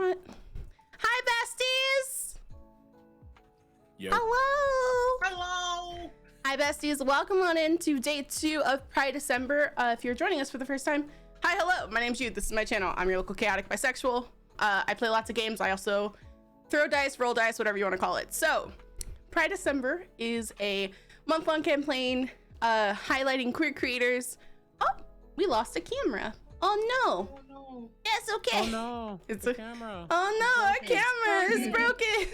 not. Hi, besties! Yo. Hello! Hello! Hi, besties. Welcome on into day 2 of Pride December. If you're joining us for the first time, hi, hello. My name's Jude. This is my channel. I'm your local chaotic bisexual. I play lots of games. I also throw dice, roll dice, whatever you want to call it. So, Pride December is a month-long campaign highlighting queer creators. Oh, we lost a camera. Oh no. Oh no. Yes, okay. Oh no, It's the a camera. Oh no, our broken. camera is It's broken.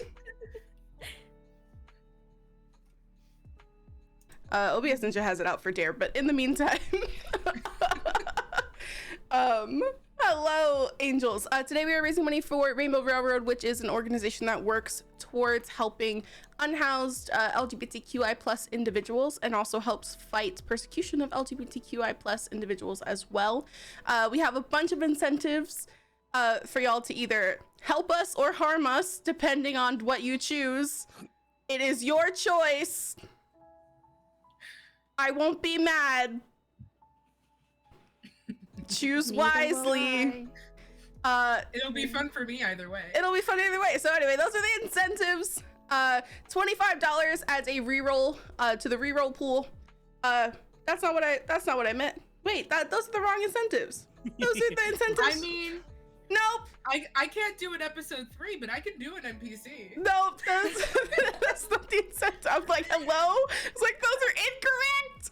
OBS Ninja has it out for Dare, but in the meantime, hello, angels. Today we are raising money for Rainbow Railroad, which is an organization that works towards helping unhoused LGBTQI plus individuals and also helps fight persecution of LGBTQI plus individuals as well. We have a bunch of incentives for y'all to either help us or harm us, depending on what you choose. It is your choice. I won't be mad. Choose wisely. It'll be fun for me either way. It'll be fun either way. So anyway, those are the incentives. $25 adds a reroll to the reroll pool. That's not what I meant. Wait, those are the wrong incentives. Those are the incentives. I mean, nope. I can't do an episode 3, but I can do an NPC. Nope, that's not the incentive. I'm like, hello? It's like, those are incorrect.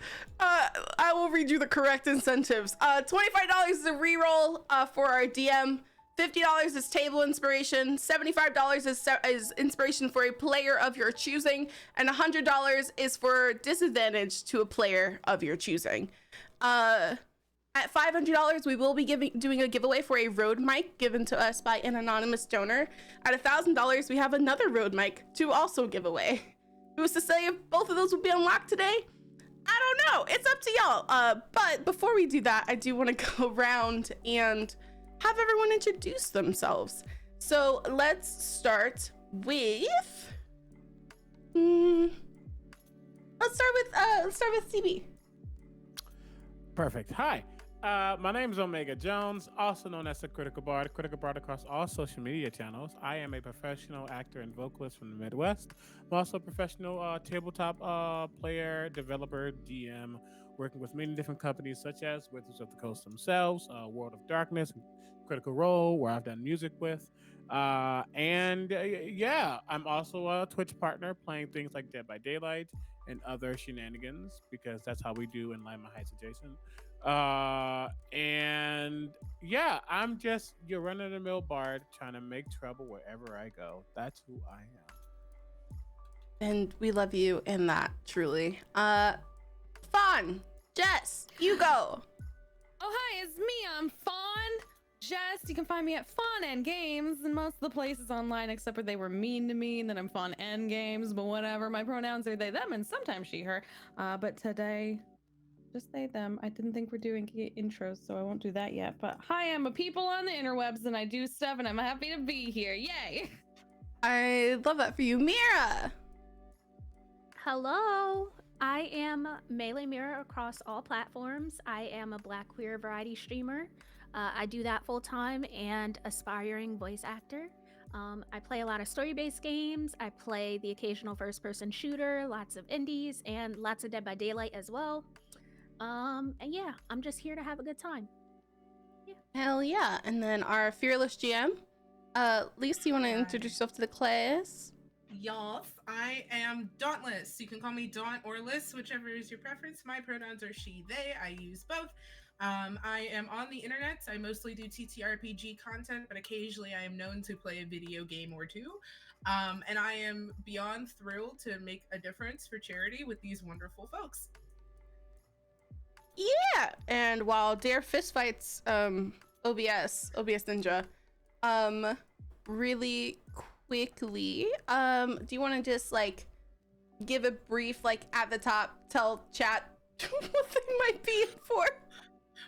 I will read you the correct incentives. $25 is a reroll for our DM. $50 is table inspiration. $75 is inspiration for a player of your choosing. And $100 is for disadvantage to a player of your choosing. At $500, we will be doing a giveaway for a road mic given to us by an anonymous donor. At $1,000, we have another road mic to also give away. Who's to say if both of those will be unlocked today? I don't know. It's up to y'all. But before we do that, I do want to go around and have everyone introduce themselves. So let's start with. Let's start with CB. Perfect. Hi. My name is Omega Jones, also known as the Critical Bard across all social media channels. I am a professional actor and vocalist from the Midwest. I'm also a professional tabletop player, developer, DM, working with many different companies such as Wizards of the Coast themselves, World of Darkness, Critical Role, where I've done music with. Yeah, I'm also a Twitch partner playing things like Dead by Daylight and other shenanigans because that's how we do in Lima Heights adjacent. And yeah, I'm just your run-of-the-mill bard trying to make trouble wherever I go. That's who I am. And we love you in that, truly. Fawn, Jess, you go. Oh, hi, it's me. I'm Fawn. Jess, you can find me at Fawn N Games and most of the places online except where they were mean to me and then I'm Fawn N Games, but whatever. My pronouns are they, them, and sometimes she, her. But today, just they, them. I didn't think we're doing intros, so I won't do that yet. But hi, I'm a people on the interwebs and I do stuff and I'm happy to be here. Yay! I love that for you. Mira. Hello, I am Melee Mirror across all platforms. I am a Black queer variety streamer. I do that full time and aspiring voice actor. I play a lot of story-based games. I play the occasional first-person shooter, lots of indies, and lots of Dead by Daylight as well. And yeah, I'm just here to have a good time. Yeah. Hell yeah. And then our fearless GM. Lisa, you want to introduce yourself to the class? Yes, I am Dauntless. You can call me Daunt or Liz, whichever is your preference. My pronouns are she, they. I use both. I am on the internet. I mostly do TTRPG content, but occasionally I am known to play a video game or two. And I am beyond thrilled to make a difference for charity with these wonderful folks. Yeah. And while Dare fist fights OBS Ninja, really quickly, do you want to just like give a brief, like at the top, tell chat what they might be in for?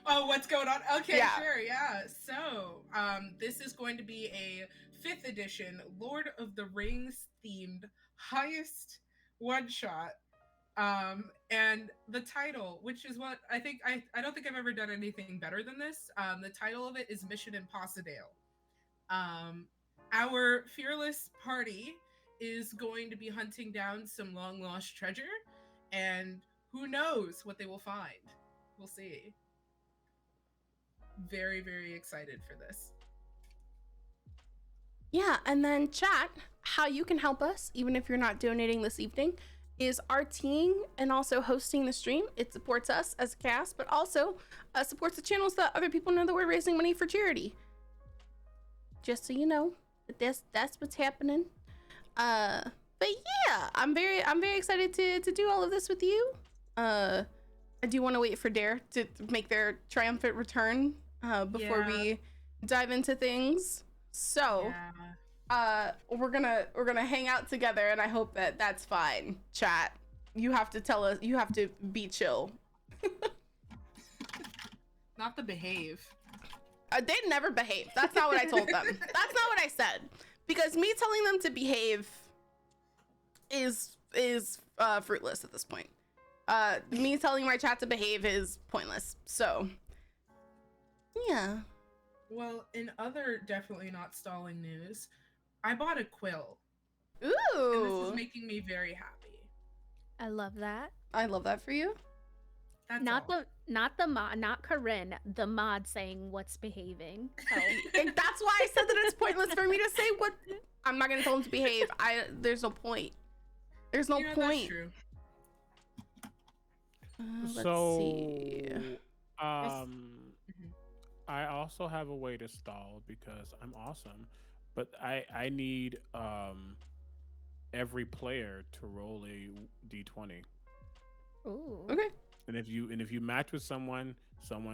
Oh, what's going on? Okay, Yeah. Sure, yeah. So, this is going to be a 5th edition Lord of the Rings themed Heist one-shot. And the title, which is what I think, I don't think I've ever done anything better than this. The title of it is Mission Impossi-Dale. Our fearless party is going to be hunting down some long lost treasure, and who knows what they will find. We'll see. Very, very excited for this. Yeah, and then chat, how you can help us, even if you're not donating this evening, is RTing and also hosting the stream. It supports us as a cast, but also supports the channels that other people know that we're raising money for charity. Just so you know, that's what's happening. But yeah, I'm very excited to do all of this with you. I do want to wait for Dare to make their triumphant return before we dive into things. So, we're gonna hang out together, and I hope that that's fine. Chat, you have to tell us. You have to be chill. Not the behave. They never behave. That's not what I told them. That's not what I said. Because me telling them to behave is fruitless at this point. Me telling my chat to behave is pointless. So, yeah. Well, in other definitely not stalling news, I bought a quill. Ooh. And this is making me very happy. I love that. I love that for you. That's Not all. the mod, not Corinne, the mod saying what's behaving. So And that's why I said that it's pointless for me to say what. I'm not gonna tell him to behave. There's no point. There's no That's point. true. Let's So, see. I also have a way to stall because I'm awesome, but I need every player to roll a d20. ooh. Okay. And if you match with someone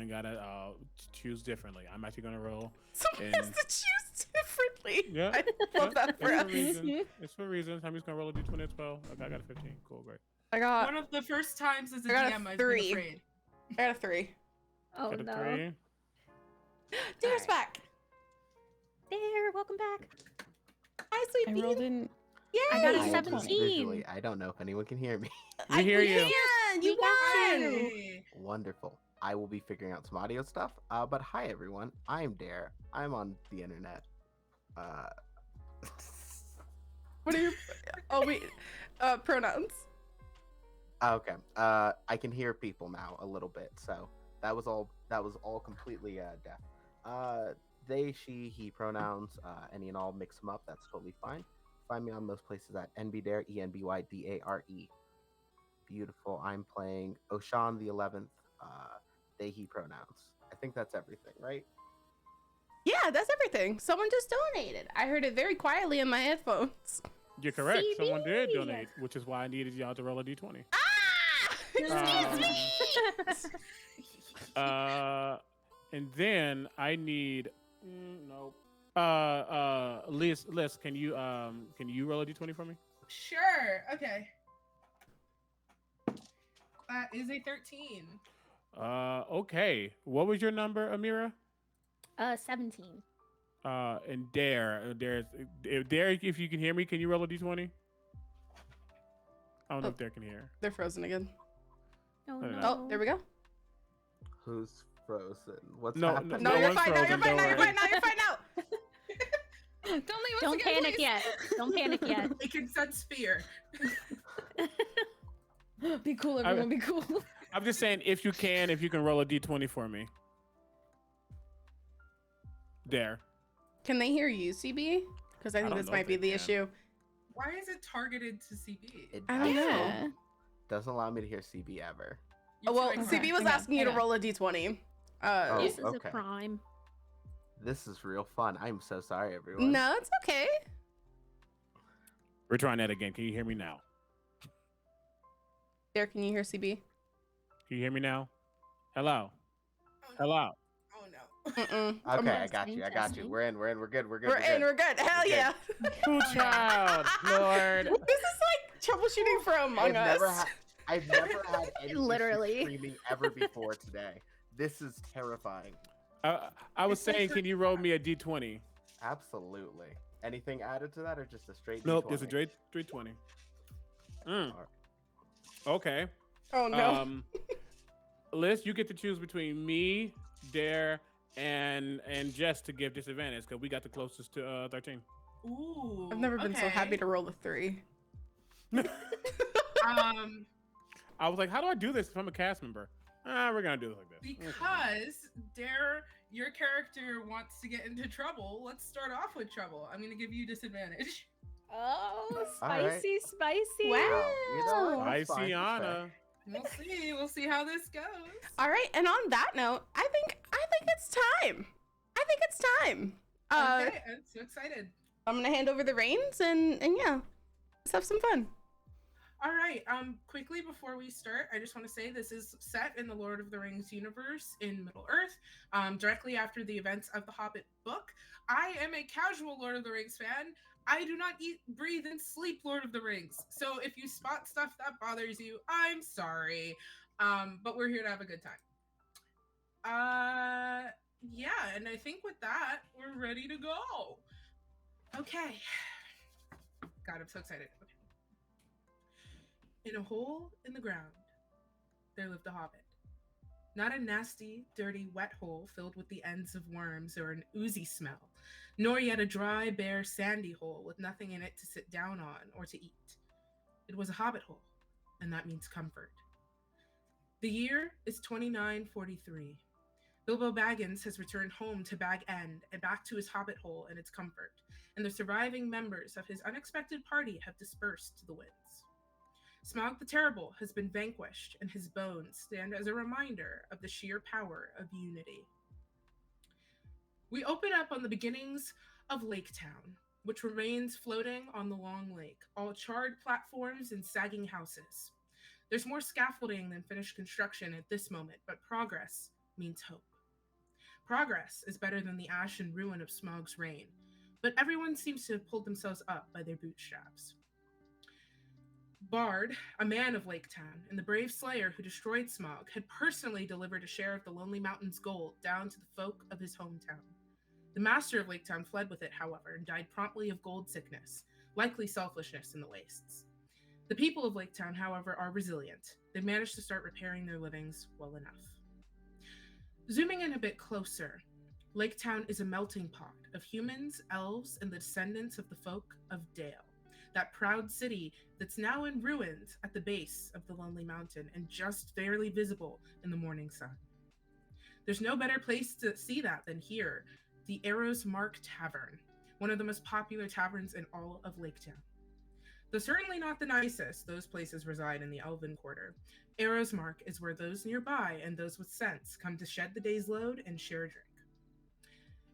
gotta choose differently. I'm actually gonna roll. Someone And- has to choose differently. Yeah. I love that for It's us. for a reason. It's for a reason. I'm just gonna roll a d20 as well. Okay, I got a 15. Cool, great. I got One of the first times as a I got a DM I've 3. been afraid. I got a 3. Oh Got a no. 3. Dear's Alright. back. There, welcome back. Hi, sweet I pea. rolled in. Yay! I got a I am 17. visually- I don't know if anyone can hear me. We hear you. can. You We got won. Hey. Wonderful. I will be figuring out some audio stuff. But hi everyone. I'm Dare. I'm on the internet. What are your pronouns? Okay. I can hear people now a little bit. So that was all completely deaf. They, she, he pronouns, any and all, mix them up. That's totally fine. Find me on most places at NBDare, ENBYDARE. Beautiful. I'm playing Oshan the 11th. They, he pronouns. I think that's everything, right? Yeah, that's everything. Someone just donated. I heard it very quietly in my headphones. You're correct. Someone did CB. donate, which is why I needed y'all to roll a d20. Ah! Excuse me. And then I need nope. Liz, can you roll a d20 for me? Sure. Okay. That is a 13. Okay. What was your number, Amira? 17. And Dare, if you can hear me, can you roll a d20? I don't know Oh. if Dare can hear. They're frozen again. Oh no. no. Oh, there we go. Who's frozen? What's No, happening? No, No you're one's fine now. You're frozen, fine now. don't You're worry. fine now. You're fine now. Don't leave us Don't again, panic please. yet. Don't panic yet. I can sense fear. Be cool, everyone. Be cool. I'm just saying, if you can roll a d20 for me. Dare. Can they hear you, CB? Because I think don't this know might if be they the can. issue. Why is it targeted to CB? It I don't know. Yeah. doesn't allow me to hear CB ever. Oh, well, You're too CB was hang on, asking you to hang on. roll a d20. Oh, This is okay. a crime. This is real fun. I'm so sorry, everyone. No, it's okay. We're trying that again. Can you hear me now? There, can you hear CB? Can you hear me now? Hello. Oh, no. Hello. Oh no. Mm-mm. Okay, I'm- I got you. I got you. Testing. We're in. We're good. We're in. We're good. Hell We're yeah. True child, Lord. This is like troubleshooting for Among Us. I've never had any issue Literally. screaming ever before today. This is terrifying. I was saying, can you roll me a d20? Absolutely. Anything added to that, or just a straight? Nope, D20? there's a straight 20. Okay. Oh no. Liz, you get to choose between me, Dare, and Jess to give disadvantage because we got the closest to 13. Ooh. I've never been so happy okay. to roll a 3. Um, I was like, how do I do this if I'm a cast member? We're gonna do it like this. because Dare, your character wants to get into trouble. Let's start off with trouble. I'm gonna give you disadvantage. Oh, All right. spicy, spicy. Wow. You know what? That's fine, that's fair. Icyana. We'll see. We'll see how this goes. All right, and on that note, I think it's time. I think it's time. Okay, I'm so excited. I'm gonna hand over the reins and yeah, let's have some fun. All right. Quickly before we start, I just want to say this is set in the Lord of the Rings universe in Middle Earth, directly after the events of the Hobbit book. I am a casual Lord of the Rings fan. I do not eat, breathe, and sleep Lord of the Rings. So if you spot stuff that bothers you, I'm sorry. But we're here to have a good time. Yeah, and I think with that, we're ready to go. Okay. God, I'm so excited. Okay. In a hole in the ground, there lived a hobbit. Not a nasty, dirty, wet hole filled with the ends of worms or an oozy smell, nor yet a dry, bare, sandy hole with nothing in it to sit down on or to eat. It was a hobbit hole, and that means comfort. The year is 2943. Bilbo Baggins has returned home to Bag End and back to his hobbit hole and its comfort, and the surviving members of his unexpected party have dispersed to the winds. Smaug the Terrible has been vanquished, and his bones stand as a reminder of the sheer power of unity. We open up on the beginnings of Lake Town, which remains floating on the long lake, all charred platforms and sagging houses. There's more scaffolding than finished construction at this moment, but progress means hope. Progress is better than the ash and ruin of Smaug's reign, but everyone seems to have pulled themselves up by their bootstraps. Bard, a man of Lake Town, and the brave slayer who destroyed Smaug, had personally delivered a share of the Lonely Mountain's gold down to the folk of his hometown. The master of Lake Town fled with it, however, and died promptly of gold sickness, likely selfishness in the wastes. The people of Lake Town, however, are resilient. They've managed to start repairing their livings well enough. Zooming in a bit closer, Lake Town is a melting pot of humans, elves, and the descendants of the folk of Dale, that proud city that's now in ruins at the base of the Lonely Mountain and just barely visible in the morning sun. There's no better place to see that than here, the Arrow's Mark Tavern, one of the most popular taverns in all of Lake Town. Though certainly not the nicest, those places reside in the Elven Quarter. Arrow's Mark is where those nearby and those with sense come to shed the day's load and share a drink.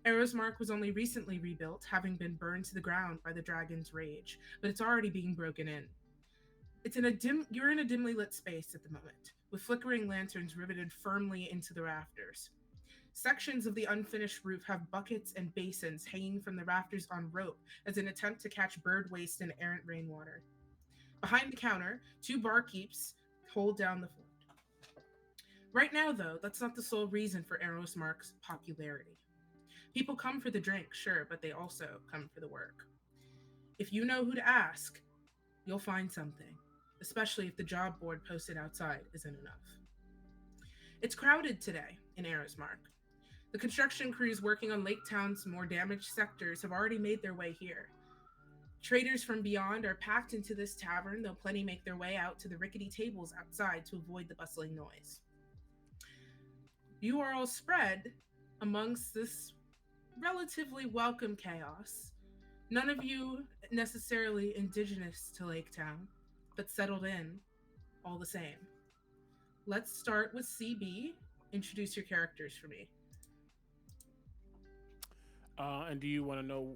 Arrow's Mark was only recently rebuilt, having been burned to the ground by the dragon's rage, but it's already being broken in. You're in a dimly lit space at the moment, with flickering lanterns riveted firmly into the rafters. Sections of the unfinished roof have buckets and basins hanging from the rafters on rope as an attempt to catch bird waste and errant rainwater. Behind the counter, 2 barkeeps hold down the float. Right now, though, that's not the sole reason for Arrow's Mark's popularity. People come for the drink, sure, but they also come for the work. If you know who to ask, you'll find something, especially if the job board posted outside isn't enough. It's crowded today in Arrow's Mark. The construction crews working on Lake Town's more damaged sectors have already made their way here. Traders from beyond are packed into this tavern, though plenty make their way out to the rickety tables outside to avoid the bustling noise. You are all spread amongst this relatively welcome chaos. None of you necessarily indigenous to Lake Town, but settled in all the same. Let's start with CB. Introduce your characters for me. And do you want to know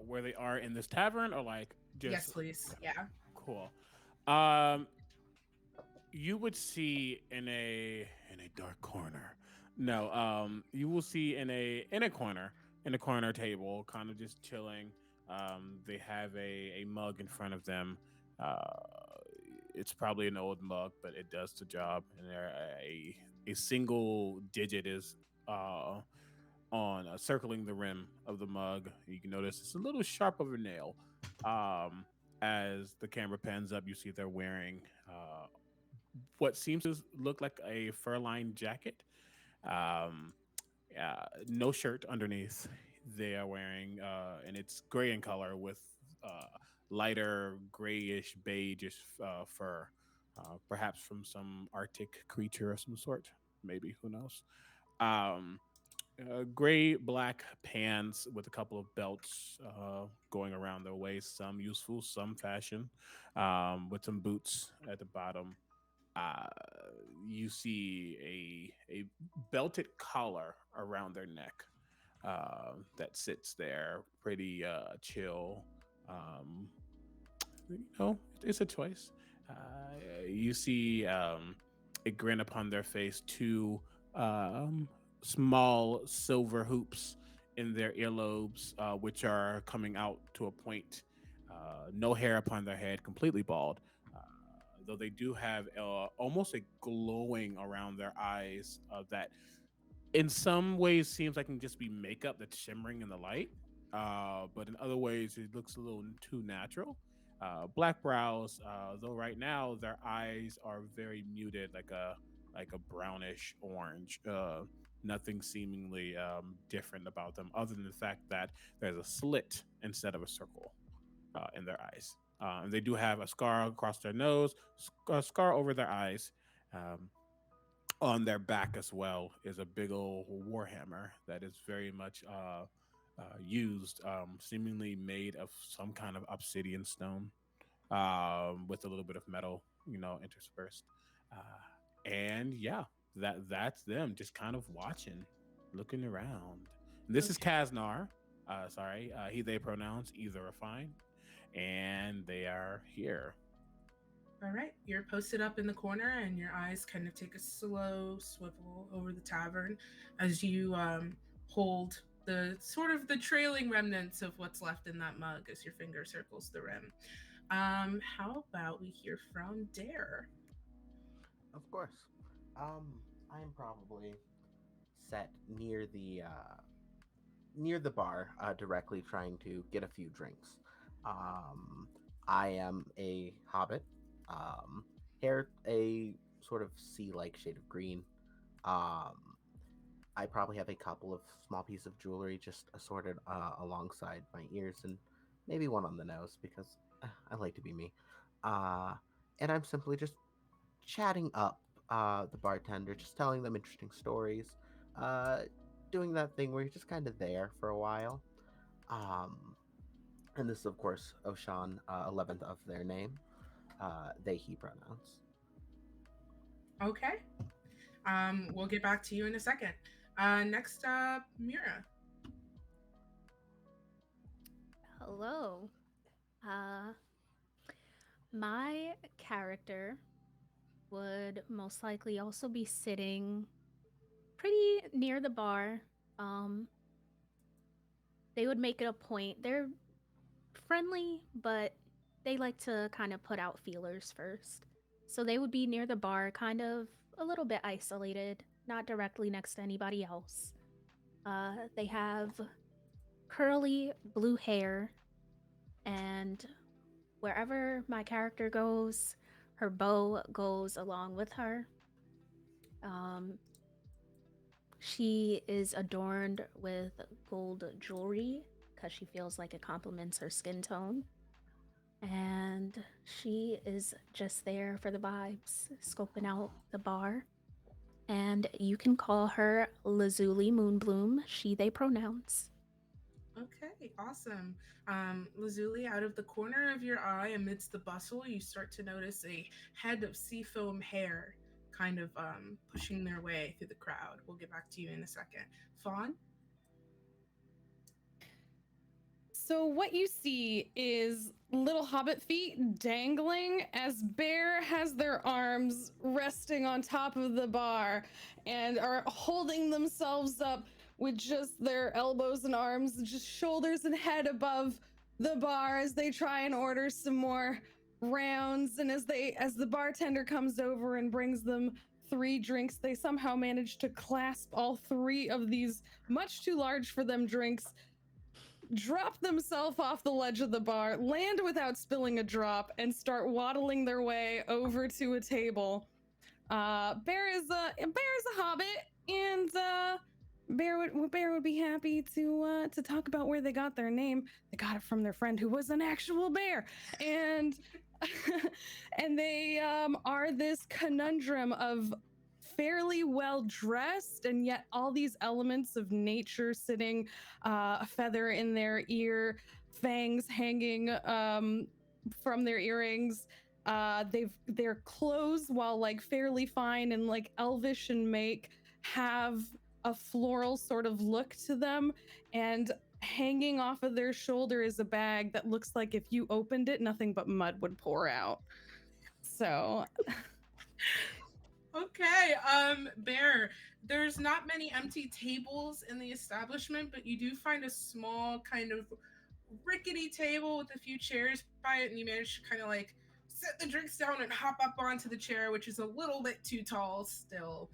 where they are in this tavern, or like just? Yes, please. Yeah. Cool. You would see in a dark corner. No, you will see in a corner table, kind of just chilling. They have a mug in front of them. It's probably an old mug, but it does the job. And there a single digit is on circling the rim of the mug. You can notice it's a little sharp of a nail. As the camera pans up, you see they're wearing what seems to look like a fur-lined jacket. No shirt underneath. they are wearing, and it's gray in color with lighter grayish beigeish fur, perhaps from some Arctic creature of some sort. Maybe, who knows? Um, Gray black pants with a couple of belts going around their waist, some useful, some fashion, with some boots at the bottom. uh, you see a belted collar around their neck that sits there pretty chill. Um, it's a choice. You see a grin upon their face, two small silver hoops in their earlobes, which are coming out to a point. No hair upon their head, completely bald. Though they do have almost a glowing around their eyes that in some ways seems like it can just be makeup that's shimmering in the light, but in other ways it looks a little too natural. Black brows, though right now their eyes are very muted, like a brownish orange. Nothing seemingly different about them, other than the fact that there's a slit instead of a circle in their eyes. And they do have a scar across their nose, a scar over their eyes. Um, on their back as well is a big old warhammer that is very much used, seemingly made of some kind of obsidian stone, with a little bit of metal, interspersed. And yeah, that's them just kind of watching, looking around. This is Okay. Kaznarr. Sorry, he, they pronouns, either are fine, and they are here. All right, you're posted up in the corner, and your eyes kind of take a slow swivel over the tavern as you hold the trailing remnants of what's left in that mug as your finger circles the rim. How about we hear from Dare? Of course. I'm probably set near the bar, directly trying to get a few drinks. Um, I am a hobbit. Hair a sort of sea-like shade of green. Um, I probably have a couple of small pieces of jewelry just assorted alongside my ears, and maybe one on the nose because I like to be me. Uh, and I'm simply just chatting up the bartender, just telling them interesting stories, uh, doing that thing where you're just kind of there for a while. Um, and this is, of course, Oshan, 11th of their name, they, he pronouns. Okay. We'll get back to you in a second. Next up, Mira. Hello. Uh, my character would most likely also be sitting pretty near the bar. Um, they would make it a point. They're friendly, but they like to kind of put out feelers first. So they would be near the bar, kind of a little bit isolated, not directly next to anybody else. They have curly blue hair, and wherever my character goes, her bow goes along with her. Um, she is adorned with gold jewelry because she feels like it complements her skin tone. And she is just there for the vibes, scoping out the bar. And you can call her Lazuli Moonbloom, she, they pronouns. Okay, awesome. Lazuli, out of the corner of your eye, amidst the bustle, you start to notice a head of seafoam hair kind of pushing their way through the crowd. We'll get back to you in a second. Fawn? So what you see is little hobbit feet dangling as Bear has their arms resting on top of the bar and are holding themselves up with just their elbows and arms, just shoulders and head above the bar as they try and order some more rounds. And as the bartender comes over and brings them 3 drinks, they somehow manage to clasp all 3 of these much too large for them drinks, drop themselves off the ledge of the bar, land without spilling a drop, and start waddling their way over to a table. Bear is a hobbit, and Bear would be happy to to talk about where they got their name. They got it from their friend who was an actual bear, and and they are this conundrum of fairly well dressed and yet all these elements of nature sitting, a feather in their ear, fangs hanging from their earrings. Their clothes, while like fairly fine and like elvish in make, have a floral sort of look to them, and hanging off of their shoulder is a bag that looks like if you opened it, nothing but mud would pour out. So Okay, Bear, there's not many empty tables in the establishment, but you do find a small kind of rickety table with a few chairs by it, and you manage to kind of like set the drinks down and hop up onto the chair, which is a little bit too tall still.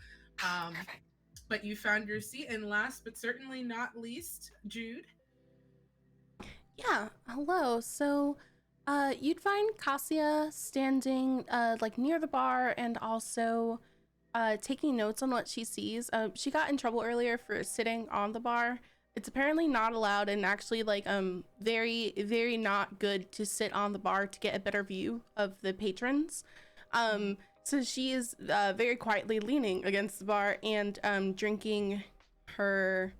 But you found your seat, and last but certainly not least, Jude. Yeah, hello. So, you'd find Cassia standing, like near the bar and also, taking notes on what she sees. She got in trouble earlier for sitting on the bar. It's apparently not allowed and actually like, very, very not good to sit on the bar to get a better view of the patrons. So she is, very quietly leaning against the bar and, drinking her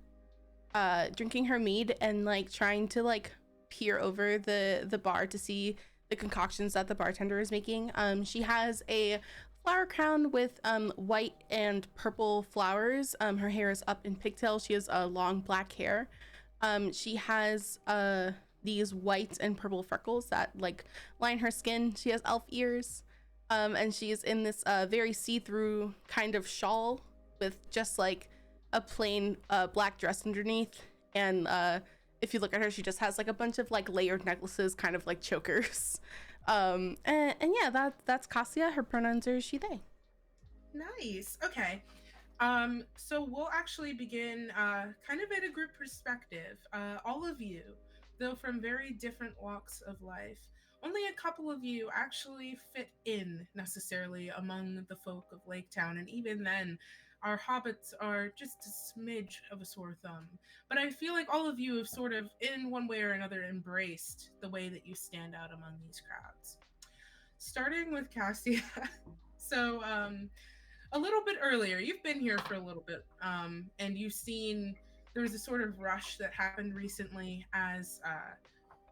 mead and like trying to like peer over the bar to see the concoctions that the bartender is making. She has a flower crown with white and purple flowers. Her hair is up in pigtails. She has long black hair. She has these white and purple freckles that like line her skin. She has elf ears. And she's in this very see-through kind of shawl with just like a plain black dress underneath. And if you look at her, she just has like a bunch of like layered necklaces, kind of like chokers. And yeah, that's Cassia. Her pronouns are she, they. Nice. Okay. So we'll actually begin kind of at a group perspective. All of you, though from very different walks of life, only a couple of you actually fit in necessarily among the folk of Lake Town, and even then, our hobbits are just a smidge of a sore thumb. But I feel like all of you have sort of, in one way or another, embraced the way that you stand out among these crowds. Starting with Cassia. So, a little bit earlier, you've been here for a little bit, and you've seen there was a sort of rush that happened recently as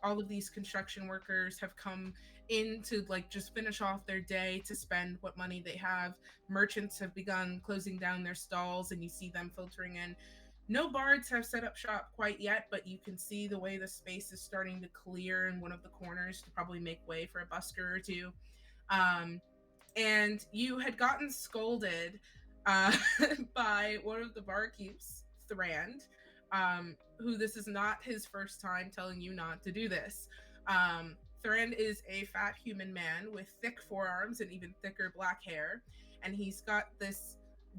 all of these construction workers have come in to like just finish off their day to spend what money they have. Merchants have begun closing down their stalls, and you see them filtering in. No bards have set up shop quite yet, but you can see the way the space is starting to clear in one of the corners to probably make way for a busker or two. And you had gotten scolded by one of the barkeeps, Thrand, who this is not his first time telling you not to do this. Thrand is a fat human man with thick forearms and even thicker black hair, and he's got this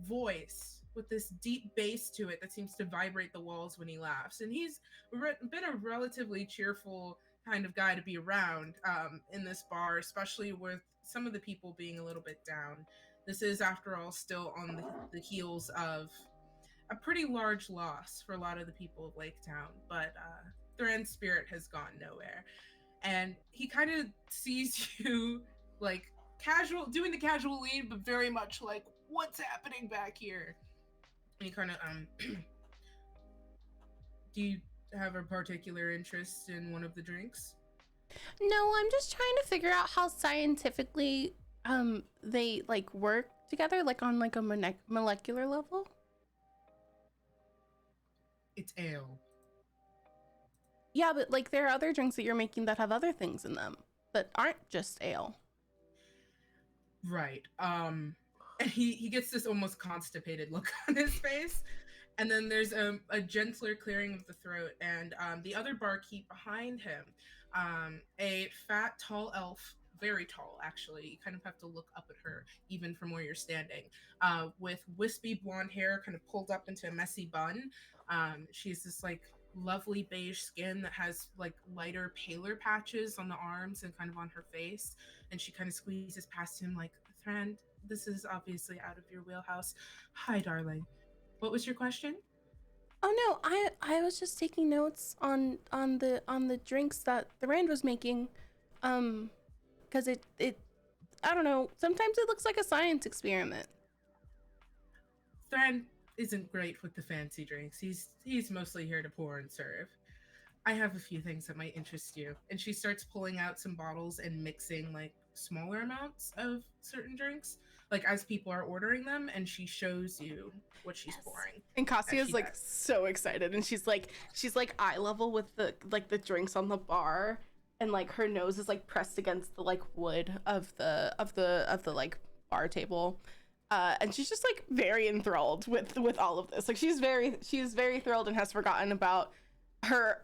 voice with this deep bass to it that seems to vibrate the walls when he laughs. And he's been a relatively cheerful kind of guy to be around in this bar, especially with some of the people being a little bit down. This is, after all, still on the heels of a pretty large loss for a lot of the people of Lake Town, but Thrand's spirit has gone nowhere. And he kind of sees you like doing the casual lead, but very much like, what's happening back here? And he kind of, do you have a particular interest in one of the drinks? No, I'm just trying to figure out how scientifically they like work together, like on like a molecular level. It's ale. Yeah, but like there are other drinks that you're making that have other things in them that aren't just ale. Right. And he gets this almost constipated look on his face. And then there's a gentler clearing of the throat, and the other barkeep behind him, a fat, tall elf, very tall actually. You kind of have to look up at her even from where you're standing, with wispy blonde hair kind of pulled up into a messy bun. She's this like lovely beige skin that has like lighter, paler patches on the arms and kind of on her face. And she kind of squeezes past him like, Thrand, this is obviously out of your wheelhouse. Hi, darling. What was your question? Oh no, I was just taking notes on the drinks that the Rand was making, because it I don't know. Sometimes it looks like a science experiment. Thran isn't great with the fancy drinks. He's mostly here to pour and serve. I have a few things that might interest you. And she starts pulling out some bottles and mixing like smaller amounts of certain drinks, like as people are ordering them, and she shows you what she's pouring. And Cassia's she like does. so excited, and she's like eye level with the drinks on the bar, and like her nose is like pressed against the like wood of the like bar table. And she's just like very enthralled with all of this. Like she's very thrilled and has forgotten about her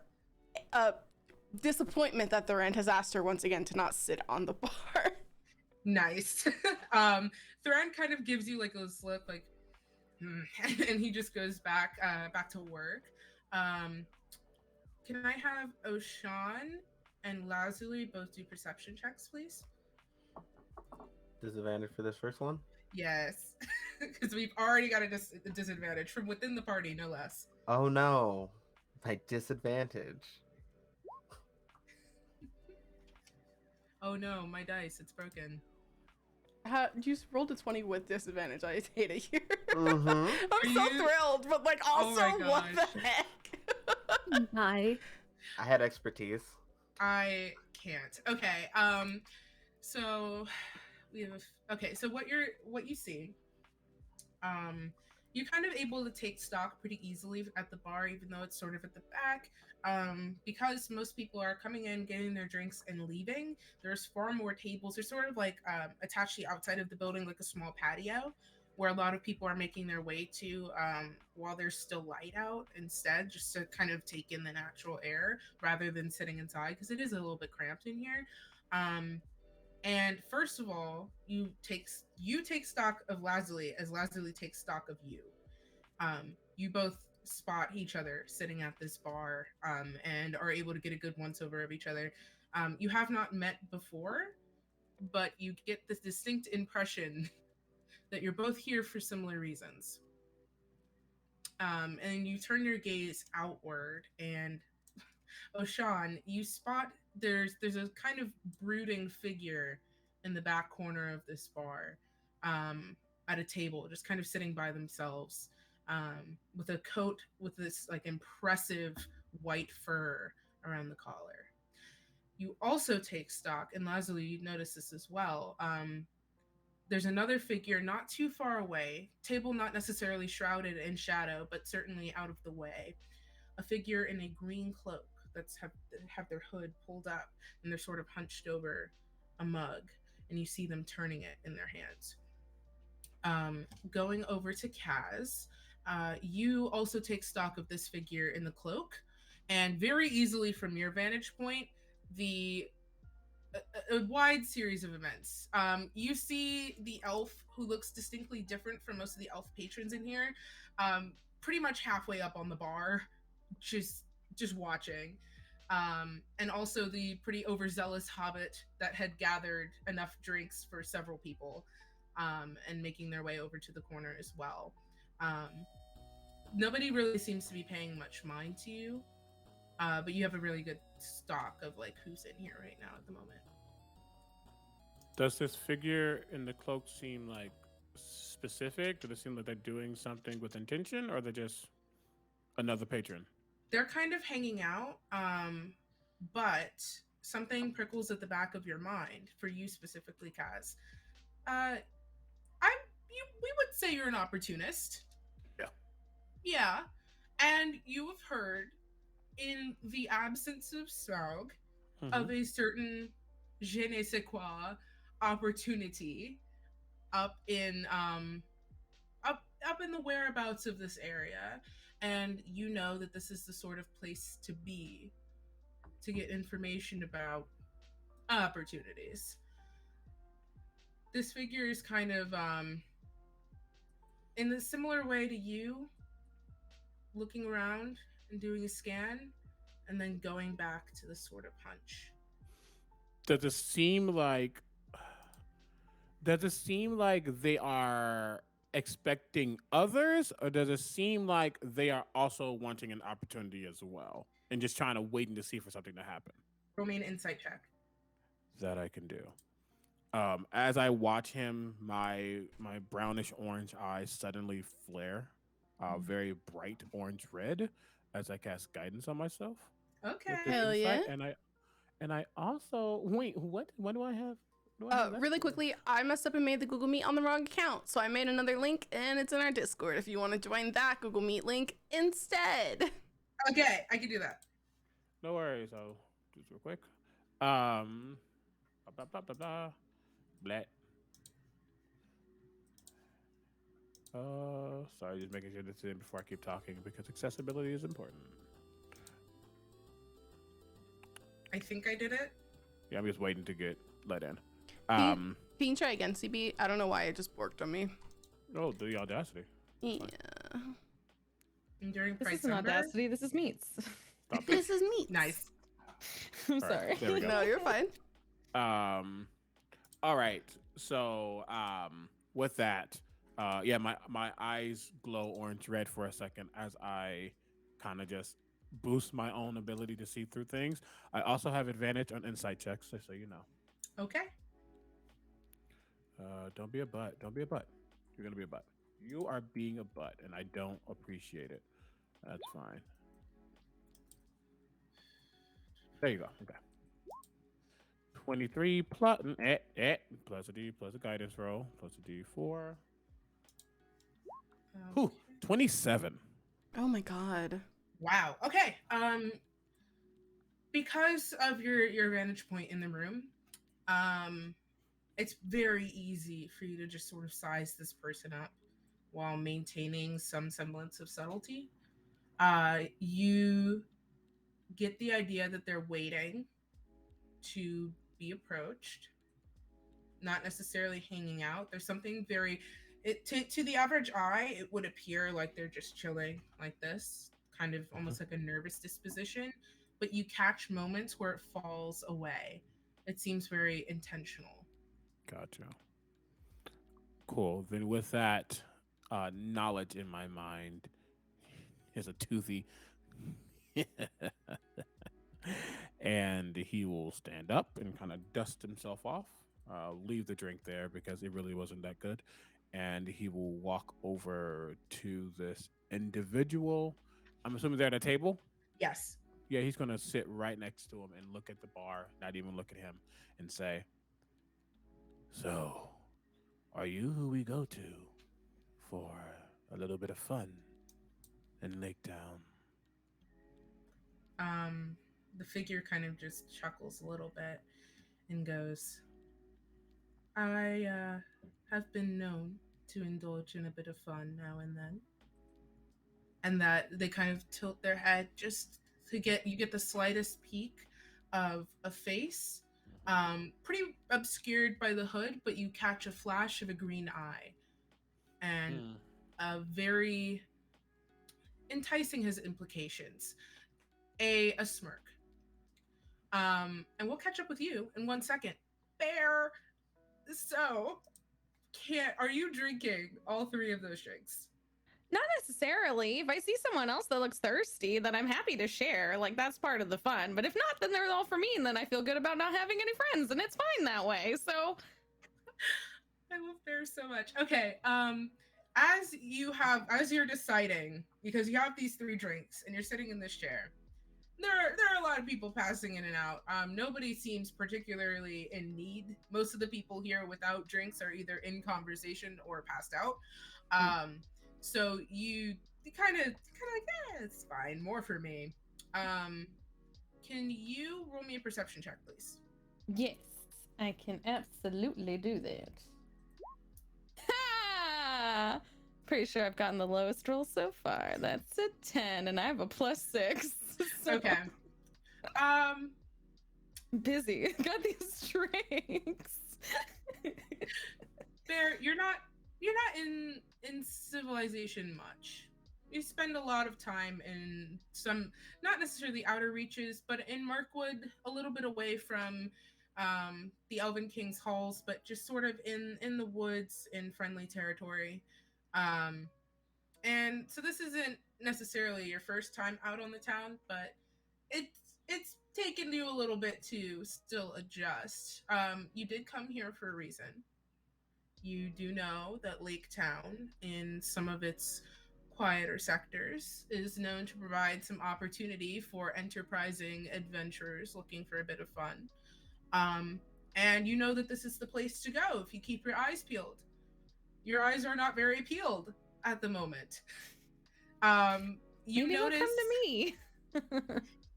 disappointment that the Rand has asked her once again to not sit on the bar. Nice. Thran kind of gives you like a look, like, and he just goes back to work. Can I have Oshan and Lazuli both do perception checks, please? Disadvantage for this first one? Yes, because we've already got a disadvantage from within the party, no less. Oh no. My disadvantage. Oh no, my dice, it's broken. You just rolled a 20 with disadvantage. I hate it here. Mm-hmm. I'm so thrilled, but like also, what the heck? Hi. I had expertise. I can't. Okay. So we have so what you see, you're kind of able to take stock pretty easily at the bar, even though it's sort of at the back. Because most people are coming in, getting their drinks, and leaving. There's far more tables. They're sort of like attached to the outside of the building, like a small patio, where a lot of people are making their way to while there's still light out instead, just to kind of take in the natural air rather than sitting inside, because it is a little bit cramped in here. And first of all, you take stock of Lazuli as Lazuli takes stock of you. You both spot each other sitting at this bar, and are able to get a good once over of each other. You have not met before, but you get this distinct impression that you're both here for similar reasons. And you turn your gaze outward, and Oshan, you spot there's a kind of brooding figure in the back corner of this bar, at a table, just kind of sitting by themselves, with a coat with this like impressive white fur around the collar. You also take stock, and Lazuli, you notice this as well. There's another figure not too far away, table not necessarily shrouded in shadow, but certainly out of the way. A figure in a green cloak that's have their hood pulled up, and they're sort of hunched over a mug, and you see them turning it in their hands. Going over to Kaz, you also take stock of this figure in the cloak, and very easily from your vantage point, a wide series of events. You see the elf, who looks distinctly different from most of the elf patrons in here, pretty much halfway up on the bar, just watching. And also the pretty overzealous hobbit that had gathered enough drinks for several people, and making their way over to the corner as well. Nobody really seems to be paying much mind to you, but you have a really good stock of like who's in here right now at the moment. Does this figure in the cloak seem like specific? Do they seem like they're doing something with intention, or they're just another patron? They're kind of hanging out, but something prickles at the back of your mind for you specifically, Kaz. We would say you're an opportunist. Yeah. Yeah, and you have heard, in the absence of Smaug, of a certain je ne sais quoi opportunity up in the whereabouts of this area, and you know that this is the sort of place to be to get information about opportunities. This figure is kind of in a similar way to you, looking around and doing a scan, and then going back to the sort of hunch. Does it seem like they are expecting others, or does it seem like they are also wanting an opportunity as well and just trying to waiting to see for something to happen? Roll me an insight check. That I can do. As I watch him, my brownish orange eyes suddenly flare, very bright orange red, as I cast guidance on myself. Okay. With this Hell insight, yeah. and I also wait. What? When do I have? What do I have left Really for? quickly, I messed up and made the Google Meet on the wrong account, so I made another link, and it's in our Discord if you want to join that Google Meet link instead. Okay, I can do that. No worries. I'll do this real quick. Blah, blah, blah, blah. Black. Sorry, just making sure this in before I keep talking because accessibility is important. I think I did it. Yeah, I'm just waiting to get let in. Can you try again, CB? I don't know why it just worked on me. Oh, the audacity. Yeah. Enduring This Price isn't number. Audacity. This is Meets. Stop it. This is me. Nice. I'm All right, sorry. there we go. No, you're fine. All right. So, with that, yeah, my eyes glow orange red for a second as I kind of just boost my own ability to see through things. I also have advantage on insight checks, just so you know. Okay. Don't be a butt. Don't be a butt. You're gonna be a butt. You are being a butt, and I don't appreciate it. That's fine. There you go. Okay. 23 plus plus a guidance roll plus a D4. Whew, 27. Oh my god. Wow. Okay. Because of your vantage point in the room, it's very easy for you to just sort of size this person up while maintaining some semblance of subtlety. You get the idea that they're waiting to be approached, not necessarily hanging out. There's something very to the average eye, it would appear like they're just chilling like this, kind of almost like a nervous disposition, but you catch moments where it falls away. It seems very intentional. Gotcha. Cool. Then with that knowledge in my mind, here's a toothy. And he will stand up and kind of dust himself off, leave the drink there because it really wasn't that good. And he will walk over to this individual. I'm assuming they're at a table. Yes. Yeah, he's going to sit right next to him and look at the bar, not even look at him, and say, "So, are you who we go to for a little bit of fun in Lake Town?" The figure kind of just chuckles a little bit and goes, I have been known to indulge in a bit of fun now and then. And that they kind of tilt their head just to get the slightest peek of a face, pretty obscured by the hood, but you catch a flash of a green eye and a very enticing his implications, a smirk. And we'll catch up with you in 1 second. Bear. So, are you drinking all three of those drinks? Not necessarily. If I see someone else that looks thirsty, then I'm happy to share. Like, that's part of the fun. But if not, then they're all for me, and then I feel good about not having any friends, and it's fine that way. So, I love Bear so much. Okay. As you're deciding, because you have these three drinks and you're sitting in this chair, there are a lot of people passing in and out. Nobody seems particularly in need. Most of the people here without drinks are either in conversation or passed out. So you kind of like, yeah, it's fine. More for me. Can you roll me a perception check, please? yes, I can absolutely do that. Ha! Pretty sure I've gotten the lowest roll so far. That's a 10, and I have a +6. So Okay. busy. Got these drinks. Bear, you're not in civilization much. You spend a lot of time in some, not necessarily outer reaches, but in Mirkwood, a little bit away from the Elven King's halls, but just sort of in the woods in friendly territory. And so this isn't necessarily your first time out on the town, but it's taken you a little bit to still adjust. You did come here for a reason. You do know that Lake Town, in some of its quieter sectors, is known to provide some opportunity for enterprising adventurers looking for a bit of fun. Um, and you know that this is the place to go if you keep your eyes peeled. Your eyes are not very peeled at the moment. You Maybe they'll notice come to me.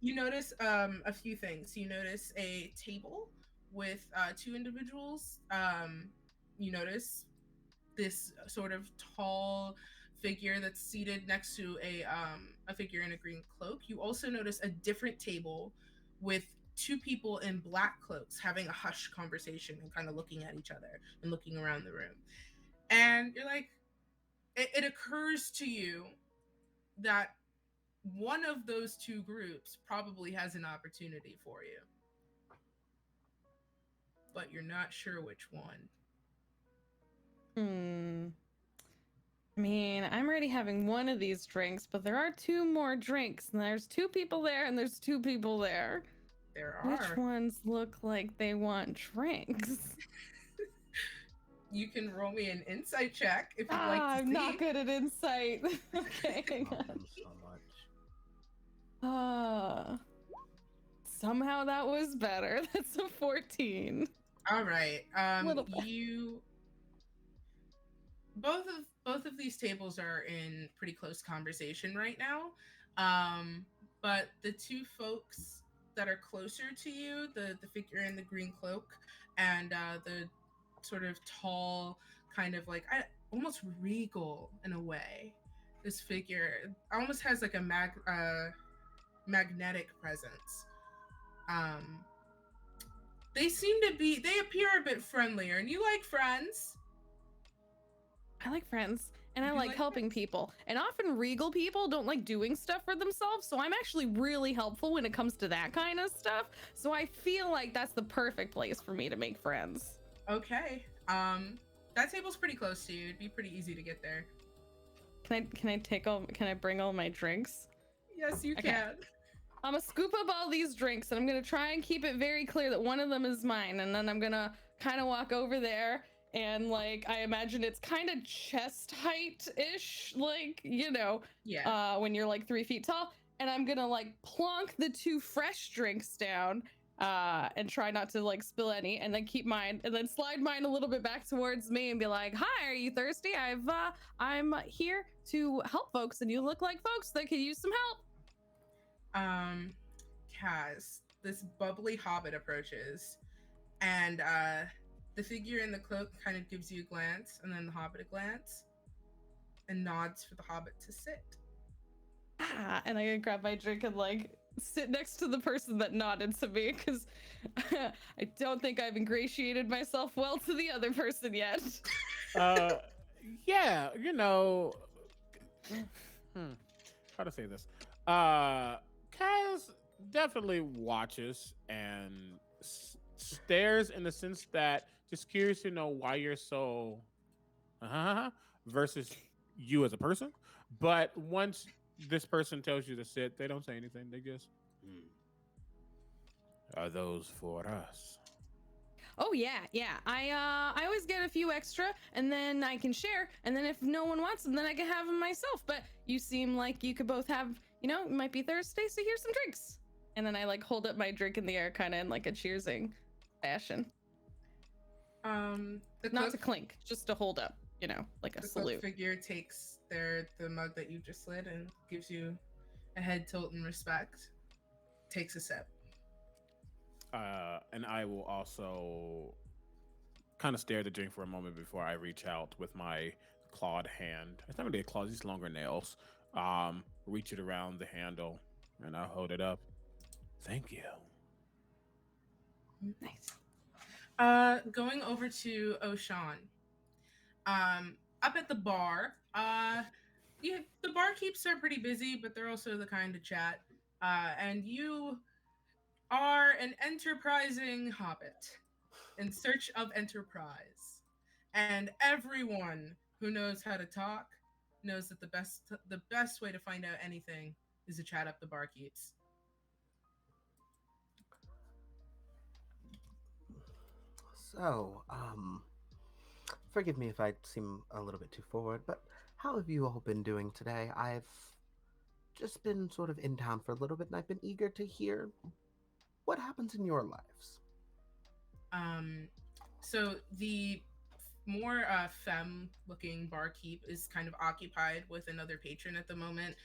you notice a few things. You notice a table with two individuals. You notice this sort of tall figure that's seated next to a figure in a green cloak. You also notice a different table with two people in black cloaks having a hushed conversation and kind of looking at each other and looking around the room. And you're like, it occurs to you that one of those two groups probably has an opportunity for you, but you're not sure which one. I mean, I'm already having one of these drinks, but there are two more drinks, and there's two people there, and there's two people there. There Which are. ones look like they want drinks? You can roll me an insight check if you'd like to I'm see. not good at insight. Okay, hang on. So much. Somehow that was better. That's a 14. All right. Little bit. You both of these tables are in pretty close conversation right now. But the two folks that are closer to you, the figure in the green cloak and the sort of tall, kind of like almost regal in a way. This figure almost has like a magnetic presence. They appear a bit friendlier, and you like friends. I like friends, and I You like like helping people. And often regal people don't like doing stuff for themselves, so I'm actually really helpful when it comes to that kind of stuff. So I feel like that's the perfect place for me to make friends. Okay. That table's pretty close to you. It'd be pretty easy to get there. Can I bring all my drinks? Yes, you Okay. can. I'm gonna scoop up all these drinks, and I'm gonna try and keep it very clear that one of them is mine, and then I'm gonna kind of walk over there, and like I imagine it's kind of chest height-ish, like, you know, Yeah. when you're like 3 feet tall, and I'm gonna like plonk the two fresh drinks down, and try not to like spill any, and then keep mine, and then slide mine a little bit back towards me and be like, "Hi, are you thirsty? I'm here to help folks, and you look like folks that could use some help." Kaz, this bubbly hobbit approaches, and the figure in the cloak kind of gives you a glance, and then the hobbit a glance, and nods for the hobbit to sit. And I grab my drink and like sit next to the person that nodded to me, because I don't think I've ingratiated myself well to the other person yet. Yeah, you know, how to say this? Kaz definitely watches and stares in the sense that just curious to know why you're so versus you as a person. But once this person tells you to sit, they don't say anything. They just are those for us. Oh yeah. I always get a few extra, and then I can share, and then if no one wants them, then I can have them myself. But you seem like you could both have, you know, might be thirsty, so here's some drinks. And then I like hold up my drink in the air, kind of in like a cheersing fashion. Not to clink, just to hold up, you know, like a the salute. cloak figure takes the mug that you just slid and gives you a head tilt in respect. Takes a sip. And I will also kind of stare at the drink for a moment before I reach out with my clawed hand. It's not really a claw, it's just longer nails. Reach it around the handle, and I'll hold it up. Thank you. Nice. Going over to Oshan. Up at the bar, the barkeeps are pretty busy, but they're also the kind to chat. And you are an enterprising hobbit in search of enterprise. And everyone who knows how to talk knows that the best way to find out anything is to chat up the barkeeps. So, forgive me if I seem a little bit too forward, but how have you all been doing today? I've just been sort of in town for a little bit, and I've been eager to hear what happens in your lives. Um, so the more femme-looking barkeep is kind of occupied with another patron at the moment.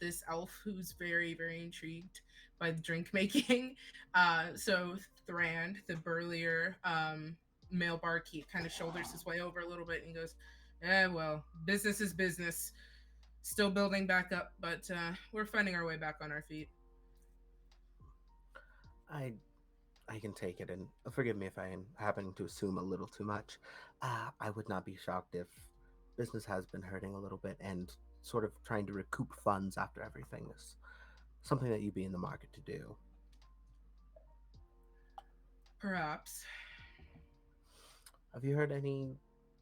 This elf who's very, very intrigued by the drink making. So Thrand, the burlier male barkeep, kind of shoulders his way over a little bit and goes, well, business is business. Still building back up, but we're finding our way back on our feet." I I can take it, and forgive me if I am happening to assume a little too much. I would not be shocked if business has been hurting a little bit, and sort of trying to recoup funds after everything is something that you'd be in the market to do. Perhaps. Have you heard any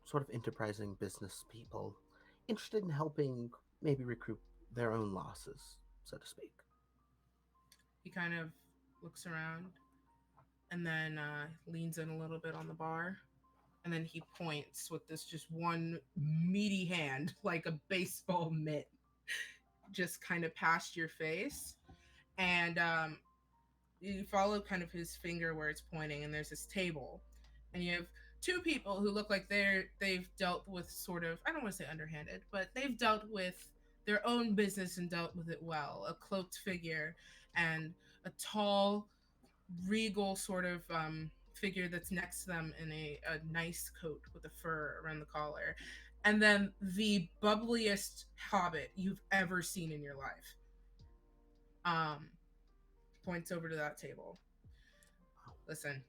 sort of enterprising business people interested in helping maybe recoup their own losses, so to speak? He kind of looks around and then leans in a little bit on the bar. And then he points with this just one meaty hand, like a baseball mitt, just kind of past your face. And you follow kind of his finger where it's pointing, and there's this table. And you have two people who look like they've dealt with sort of, I don't want to say underhanded, but they've dealt with their own business and dealt with it well. A cloaked figure and a tall, regal sort of figure that's next to them in a nice coat with a fur around the collar. And then the bubbliest hobbit you've ever seen in your life. Points over to that table. Listen,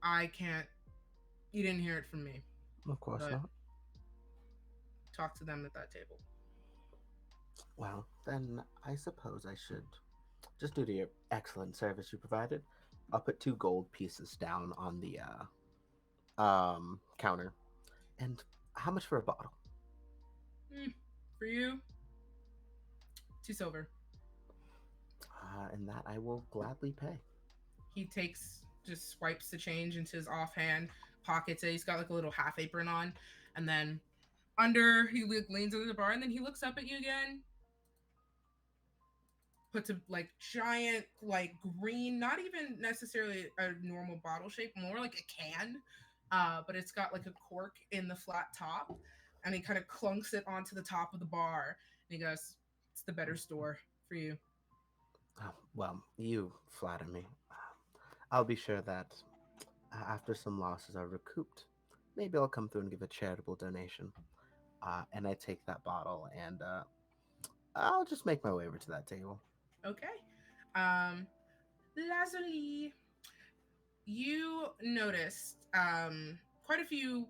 I can't. You didn't hear it from me. Of course But not. talk to them at that table. Well, then I suppose I should, just due to your excellent service you provided, I'll put 2 gold pieces down on the counter. And how much for a bottle? For you, 2 silver. And that I will gladly pay. He just swipes the change into his offhand, pockets it. He's got like a little half apron on, and then he leans into the bar, and then he looks up at you again. Puts a like giant like green, not even necessarily a normal bottle shape, more like a can, but it's got like a cork in the flat top, and he kind of clunks it onto the top of the bar, and he goes, "It's the better store for you." Oh, well, you flatter me. I'll be sure that after some losses are recouped, maybe I'll come through and give a charitable donation. And I take that bottle, and I'll just make my way over to that table. Okay. Lazuli, you noticed quite a few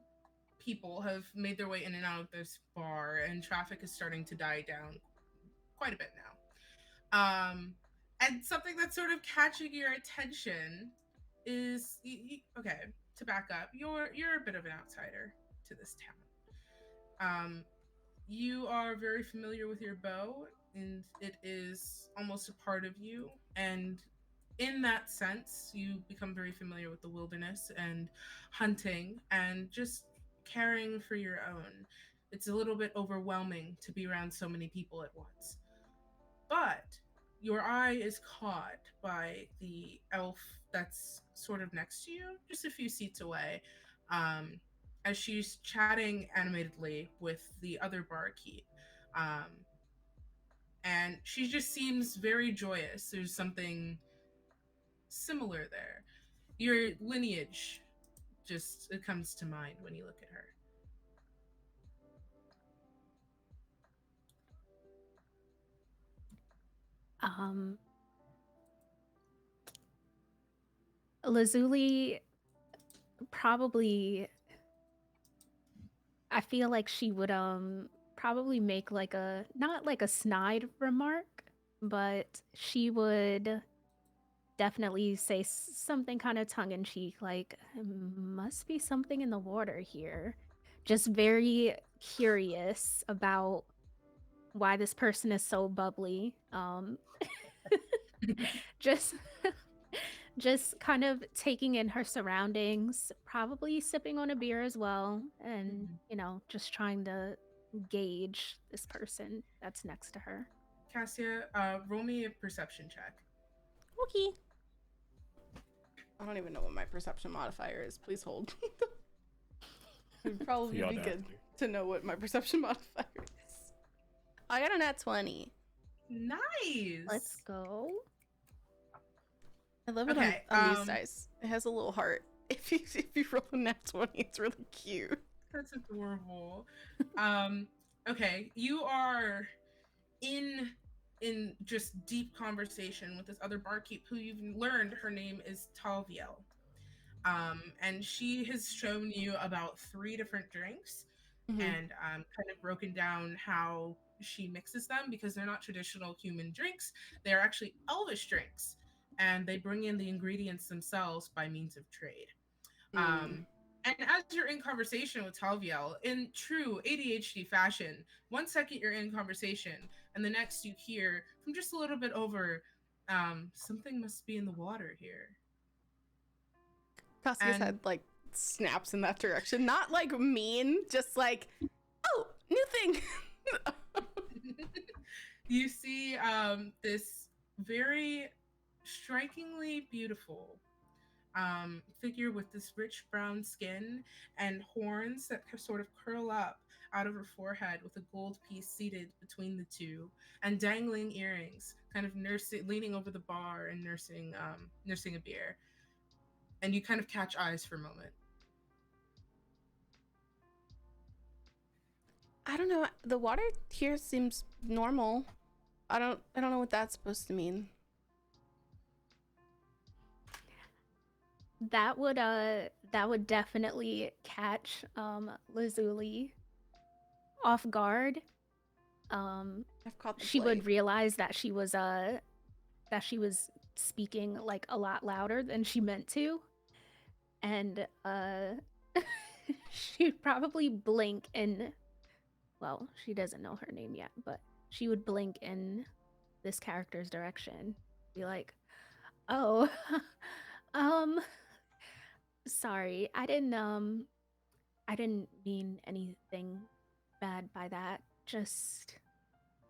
people have made their way in and out of this bar, and traffic is starting to die down quite a bit now. And something that's sort of catching your attention is okay. To back up, you're a bit of an outsider to this town. You are very familiar with your bow, and it is almost a part of you. And in that sense, you become very familiar with the wilderness and hunting and just caring for your own. It's a little bit overwhelming to be around so many people at once. But your eye is caught by the elf that's sort of next to you, just a few seats away, as she's chatting animatedly with the other barkeep. And she just seems very joyous. There's something similar there. Your lineage just it comes to mind when you look at her. Lazuli probably, I feel like she would probably make like a, not like a snide remark, but she would definitely say something kind of tongue in cheek, like, must be something in the water here. just very curious about why this person is so bubbly. Just just kind of taking in her surroundings, probably sipping on a beer as well, and just trying to gauge this person that's next to her. Cassia, roll me a perception check. Okay. I don't even know what my perception modifier is. Please hold. It'd probably be good to know what my perception modifier is. I got a nat 20. Nice. Let's go. I love it on these dice. It has a little heart. If you roll a nat 20, it's really cute. That's adorable. Okay, you are in just deep conversation with this other barkeep who you've learned her name is Talviel. And she has shown you about 3 different drinks and kind of broken down how she mixes them, because they're not traditional human drinks. They're actually elvish drinks, and they bring in the ingredients themselves by means of trade. And as you're in conversation with Talviel, in true ADHD fashion, 1 second you're in conversation, and the next you hear from just a little bit over, something must be in the water here. Cassia's head like snaps in that direction. Not like mean, just like, oh, new thing. You see this very strikingly beautiful figure with this rich brown skin and horns that sort of curl up out of her forehead, with a gold piece seated between the two, and dangling earrings, kind of leaning over the bar and nursing a beer. And you kind of catch eyes for a moment. I don't know. The water here seems normal. I don't know what that's supposed to mean. That would definitely catch Lazuli off guard. I've caught the she plague. would realize that she was speaking like a lot louder than she meant to, and she'd probably blink in, well, she doesn't know her name yet, but she would blink in this character's direction, be like, oh, sorry, I didn't mean anything bad by that. Just,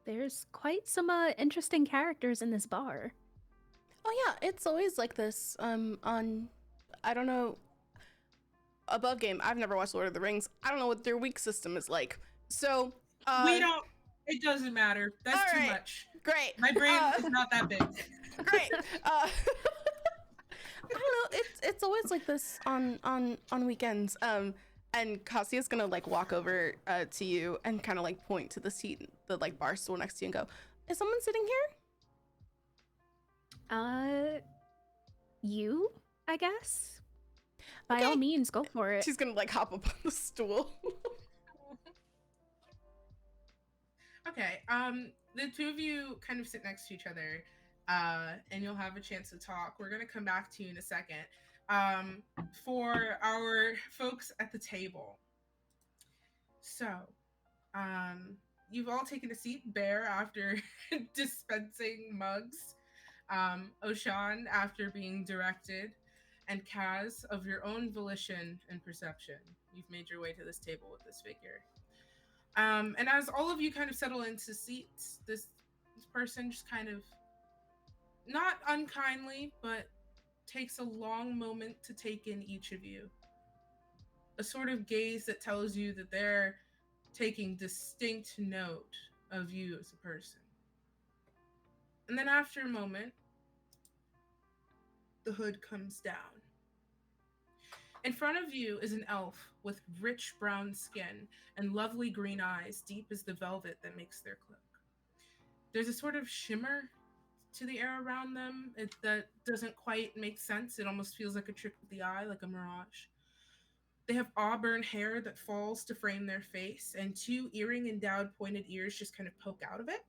there's quite some interesting characters in this bar. Oh yeah, it's always like this. On, I don't know, above game. I've never watched Lord of the Rings. I don't know what their week system is like. So we don't. It doesn't matter. That's too much. Great. My brain is not that big. Great. I don't know. It's always like this on weekends. And Cassia's gonna like walk over to you and kind of like point to the seat, the like bar stool next to you, and go, "Is someone sitting here?" You, I guess. By all means, go for it. She's gonna like hop up on the stool. Okay. The two of you kind of sit next to each other, and you'll have a chance to talk. We're gonna come back to you in a second. For our folks at the table. So, you've all taken a seat. Bear after dispensing mugs, Oshan after being directed, and Kaz of your own volition and perception. You've made your way to this table with this figure. And as all of you kind of settle into seats, this person just kind of, not unkindly, but takes a long moment to take in each of you. A sort of gaze that tells you that they're taking distinct note of you as a person. And then after a moment, the hood comes down. In front of you is an elf with rich brown skin and lovely green eyes, deep as the velvet that makes their cloak. There's a sort of shimmer to the air around them that doesn't quite make sense. It almost feels like a trick of the eye, like a mirage. They have auburn hair that falls to frame their face, and 2 earring-endowed pointed ears just kind of poke out of it.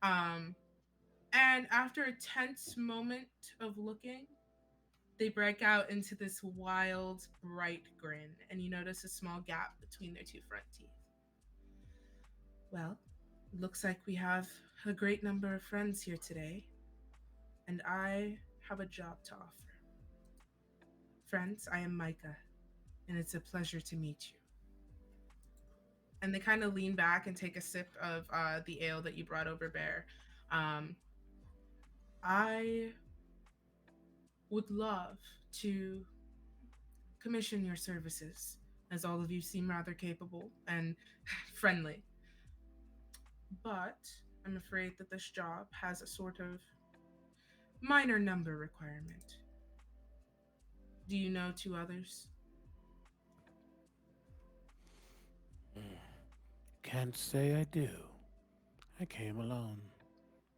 And after a tense moment of looking, they break out into this wild, bright grin, and you notice a small gap between their two front teeth. Well, looks like we have a great number of friends here today, and I have a job to offer. Friends, I am Micah, and it's a pleasure to meet you. And they kind of lean back and take a sip of the ale that you brought over, Bear. I would love to commission your services, as all of you seem rather capable and friendly. But I'm afraid that this job has a sort of minor number requirement. Do you know two others? Can't say I do. I came alone,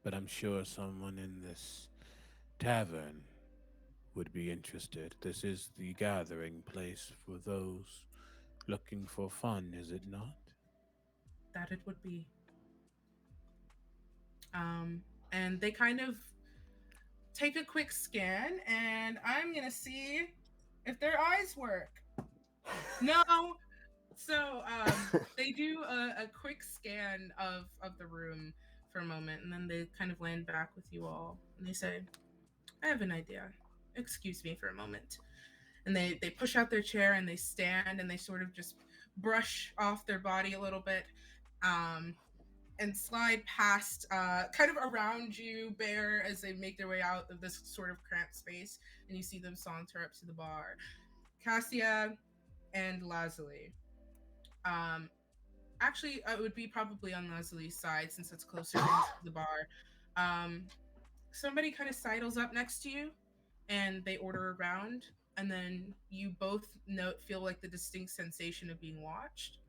but I'm sure someone in this tavern would be interested. This is the gathering place for those looking for fun, is it not? That it would be. And they kind of take a quick scan, and I'm gonna see if their eyes work. No. So they do a quick scan of the room for a moment, and then they kind of land back with you all, and they say, "I have an idea. Excuse me for a moment." And they push out their chair and they stand and they sort of just brush off their body a little bit, and slide past, kind of around you, Bear, as they make their way out of this sort of cramped space, and you see them saunter up to the bar. Cassia and Lazuli. Actually, it would be probably on Leslie's side since it's closer into the bar. Somebody kind of sidles up next to you, and they order a round, and then you both feel like the distinct sensation of being watched.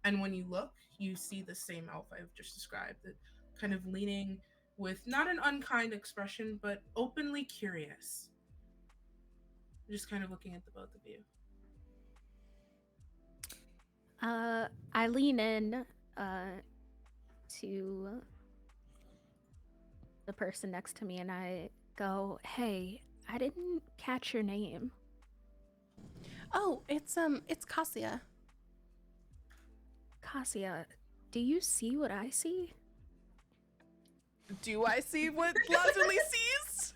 And when you look, you see the same elf I've just described, that kind of leaning with not an unkind expression, but openly curious. Just kind of looking at the both of you. I lean in to the person next to me and I go, "Hey, I didn't catch your name." Oh, it's Cassia. Cassia, do you see what I see? Do I see what Lazuli sees?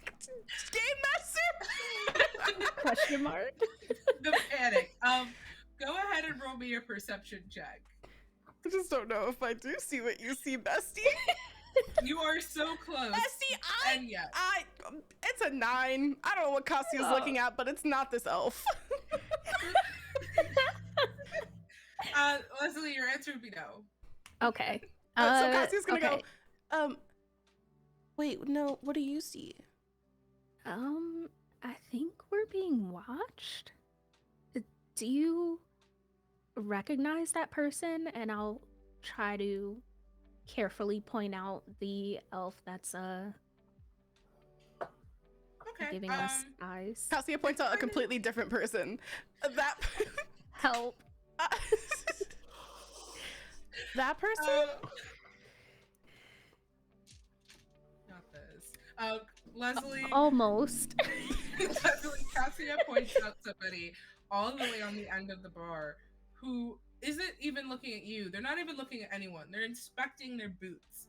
Game Master? Question mark. The panic. Go ahead and roll me a perception check. I just don't know if I do see what you see, bestie. You are so close. Bestie, And yes. it's a 9. I don't know what Cassia's looking at, but it's not this elf. Leslie, your answer would be no. Okay. So Cassia's gonna go, wait, no, what do you see? I think we're being watched. Do you recognize that person? And I'll try to carefully point out the elf that's giving us eyes. Cassia points out a completely different person. That Help. that person? Not this. Leslie. Almost. Leslie, Cassia points out somebody all the way on the end of the bar who isn't even looking at you. They're not even looking at anyone. They're inspecting their boots.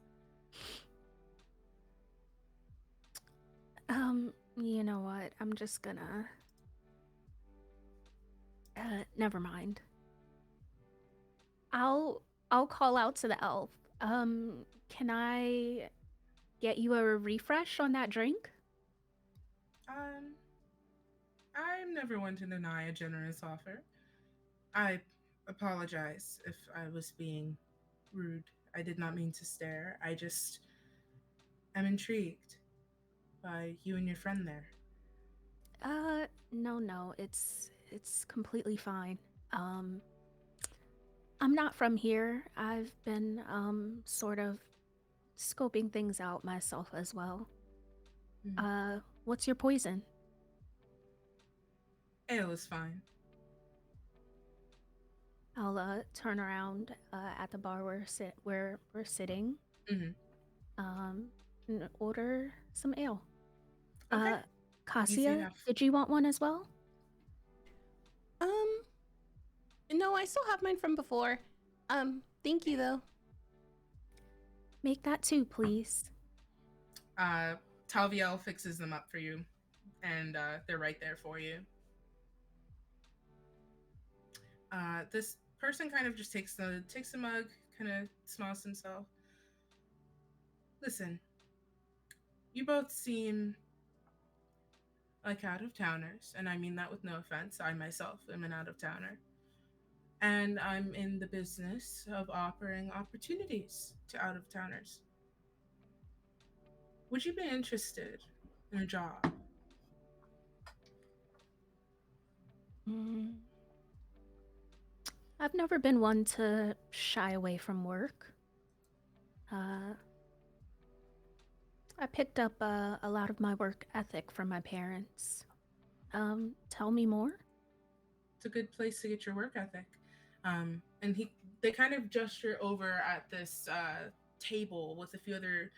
You know what? I'm just gonna never mind. I'll call out to the elf. Can I get you a refresh on that drink? I'm never one to deny a generous offer. I apologize if I was being rude. I did not mean to stare. I just am intrigued by you and your friend there. No, it's completely fine. I'm not from here. I've been sort of scoping things out myself as well. What's your poison? Ale is fine. I'll turn around at the bar where we're sitting. Mm-hmm. And order some ale. Okay. Cassia, enough. did you want one as well? No, I still have mine from before. Thank you though. Make that 2, please. Talviel fixes them up for you, and they're right there for you. This person kind of just takes the mug, kind of smiles to himself. Listen, you both seem like out-of-towners, and I mean that with no offense. I myself am an out-of-towner. And I'm in the business of offering opportunities to out-of-towners. Would you be interested in a job? I've never been one to shy away from work. I picked up a lot of my work ethic from my parents. Tell me more? It's a good place to get your work ethic. And they kind of gesture over at this table with a few other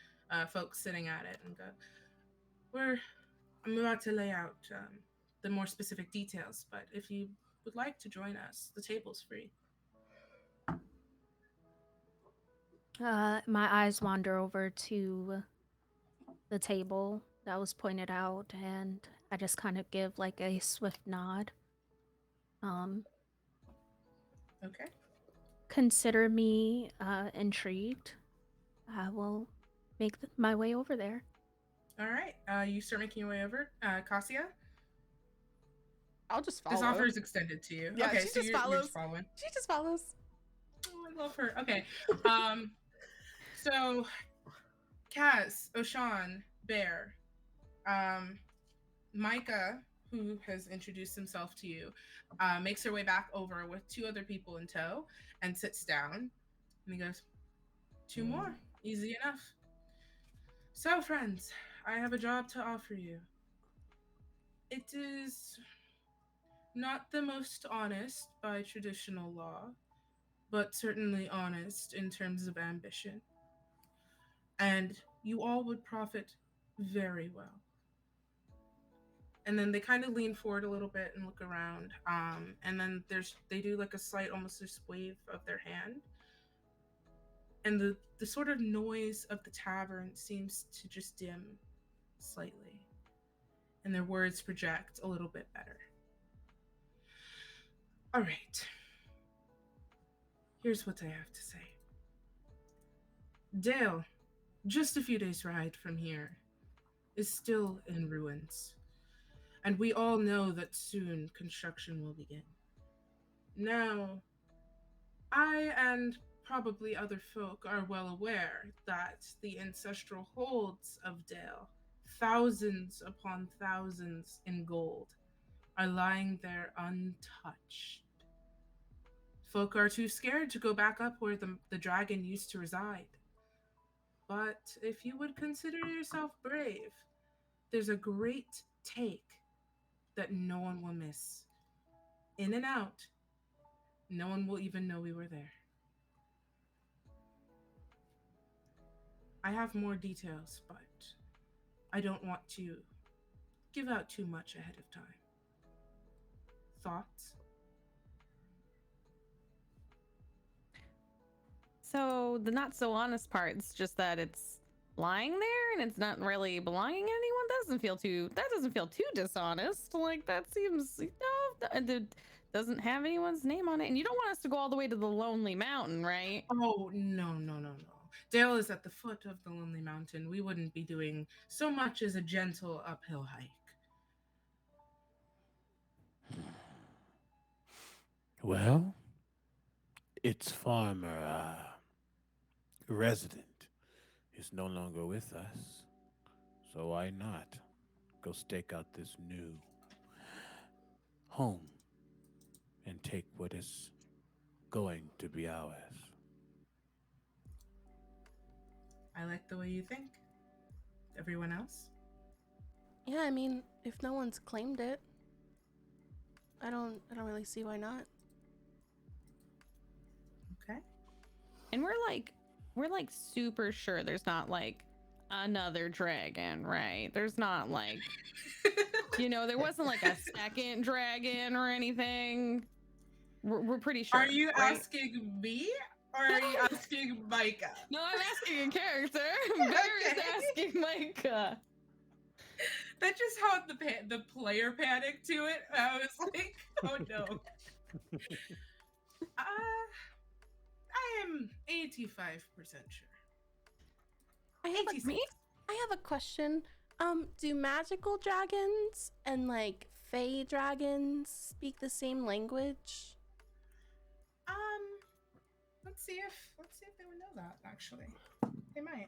folks sitting at it and go, I'm about to lay out the more specific details, but if you would like to join us, the table's free. My eyes wander over to the table that was pointed out, and I just kind of give like a swift nod. Okay. Consider me intrigued. I will make my way over there. All right. You start making your way over. Cassia? I'll just follow. This offer is extended to you. Yeah, okay, she so just you're follows. just following. She just follows. Oh, I love her. Okay. So Kaz, Oshan, Bear, Micah, who has introduced himself to you, makes her way back over with 2 other people in tow and sits down. And he goes, 2 more. Easy enough. So, friends, I have a job to offer you. It is not the most honest by traditional law, but certainly honest in terms of ambition. And you all would profit very well. And then they kind of lean forward a little bit and look around. And then they do like a slight, almost this wave of their hand. And the sort of noise of the tavern seems to just dim slightly. And their words project a little bit better. All right. Here's what I have to say. Dale, just a few days' ride from here, is still in ruins. And we all know that soon construction will begin. Now, I and probably other folk are well aware that the ancestral holds of Dale, thousands upon thousands in gold, are lying there untouched. Folk are too scared to go back up where the dragon used to reside. But if you would consider yourself brave, there's a great take that no one will miss. In and out, no one will even know we were there. I have more details, but I don't want to give out too much ahead of time. Thoughts? So the not so honest part is just that it's lying there and it's not really belonging to anyone. That doesn't feel too dishonest. Like that seems, it doesn't have anyone's name on it. And you don't want us to go all the way to the Lonely Mountain, right? Oh, no. Dale is at the foot of the Lonely Mountain. We wouldn't be doing so much as a gentle uphill hike. Well, its farmer resident is no longer with us, so why not go stake out this new home and take what is going to be ours? I like the way you think. Everyone else? Yeah, I mean, if no one's claimed it, I don't really see why not. Okay. And we're like super sure there's not like another dragon, right? There's not like, there wasn't like a second dragon or anything. We're pretty sure. Are you right? asking me or are you asking Micah? No, I'm asking a character. Bear is asking Micah. That just how the player panicked to it. I was like, oh no. I am 85% sure. I have a question. Do magical dragons and like fey dragons speak the same language? Let's see if they would know that. Actually, they might.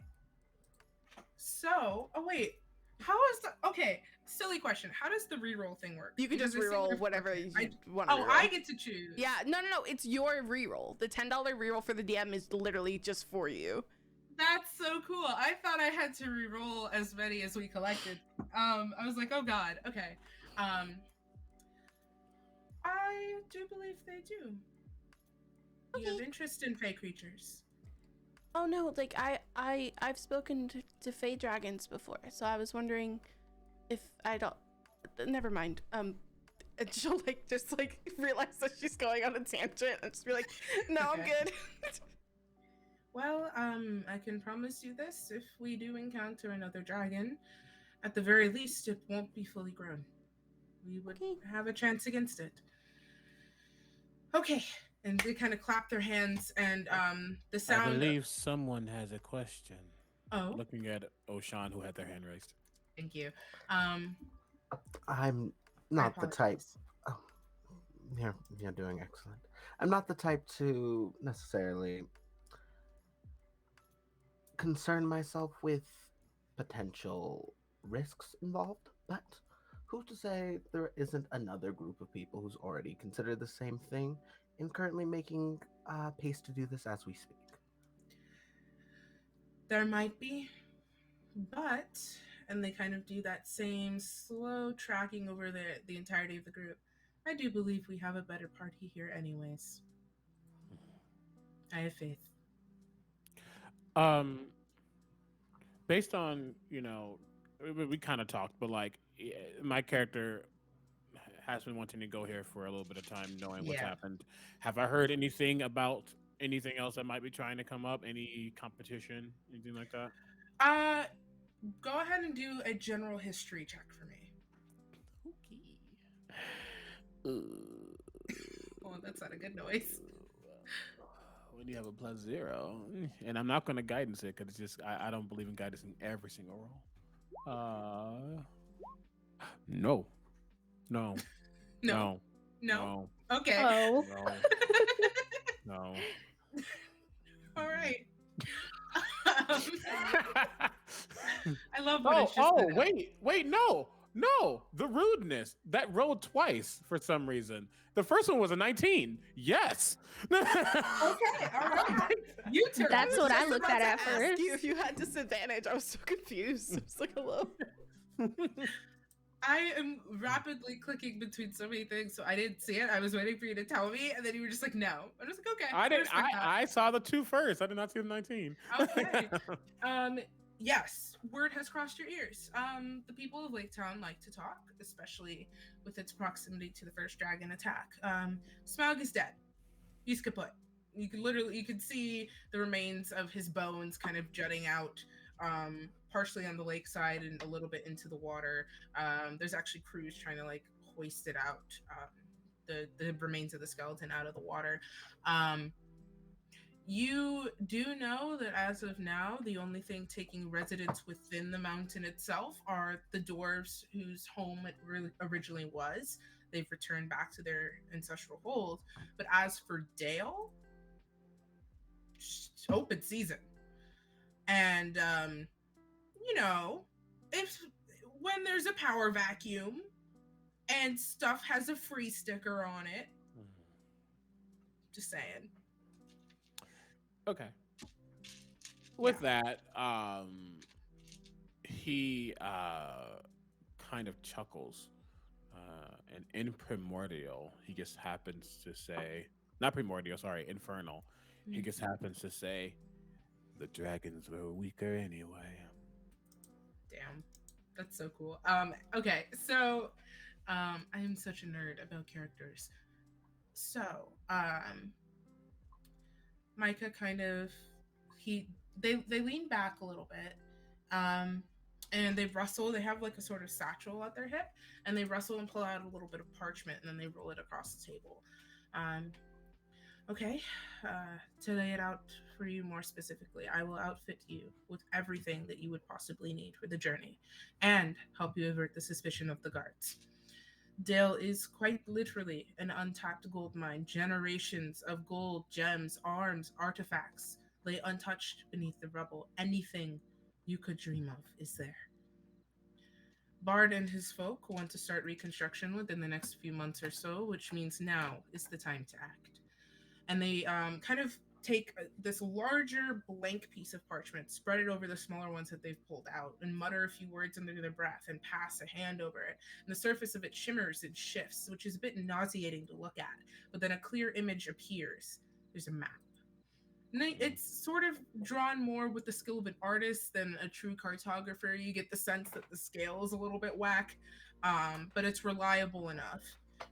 So, oh wait, how is the okay? Silly question. How does the reroll thing work? You can just Because I see reroll there's- whatever you want. Oh, I get to choose. Yeah, no. It's your reroll. The $10 reroll for the DM is literally just for you. That's so cool. I thought I had to re-roll as many as we collected. I was like, oh god, okay. I do believe they do. You have Okay. interest in fey creatures. Oh no, like I've spoken to fey dragons before, so I was wondering if I don't. Never mind. And she'll like just like realize that she's going on a tangent and just be like, no, I'm Okay. good. Well, I can promise you this: if we do encounter another dragon, at the very least, it won't be fully grown. We would Okay. have a chance against it. Okay, and they kind of clap their hands, and the I sound. believe someone has a question. Oh, Looking at Oshan, who had their hand raised. thank you. I'm not the type. Oh, you're doing excellent. I'm not the type to necessarily concern myself with potential risks involved, but who's to say there isn't another group of people who's already considered the same thing and currently making pace to do this as we speak? There might be, but and they kind of do that same slow tracking over the entirety of the group. I do believe we have a better party here, anyways. I have faith. Based on we kind of talked, but like my character has been wanting to go here for a little bit of time, knowing what's Yeah. happened. Have I heard anything about anything else that might be trying to come up? Any competition, anything like that? Go ahead and do a general history check for me. Oh, that's not a good noise. When you have a +0, and I'm not going to guidance it because it's just I don't believe in guidance in every single roll. No. No. No. Okay. Oh. No. All right. I love when it's just Oh, the- wait, no, the rudeness that rolled twice for some reason. The first one was a 19. Yes. Okay, all right. You turn. That's what I looked at Ask first. you if you had disadvantage. I was so confused. I was like, hello. I am rapidly clicking between so many things, so I didn't see it. I was waiting for you to tell me, and then you were just like, "No." I was like, "Okay." I didn't. respect that. I saw the 2 first. I did not see the 19. Okay. Yes, word has crossed your ears. The people of Lake Town like to talk, especially with its proximity to the first dragon attack. Smaug is dead. He's kaput. You can see the remains of his bones kind of jutting out, partially on the lakeside and a little bit into the water. There's actually crews trying to like hoist it out, the remains of the skeleton out of the water. You do know that as of now, the only thing taking residence within the mountain itself are the dwarves whose home it originally was. They've returned back to their ancestral hold. But as for Dale, it's open season. And, if when there's a power vacuum and stuff has a free sticker on it, just saying. Okay. With that, he kind of chuckles, and in Primordial, he just happens to say, not Primordial, sorry, Infernal. He just happens to say, the dragons were weaker anyway. Damn, that's so cool. Okay, so I am such a nerd about characters. So, Micah kind of he they lean back a little bit, um, and they rustle. They have like a sort of satchel at their hip, and they rustle and pull out a little bit of parchment, and then they roll it across the table. Um, okay, to lay it out for you more specifically, I will outfit you with everything that you would possibly need for the journey, and help you avert the suspicion of the guards. Dale is quite literally an untapped gold mine. Generations of gold, gems, arms, artifacts lay untouched beneath the rubble. Anything you could dream of is there. Bard and his folk want to start reconstruction within the next few months or so, which means now is the time to act. And they kind of take this larger blank piece of parchment, spread it over the smaller ones that they've pulled out, and mutter a few words under their breath and pass a hand over it. And the surface of it shimmers and shifts, which is a bit nauseating to look at. But then a clear image appears. There's a map. And it's sort of drawn more with the skill of an artist than a true cartographer. You get the sense that the scale is a little bit whack, but it's reliable enough.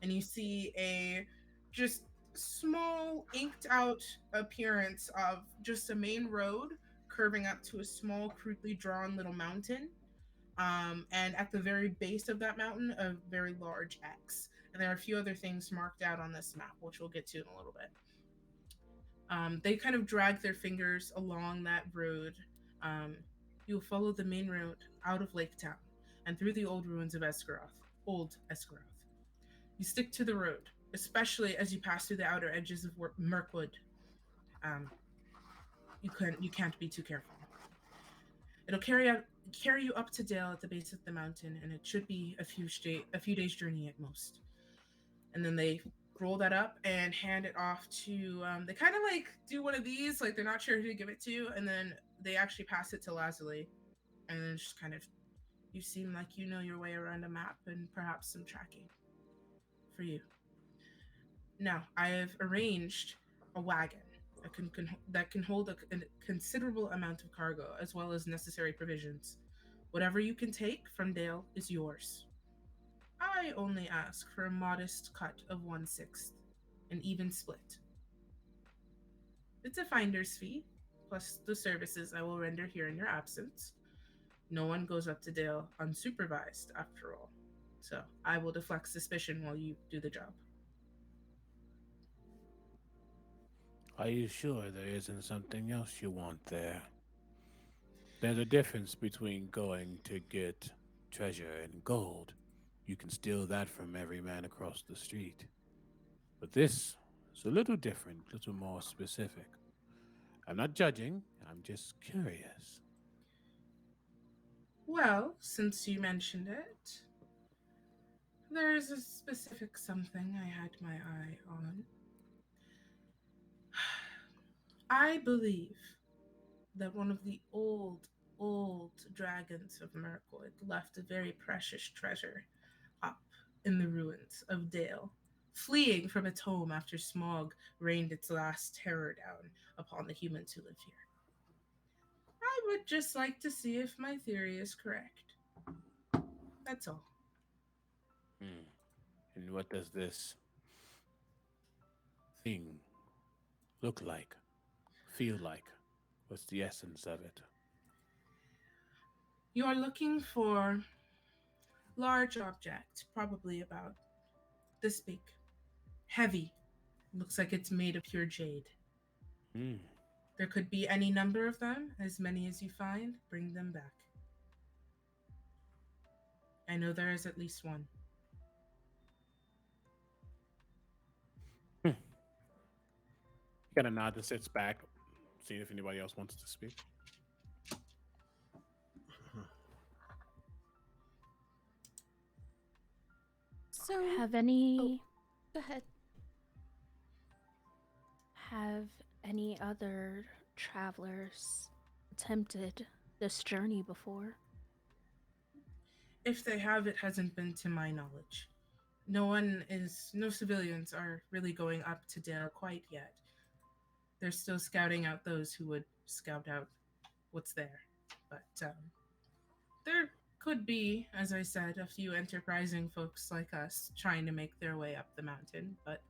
And you see a just small inked out appearance of just a main road curving up to a small crudely drawn little mountain, and at the very base of that mountain a very large X, and there are a few other things marked out on this map which we'll get to in a little bit. They kind of drag their fingers along that road. You'll follow the main road out of Lake Town and through the old ruins of Old Esgaroth. You stick to the road, especially as you pass through the outer edges of Mirkwood. You can't be too careful. It'll carry you up to Dale at the base of the mountain, and it should be a few days journey at most. And then they roll that up and hand it off to. They kind of like do one of these, like they're not sure who to give it to, and then they actually pass it to Lazuli, and then just kind of. You seem like you know your way around a map and perhaps some tracking for you. Now, I have arranged a wagon that can hold a considerable amount of cargo, as well as necessary provisions. Whatever you can take from Dale is yours. I only ask for a modest cut of 1/6, an even split. It's a finder's fee, plus the services I will render here in your absence. No one goes up to Dale unsupervised, after all, so I will deflect suspicion while you do the job. Are you sure there isn't something else you want there? There's a difference between going to get treasure and gold. You can steal that from every man across the street. But this is a little different, a little more specific. I'm not judging, I'm just curious. Well, since you mentioned it, there is a specific something I had my eye on. I believe that one of the old dragons of Mirkwood left a very precious treasure up in the ruins of Dale, fleeing from its home after Smog rained its last terror down upon the humans who live here. I would just like to see if my theory is correct. That's all. And what does this thing look like? Feel like? What's the essence of it? You are looking for large object, probably about this big. Heavy. Looks like it's made of pure jade. There could be any number of them. As many as you find, bring them back. I know there is at least one. He kind of nods and sits back, seeing if anybody else wants to speak. So, have any Go ahead. have any other travelers attempted this journey before? If they have, it hasn't been to my knowledge. No civilians are really going up to Dale quite yet. They're still scouting out those who would scout out what's there. But There could be, as I said, a few enterprising folks like us trying to make their way up the mountain, but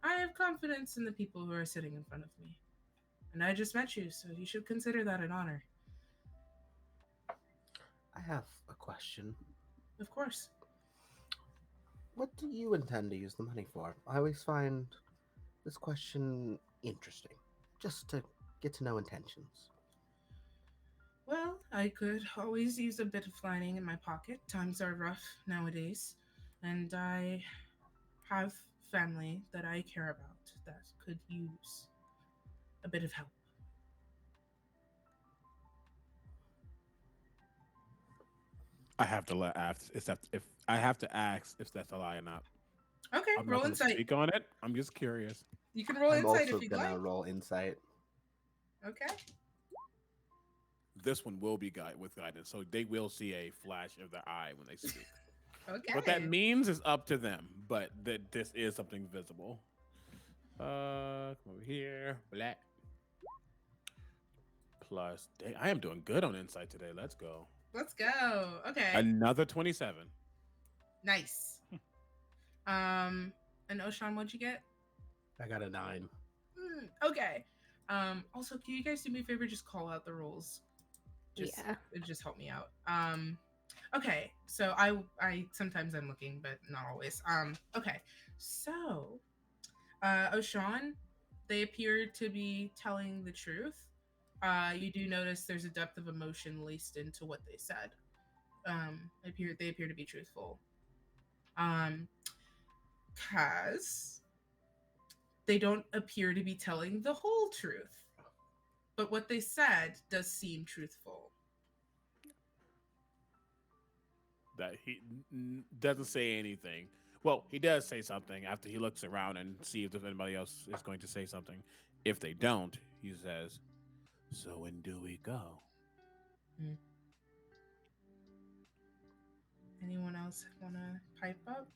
I have confidence in the people who are sitting in front of me. And I just met you, so you should consider that an honor. I have a question. Of course. What do you intend to use the money for? I always find this question interesting, just to get to know intentions. Well, I could always use a bit of lining in my pocket. Times are rough nowadays, and I have family that I care about that could use a bit of help. I have to let ask if I have to ask if that's a lie or not. Okay, I'm not roll going to insight. speak on it. I'm just curious. You can roll I'm insight also if you'd gonna like. roll insight. Okay. This one will be with guidance, so they will see a flash of their eye when they speak. Okay. What that means is up to them, but that this is something visible. Come over here, black. Plus, dang, I am doing good on insight today. Let's go. Let's go. Okay. Another 27. Nice. And Oshan, what'd you get? I got a 9. Okay. Also, can you guys do me a favor? Just call out the rolls. Yeah. It just help me out. Okay. So I sometimes I'm looking, but not always. Okay. So, Oshan, they appear to be telling the truth. You do notice there's a depth of emotion laced into what they said. They appear to be truthful. Kaz, they don't appear to be telling the whole truth, but what they said does seem truthful. That he doesn't say anything. Well, he does say something after he looks around and sees if anybody else is going to say something. If they don't, he says, "So when do we go?" Anyone else want to pipe up?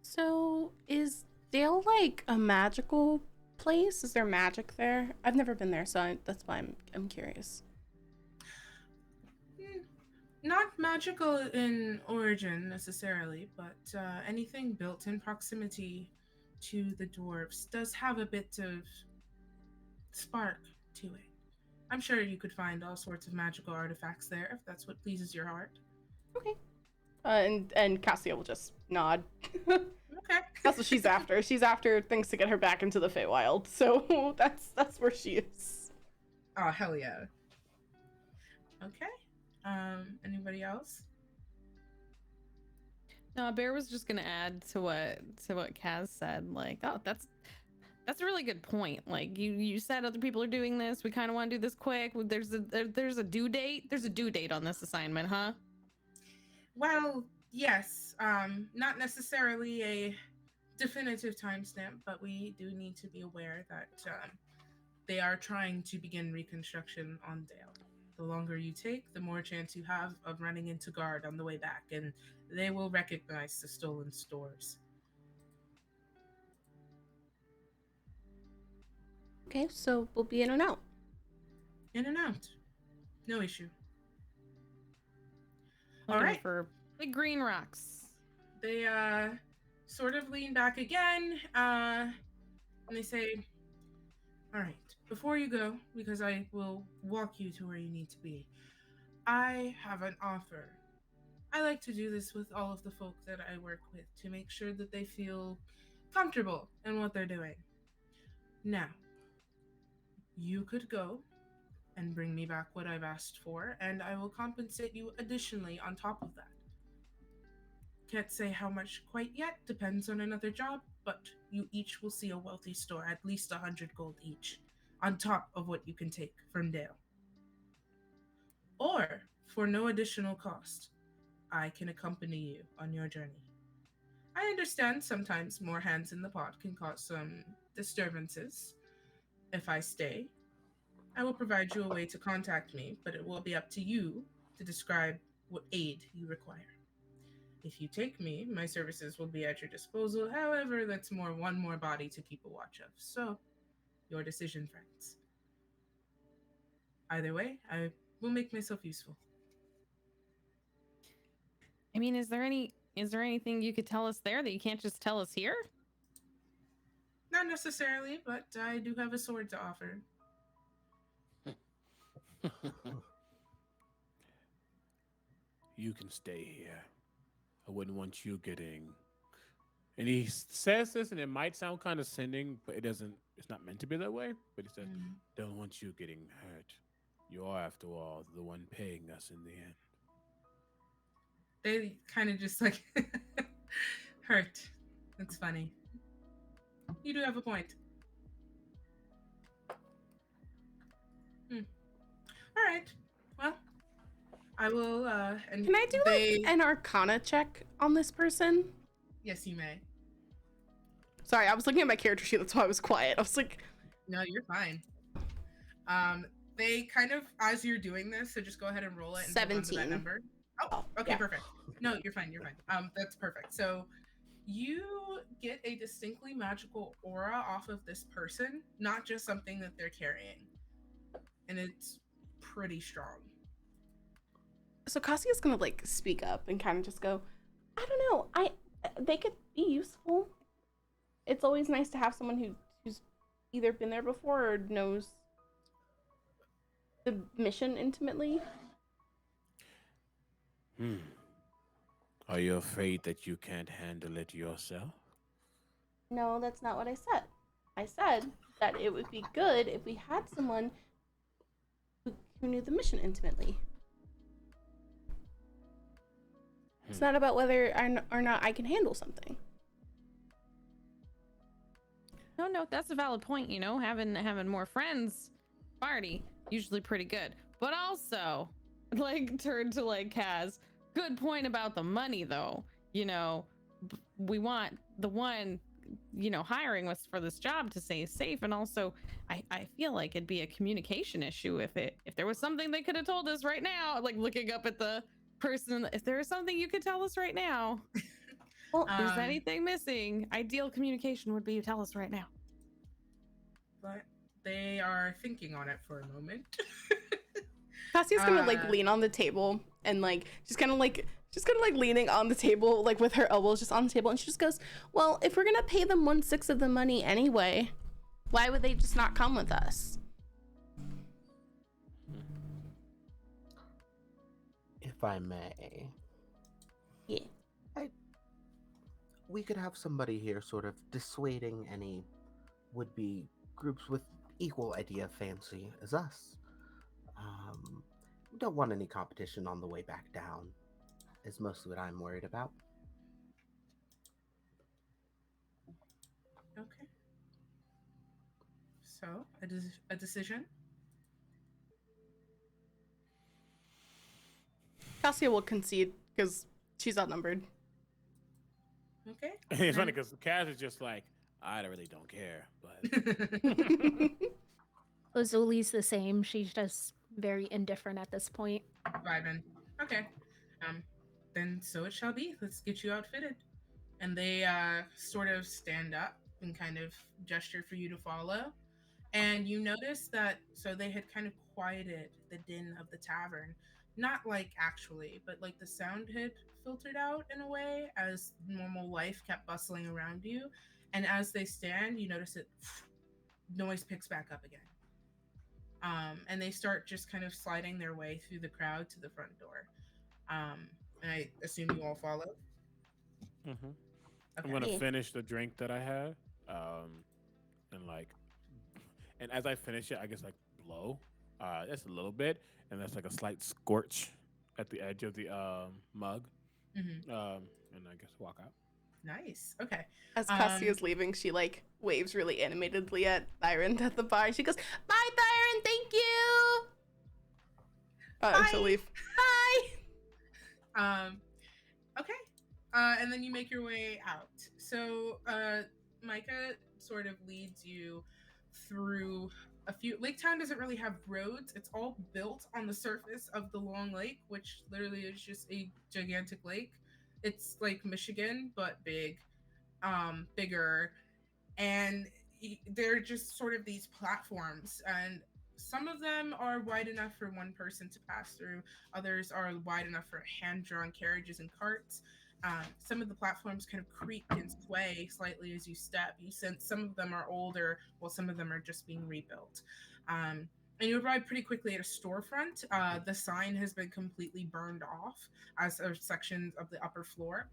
So, is Dale like a magical place? Is there magic there? I've never been there, so that's why I'm curious. Not magical in origin necessarily, but anything built in proximity to the dwarves does have a bit of spark to it. I'm sure you could find all sorts of magical artifacts there if that's what pleases your heart. Okay. And Cassia will just nod. Okay. That's what she's after. She's after things to get her back into the Feywild. So that's where she is. Oh, hell yeah. Okay. Anybody else? No, Bear was just gonna add to what Kaz said. Like, oh, that's a really good point. Like, you said other people are doing this. We kind of want to do this quick. There's a due date. There's a due date on this assignment, huh? Well, yes. Not necessarily a definitive timestamp, but we do need to be aware that they are trying to begin reconstruction on Dale. The longer you take, the more chance you have of running into guard on the way back, and they will recognize the stolen stores. Okay, so we'll be in and out. In and out. No issue. Looking All right. for big green rocks. They sort of lean back again, and they say, "All right, before you go, because I will walk you to where you need to be, I have an offer. I like to do this with all of the folk that I work with to make sure that they feel comfortable in what they're doing. Now, you could go and bring me back what I've asked for, and I will compensate you additionally on top of that. Can't say how much quite yet, depends on another job, but you each will see a wealthy store, at least 100 gold each, on top of what you can take from Dale. Or, for no additional cost, I can accompany you on your journey. I understand sometimes more hands in the pot can cause some disturbances. If I stay, I will provide you a way to contact me, but it will be up to you to describe what aid you require. If you take me, my services will be at your disposal. However, that's one more body to keep a watch of. So, your decision, friends." either way, I will make myself useful. I mean, is there anything you could tell us there that you can't just tell us here? Not necessarily, but I do have a sword to offer. You can stay here. I wouldn't want you getting. And he says this, and it might sound kind of sinning, but it doesn't. It's not meant to be that way. But he said, "Don't want you getting hurt. You are, after all, the one paying us in the end." They kind of just like hurt. That's funny. You do have a point. All right. Well, I will. And Can I do like an Arcana check on this person? Yes, you may. Sorry, I was looking at my character sheet. That's why I was quiet. I was like, No, you're fine. They kind of, as you're doing this, so just go ahead and roll it and hold on to 17. that number. Oh, okay, yeah. perfect. No, you're fine. You're fine. That's perfect. So you get a distinctly magical aura off of this person, not just something that they're carrying, and it's pretty strong. So Cassia's gonna like speak up and kind of just go, I don't know. They could be useful. It's always nice to have someone who's either been there before or knows the mission intimately. Are you afraid that you can't handle it yourself? No, that's not what I said. I said that it would be good if we had someone who knew the mission intimately. It's not about whether or not I can handle something. No, that's a valid point. You know, having more friends, party, usually pretty good. But also, like, turn to like Kaz. Good point about the money, though. You know, we want the one, you know, hiring us for this job to stay safe, and also, I feel like it'd be a communication issue if there was something they could have told us right now. Like looking up at the person, if there is something you could tell us right now. Well, if there's anything missing, ideal communication would be you tell us right now. But they are thinking on it for a moment. Cassia's gonna like lean on the table and like she's kind of like leaning on the table like with her elbows just on the table, and she just goes, well, if we're gonna pay them 1/6 of the money anyway, why would they just not come with us? If I may. Yeah. We could have somebody here sort of dissuading any would-be groups with equal idea fancy as us. We don't want any competition on the way back down, is mostly what I'm worried about. Okay. So, a decision? Cassia will concede because she's outnumbered. Okay. It's funny because Kaz is just like, I really don't care, but Ozuli's the same. She's just very indifferent at this point. Vibin. Okay. Then so it shall be. Let's get you outfitted. And they sort of stand up and kind of gesture for you to follow. And you notice that, so they had kind of quieted the din of the tavern. Not like actually, but like the sound had filtered out in a way as normal life kept bustling around you. And as they stand, you notice it, noise picks back up again. And they start just kind of sliding their way through the crowd to the front door. And I assume you all follow. Mm-hmm. Okay. I'm gonna finish the drink that I had, and as I finish it, I guess like blow, just a little bit, and that's like a slight scorch at the edge of the mug, Mm-hmm. and I guess walk out. Nice. Okay. As Cassia's leaving, she like waves really animatedly at Byron at the bar. She goes, bye, Byron, thank you. And she'll leave. Bye. Okay. And then you make your way out. So Micah sort of leads you through a few. Lake Town doesn't really have roads. It's all built on the surface of the long lake, which literally is just a gigantic lake. It's like Michigan, but bigger. And they're just sort of these platforms. And Some of them are wide enough for one person to pass through. Others are wide enough for hand-drawn carriages and carts. Some of the platforms kind of creak and sway slightly as you step. You sense some of them are older, while some of them are just being rebuilt. And you arrive pretty quickly at a storefront. The sign has been completely burned off, as are sections of the upper floor.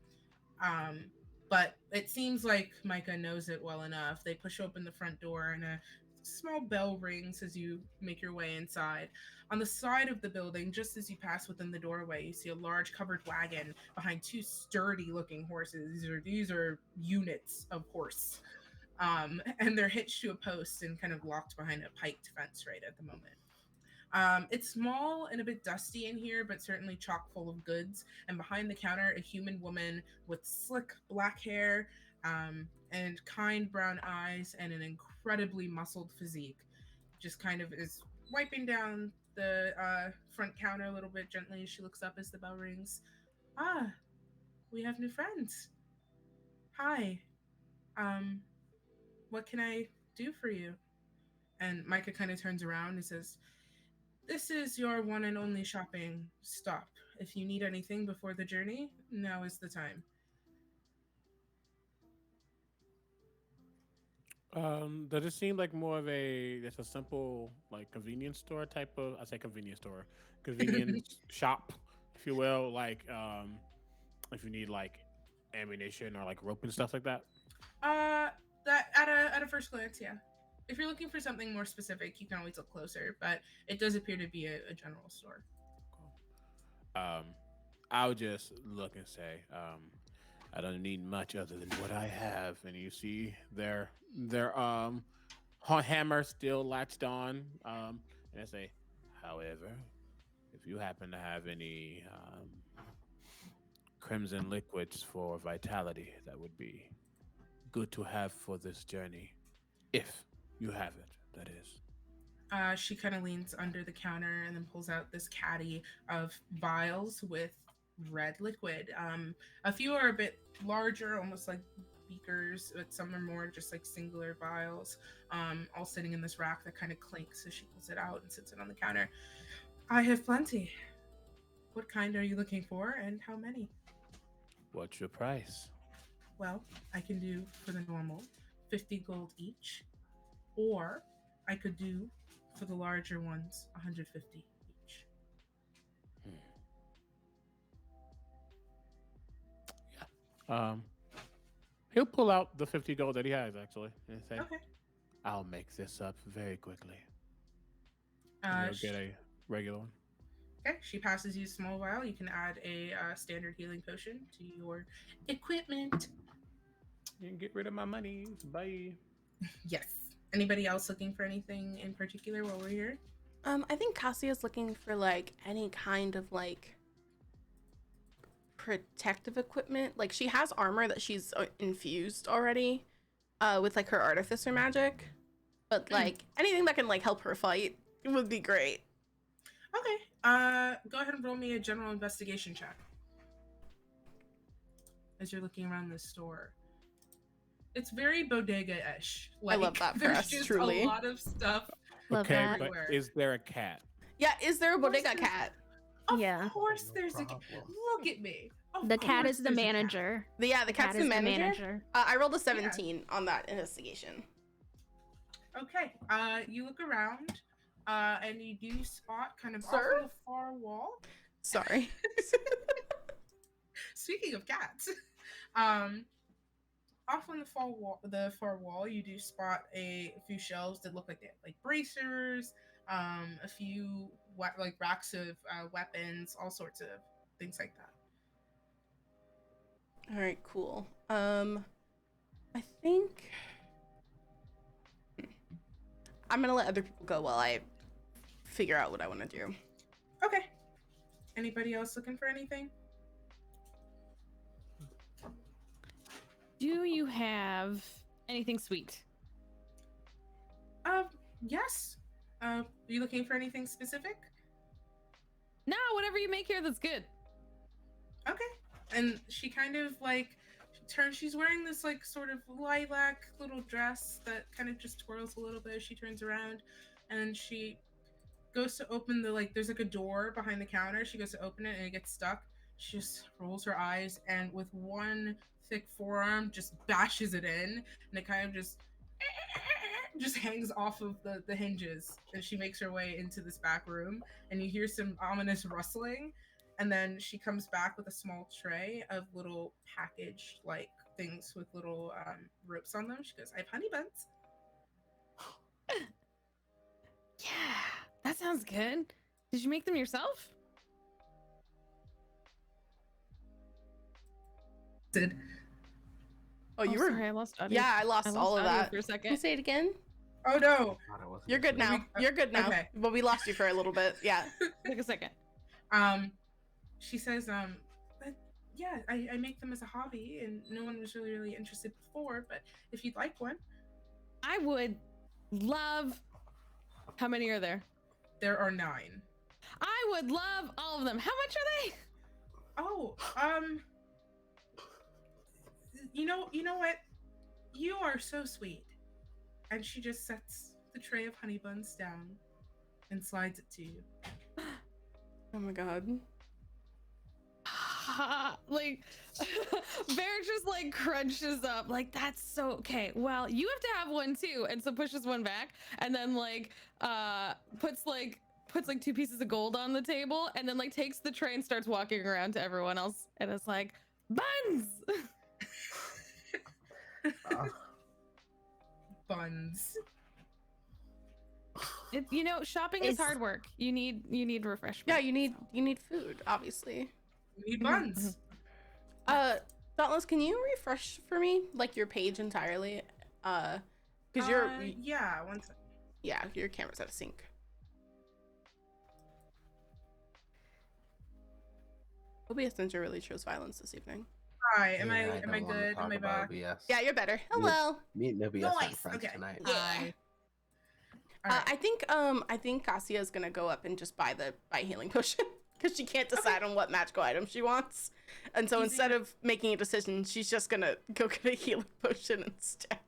But it seems like Micah knows it well enough. They push open the front door and a small bell rings as you make your way inside. On the side of the building, just as you pass within the doorway, you see a large covered wagon behind two sturdy looking horses. These are units of horse. And they're hitched to a post and kind of locked behind a piked fence right at the moment. It's small and a bit dusty in here, but certainly chock full of goods. And behind the counter, a human woman with slick black hair and kind brown eyes and an incredibly muscled physique just kind of is wiping down the front counter a little bit gently as she looks up as the bell rings. Ah, we have new friends. Hi. What can I do for you? And Micah kind of turns around and says, this is your one and only shopping stop. If you need anything before the journey, now is the time. Does it seem like more of just a simple like convenience store type of? I say convenience store, convenience shop, if you will. Like, if you need like ammunition or like rope and stuff like that. That at a first glance, yeah. If you're looking for something more specific, you can always look closer. But it does appear to be a general store. Cool. I'll just look and say, I don't need much other than what I have. And you see their hammer still latched on. And I say, however, if you happen to have any crimson liquids for vitality, that would be good to have for this journey. If you have it, that is. She kind of leans under the counter and then pulls out this caddy of vials with red liquid. A few are a bit larger, almost like beakers, but some are more just like singular vials, all sitting in this rack that kind of clinks as she pulls it out and sits it on the counter. I have plenty. What kind are you looking for, and how many? What's your price? Well, I can do for the normal 50 gold each, or I could do for the larger ones 150 each. Yeah. He'll pull out the 50 gold that he has actually and say, Okay. I'll make this up very quickly. Uh, You'll get a regular one. Okay, she passes you a small vial. You can add a standard healing potion to your equipment. You can get rid of my money. Bye. Yes. Anybody else looking for anything in particular while we're here? I think Cassia's looking for like any kind of like protective equipment. Like she has armor that she's infused already with like her artificer magic, but like anything that can like help her fight would be great. Okay. Go ahead and roll me a general investigation check as you're looking around this store. It's very bodega-ish. Like, I love that for there's us, just truly. a lot of stuff. Love Okay, that. but everywhere. is there a cat? Yeah, is there a bodega there's- cat? Of Yeah. course, No there's a. problem. Look at me. Of The cat course is the there's a cat. manager. The cat's Cat the is manager. I rolled a 17 on that investigation. Okay. You look around, and you do spot kind of Sir? off on the far wall. Sorry. Speaking of cats, off on the far wall, you do spot a few shelves that look like they have like bracers, a few like racks of weapons, all sorts of things like that. All right, cool. I think I'm gonna let other people go while I figure out what I want to do. Okay. Anybody else looking for anything? Do you have anything sweet? Yes. Are you looking for anything specific? No, whatever you make here that's good. Okay. And she kind of like she's wearing this like sort of lilac little dress that kind of just twirls a little bit as she turns around, and she goes to open there's like a door behind the counter. She goes to open it and it gets stuck. She just rolls her eyes and with one thick forearm just bashes it in, and it kind of just hangs off of the hinges. And she makes her way into this back room, and you hear some ominous rustling, and then she comes back with a small tray of little packaged like things with little ropes on them. She goes, "I have honey buns." Yeah, that sounds good. Did you make them yourself? Did Oh, you were. Sorry, I lost audio. Yeah, I lost all of audio that. for a Can you second. say it again? Oh no. God, I wasn't You're good listening. now. You're good now. Okay. But we lost you for a little bit. Yeah. Take a second. She says, but yeah, I make them as a hobby, and no one was really interested before, but if you'd like one. I would love. How many are there? There are 9. I would love all of them. How much are they? Oh, you know what? You are so sweet. And she just sets the tray of honey buns down and slides it to you. Oh my god. Like Bear just like crunches up like that's so okay, well you have to have one too, and so pushes one back and then like puts like 2 pieces of gold on the table and then like takes the tray and starts walking around to everyone else and it's like buns. Buns. You know, shopping is hard work. You need refreshment. Yeah, you need food, obviously. You need buns. Dauntless, can you refresh for me like your page entirely? Because yeah, one second. Yeah, your camera's out of sync. OBS Ninja really chose violence this evening. Hi, am I don't wanna good? talk Am I about back? OBS. Yeah, you're better. Hello. Me and OBS Nice, are friends okay. tonight. Hi. All right. I think Cassia is gonna go up and just buy healing potion because she can't decide on what magical item she wants, and so Easy. instead of making a decision, she's just gonna go get a healing potion instead.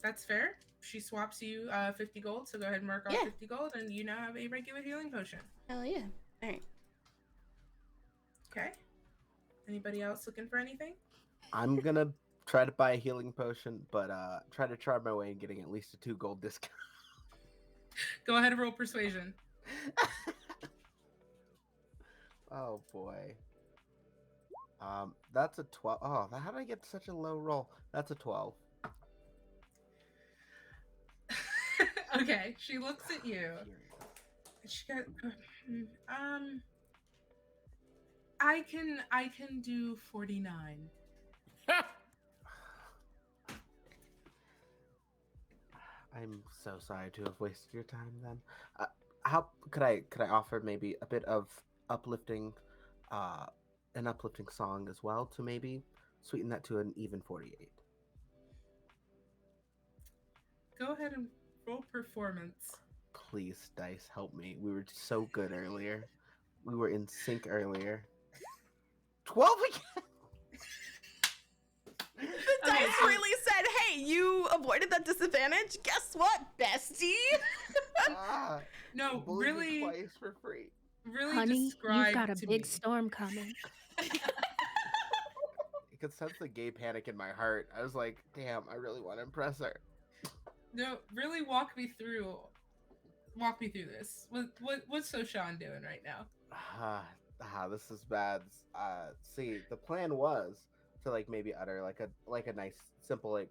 That's fair. She swaps you 50 gold, so go ahead and mark off Yeah. 50 gold, and you now have a regular healing potion. Hell yeah! All right. Okay. Anybody else looking for anything? I'm gonna try to buy a healing potion, but try to charm my way in getting at least a 2 gold discount. Go ahead and roll persuasion. Oh boy. That's a 12. Oh, how did I get such a low roll? That's a 12. Okay, she looks at you. She got I can do 49. I'm so sorry to have wasted your time then. How could I offer maybe a bit of uplifting an uplifting song as well to maybe sweeten that to an even 48? Go ahead and roll performance. Please, dice, help me. We were so good earlier. We were in sync earlier. 12 again. The dice really said, "Hey, you avoided that disadvantage. Guess what, bestie?" No, bullied me really, twice for free. really Honey, describe you've got a to big me. storm coming. I could sense the gay panic in my heart. I was like, damn, I really want to impress her. No, really walk me through this. What's Soshan doing right now? This is bad. See, the plan was to like maybe utter like a nice simple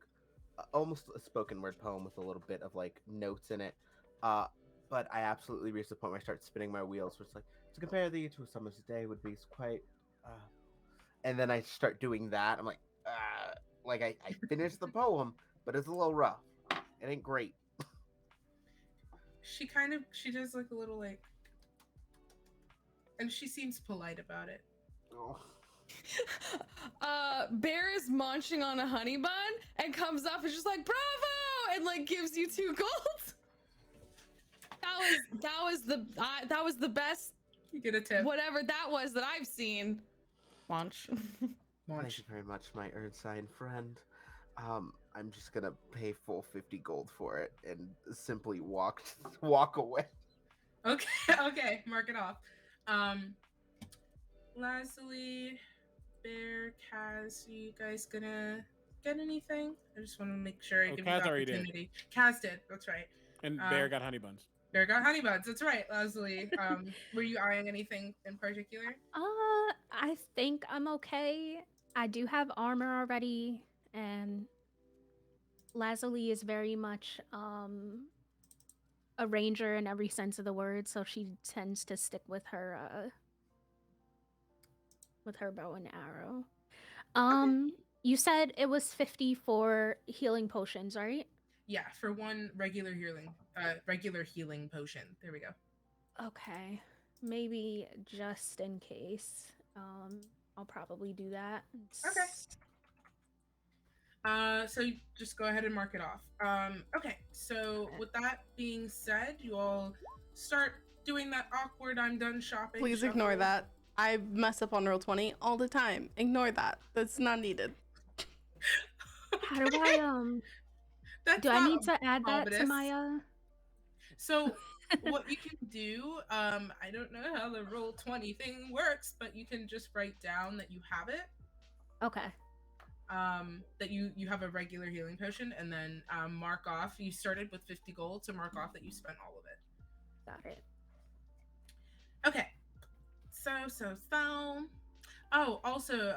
almost a spoken word poem with a little bit of like notes in it. But I absolutely reached the point where I start spinning my wheels. Where it's like to compare thee to a summer's day would be quite. And then I start doing that. I'm like I finished the poem, but it's a little rough. It ain't great. She does like a little like, and she seems polite about it. Oh. Bear is munching on a honey bun and comes up and just like bravo and like gives you 2 gold. That was the best. You get a tip. Whatever that was that I've seen. Munch. Thank you very much, my Earthsign friend. I'm just gonna pay full 50 gold for it and simply walk away. Okay, okay, mark it off. Leslie, Bear, Kaz, you guys gonna get anything? I just want to make sure I Oh, give you Kaz the already did. opportunity. Kaz did, that's right. And Uh, Bear got honey buns. Bear got honey buns, that's right, Leslie. Were you eyeing anything in particular? I think I'm okay. I do have armor already, and Lazuli is very much a ranger in every sense of the word, so she tends to stick with her bow and arrow. You said it was 50 for healing potions, right? Yeah, for one regular healing potion. There we go. Okay. Maybe just in case. I'll probably do that. Okay. So you just go ahead and mark it off. Okay, so with that being said, you all start doing that awkward I'm done shopping. Please ignore that. I mess up on roll 20 all the time. Ignore that. That's not needed. How do I That's do I not need to add that to ominous. my So what you can do, I don't know how the roll 20 thing works, but you can just write down that you have it. Okay. That you have a regular healing potion, and then mark off. You started with 50 gold, so mark off that you spent all of it. Got it. Okay. So. Oh, also,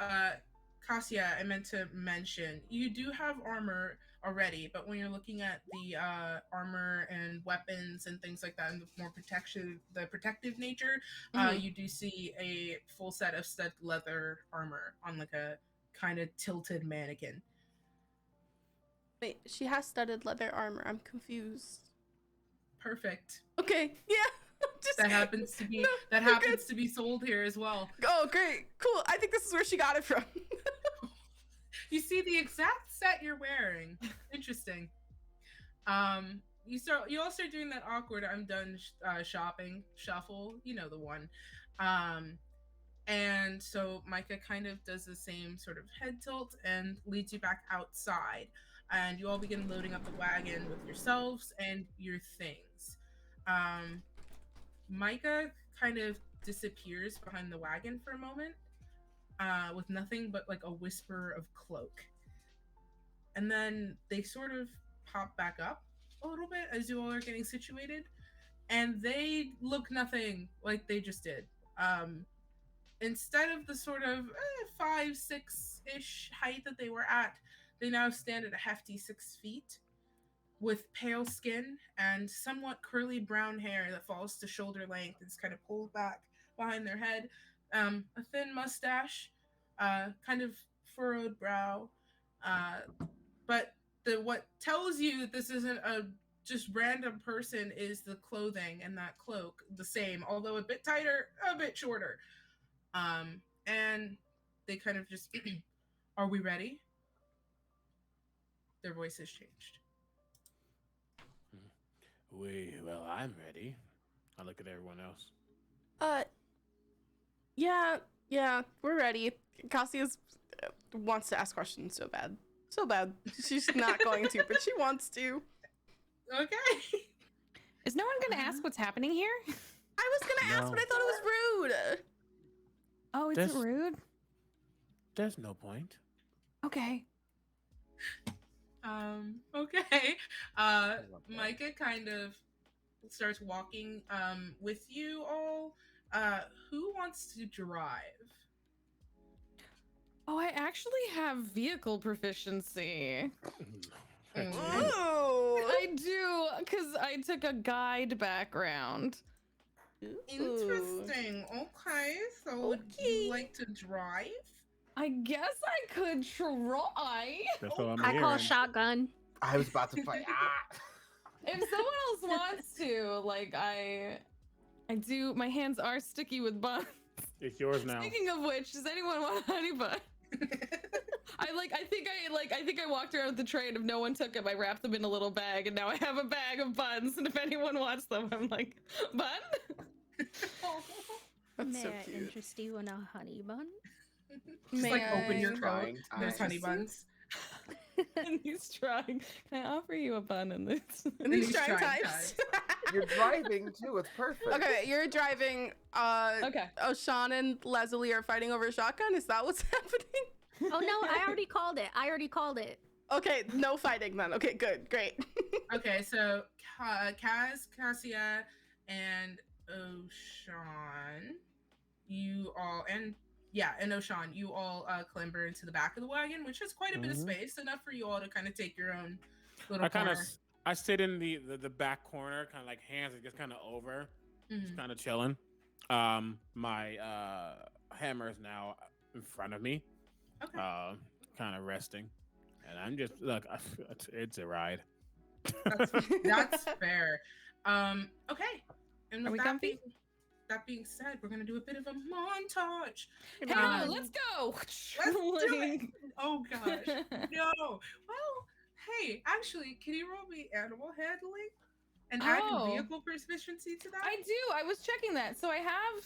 Cassia, I meant to mention, you do have armor already, but when you're looking at the armor and weapons and things like that, and the more protective nature, you do see a full set of stud leather armor on like a kind of tilted mannequin. Wait, she has studded leather armor. I'm confused. Perfect. Okay, yeah. That happens to be to be sold here as well. Oh, great, cool. I think this is where she got it from. You see the exact set you're wearing. Interesting. You all start doing that awkward I'm done shopping shuffle. You know the one. And so Micah kind of does the same sort of head tilt and leads you back outside. And you all begin loading up the wagon with yourselves and your things. Micah kind of disappears behind the wagon for a moment with nothing but like a whisper of cloak. And then they sort of pop back up a little bit as you all are getting situated. And they look nothing like they just did. Instead of the sort of 5'6" height that they were at, they now stand at a hefty 6 feet with pale skin and somewhat curly brown hair that falls to shoulder length and is kind of pulled back behind their head. A thin mustache, kind of furrowed brow. But what tells you that this isn't a just random person is the clothing and that cloak, the same, although a bit tighter, a bit shorter. And they kind of just, are we ready? Their voices changed. Well, I'm ready. I look at everyone else. Yeah, we're ready. Cassius wants to ask questions so bad. She's not going to, but she wants to. Okay. Is no one gonna ask what's happening here? I was gonna ask, but I thought it was rude. Oh, is it rude? There's no point. Okay. Okay. Micah kind of starts walking with you all. Who wants to drive? Oh, I actually have vehicle proficiency. Ooh. I do, because I took a guide background. Interesting. Okay, so would you like to drive? I guess I could try. That's all I'm I call hearing. shotgun. I was about to fight. If someone else wants to, like, I do. My hands are sticky with buns. It's yours now. Speaking of which, does anyone want a honey bun? I think I walked around with the tray, and if no one took them, I wrapped them in a little bag, and now I have a bag of buns. And if anyone wants them, I'm like, bun? That's May so I cute. interest you in a honey bun? Just like open your I- coat. There's honey buns. And he's trying. Can I offer you a bun in this? In these trying times. You're driving too. It's perfect. Okay, you're driving. Okay. Sean and Leslie are fighting over a shotgun. Is that what's happening? Oh no, I already called it. Okay, no fighting then. Okay, good, great. Okay, so Kaz, Cassia, and O'Shawn, you all, and O'Shawn, you all clamber into the back of the wagon, which has quite a bit of space, enough for you all to kind of take your own little corner. I sit in the back corner, kind of like hands are just kind of over, just kind of chilling. My hammer is now in front of me, Okay. kind of resting, and I'm just look. It's a ride. That's fair. Okay. And Are we with comfy? that being said, we're gonna do a bit of a montage. Hey, let's go. Let's do it. Oh gosh. No. Well, hey, actually, can you roll me animal handling and add your vehicle proficiency to that? I do. I was checking that. So I have.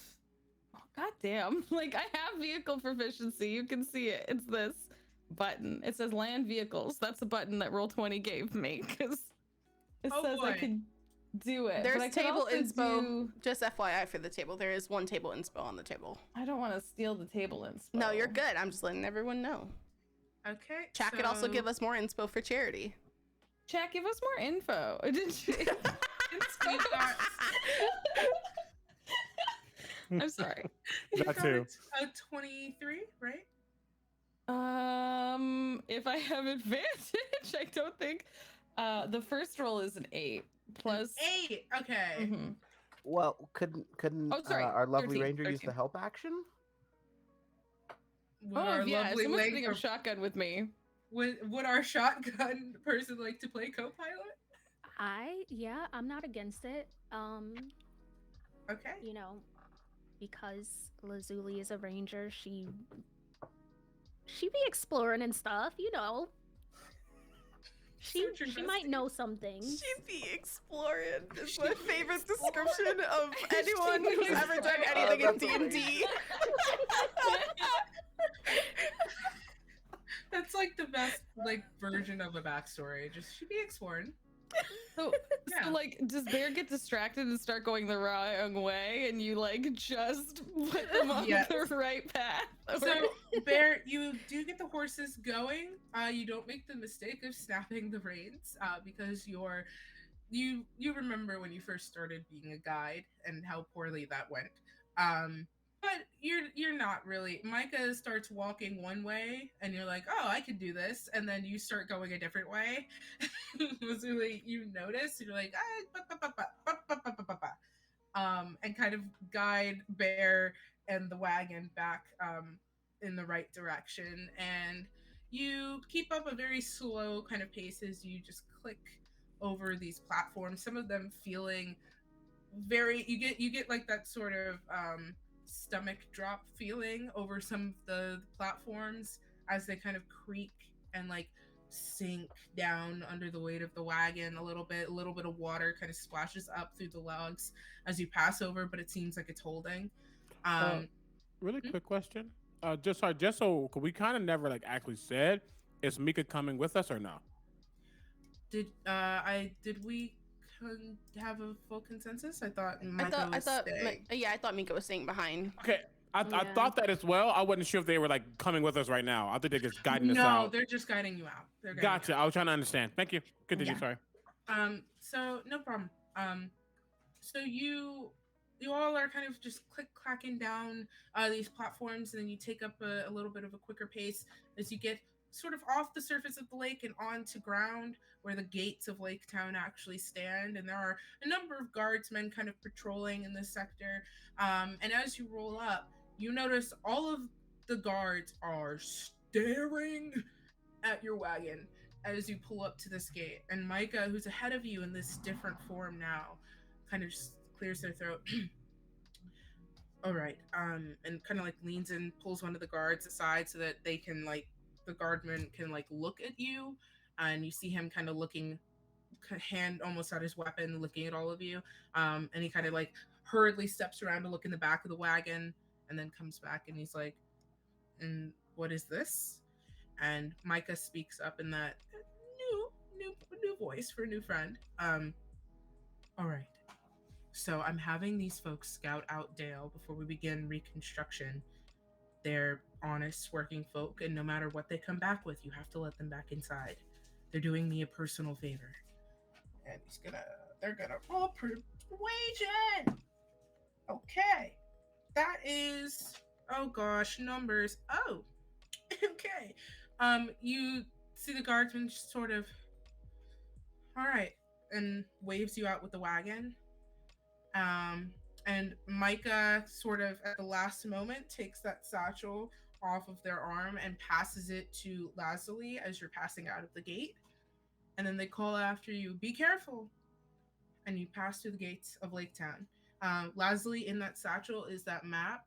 Oh, goddamn! Like I have vehicle proficiency. You can see it. It's this button. It says land vehicles. That's the button that Roll20 gave me because it says I could do it. There's table inspo. Do... Just FYI for the table, there is one table inspo on the table. I don't want to steal the table inspo. No, you're good. I'm just letting everyone know. Okay. Chat could also give us more inspo for charity. Chat, give us more info. Did you? I'm sorry. That too. A 23, right? If I have advantage, I don't think. The first roll is an 8 plus 8. Okay. Well, couldn't our lovely 13, ranger use 13. the help action? Would our lovely someone's lady putting a shotgun with me. would our shotgun person like to play co-pilot? I'm not against it. Okay. You know, because Lazuli is a ranger, she be exploring and stuff, you know. She might know some things. She'd be exploring. Is my favorite description of anyone who's ever done anything in D&D. That's like the best version of a backstory. Just she be exploring. So like, does Bear get distracted and start going the wrong way, and you like just put them on the right path? So Bear, you do get the horses going. You don't make the mistake of snapping the reins because you remember when you first started being a guide and how poorly that went. But you're not really. Micah starts walking one way, and you're like, "Oh, I can do this," and then you start going a different way. Lazuli, you notice, you're like, and kind of guide Bear and the wagon back in the right direction, and you keep up a very slow kind of pace as you just click over these platforms. Some of them feeling very. You get like that sort of. Stomach drop feeling over some of the platforms as they kind of creak and like sink down under the weight of the wagon a little bit of water kind of splashes up through the logs as you pass over, but it seems like it's holding. Really quick question, just so we kind of never like actually said, is Mika coming with us or no? Did we have a full consensus? I thought Mika was staying behind. Okay, I thought that as well. I wasn't sure if they were like coming with us right now. I think they're just guiding us out. No, they're just guiding you out. Gotcha. I was trying to understand. Thank you. Continue. Sorry. So no problem. So you all are kind of just clacking down these platforms, and then you take up a little bit of a quicker pace as you get sort of off the surface of the lake and onto ground where the gates of Lake Town actually stand, and there are a number of guardsmen kind of patrolling in this sector. And as you roll up, you notice all of the guards are staring at your wagon as you pull up to this gate. And Micah, who's ahead of you in this different form now, kind of just clears their throat. All right, and kind of like leans in, pulls one of the guards aside so that they can the guardman can look at you, and you see him kind of looking, hand almost at his weapon, looking at all of you. And he kind of hurriedly steps around to look in the back of the wagon, and then comes back and he's like, "And what is this?" And Micah speaks up in that new voice for a new friend. All right. So I'm having these folks scout out Dale before we begin reconstruction. They're honest working folk, and no matter what they come back with, you have to let them back inside. They're doing me a personal favor. And they're gonna roll persuasion. Okay. That is, oh gosh, numbers. Oh, okay. You see the guardsman just sort of, all right, and waves you out with the wagon. And Micah sort of at the last moment takes that satchel off of their arm and passes it to Lazuli as you're passing out of the gate. And then they call after you, be careful. And you pass through the gates of Lake Town. Lazuli, in that satchel is that map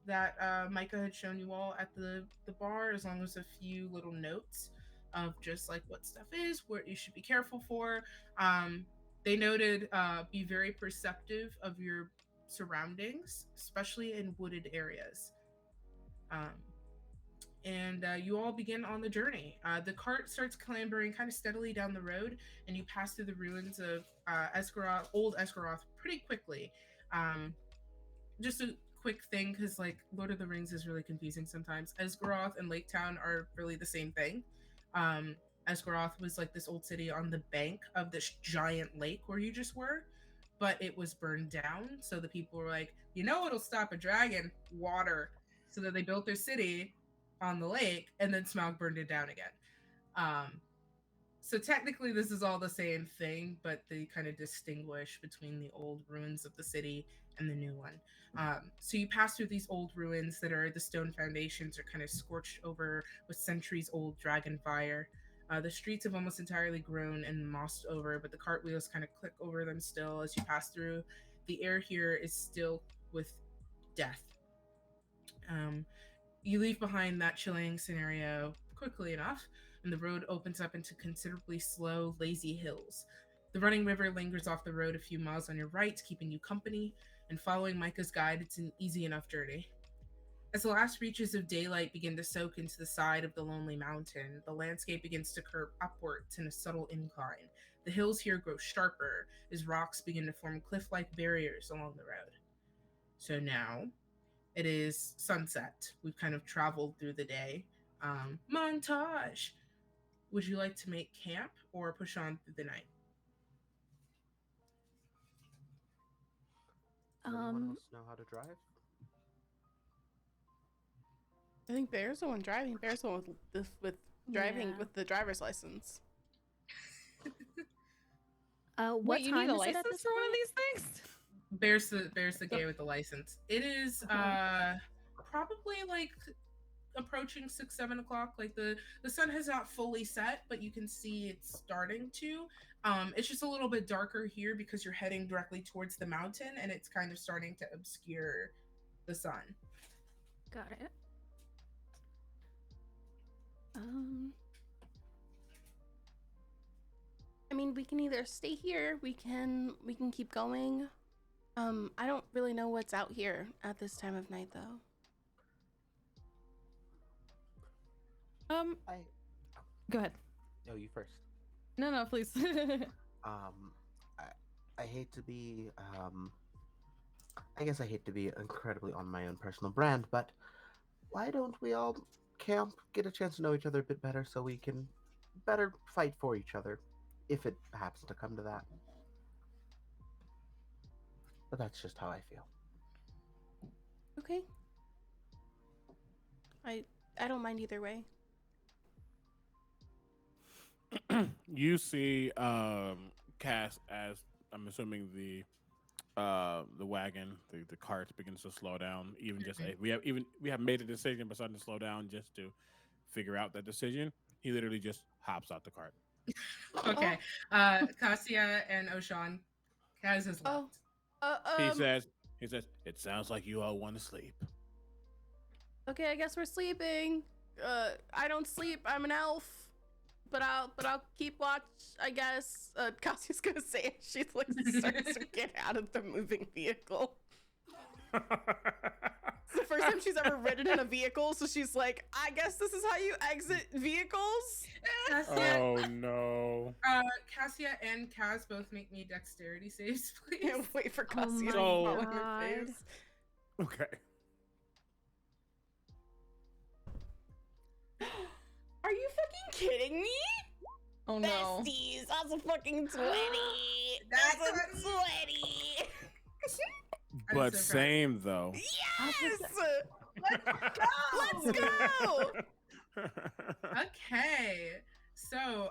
that Micah had shown you all at the bar, as long as a few little notes of just like what stuff is, what you should be careful for. They noted be very perceptive of your surroundings, especially in wooded areas. And you all begin on the journey. The cart starts clambering kind of steadily down the road, and you pass through the ruins of old Esgaroth pretty quickly. Just a quick thing, because like Lord of the Rings is really confusing sometimes. Esgaroth and Lake Town are really the same thing. Esgaroth was like this old city on the bank of this giant lake where you just were, but it was burned down. So the people were like, it'll stop a dragon? Water. So that they built their city on the lake, and then Smaug burned it down again. So technically this is all the same thing, but they kind of distinguish between the old ruins of the city and the new one. So you pass through these old ruins that are, the stone foundations are kind of scorched over with centuries old dragon fire. The streets have almost entirely grown and mossed over, but the cartwheels kind of click over them still as you pass through. The air here is still with death. You leave behind that chilling scenario quickly enough, and the road opens up into considerably slow, lazy hills. The running river lingers off the road a few miles on your right, keeping you company, and following Micah's guide, it's an easy enough journey. As the last reaches of daylight begin to soak into the side of the lonely mountain, the landscape begins to curve upwards in a subtle incline. The hills here grow sharper as rocks begin to form cliff-like barriers along the road. So now, it is sunset. We've kind of traveled through the day. Montage! Would you like to make camp or push on through the night? Anyone else know how to drive? I think Bear's the one driving. Bear's the one with driving Yeah. with the driver's license. What Wait, you time need a is it at license this for one of point? these things? Bear's the gay with the license. It is probably like approaching 6-7 o'clock. Like the sun has not fully set, but you can see it's starting to. It's just a little bit darker here because you're heading directly towards the mountain, and it's kind of starting to obscure the sun. Got it. I mean, we can either stay here, we can keep going. I don't really know what's out here at this time of night, though. Go ahead. No, you first. No, please. I hate to be, I guess I hate to be incredibly on my own personal brand, but why don't we all camp, get a chance to know each other a bit better so we can better fight for each other, if it happens to come to that. But that's just how I feel. Okay. I don't mind either way. You see Cass, as I'm assuming the wagon, the cart begins to slow down. Even just we have made a decision, but starting to slow down just to figure out that decision. He literally just hops out the cart. Okay. Cassia and Oshan, Kaz has left. He says, "It sounds like you all want to sleep." Okay, I guess we're sleeping. I don't sleep. I'm an elf. But I'll keep watch, I guess. Cassia's gonna say it. She like starts to get out of the moving vehicle. It's the first time she's ever ridden in a vehicle, so she's like, I guess this is how you exit vehicles. Cassia, Oh no. Cassia and Kaz both make me dexterity saves, please. Can't wait for Oh Cassia to my fall in her God. face. Okay. Are you fucking kidding me? Oh no. Besties, that's a fucking 20. That's That's a a 20. I'm But so proud. same though. Yes! Let's Let's go! Okay, so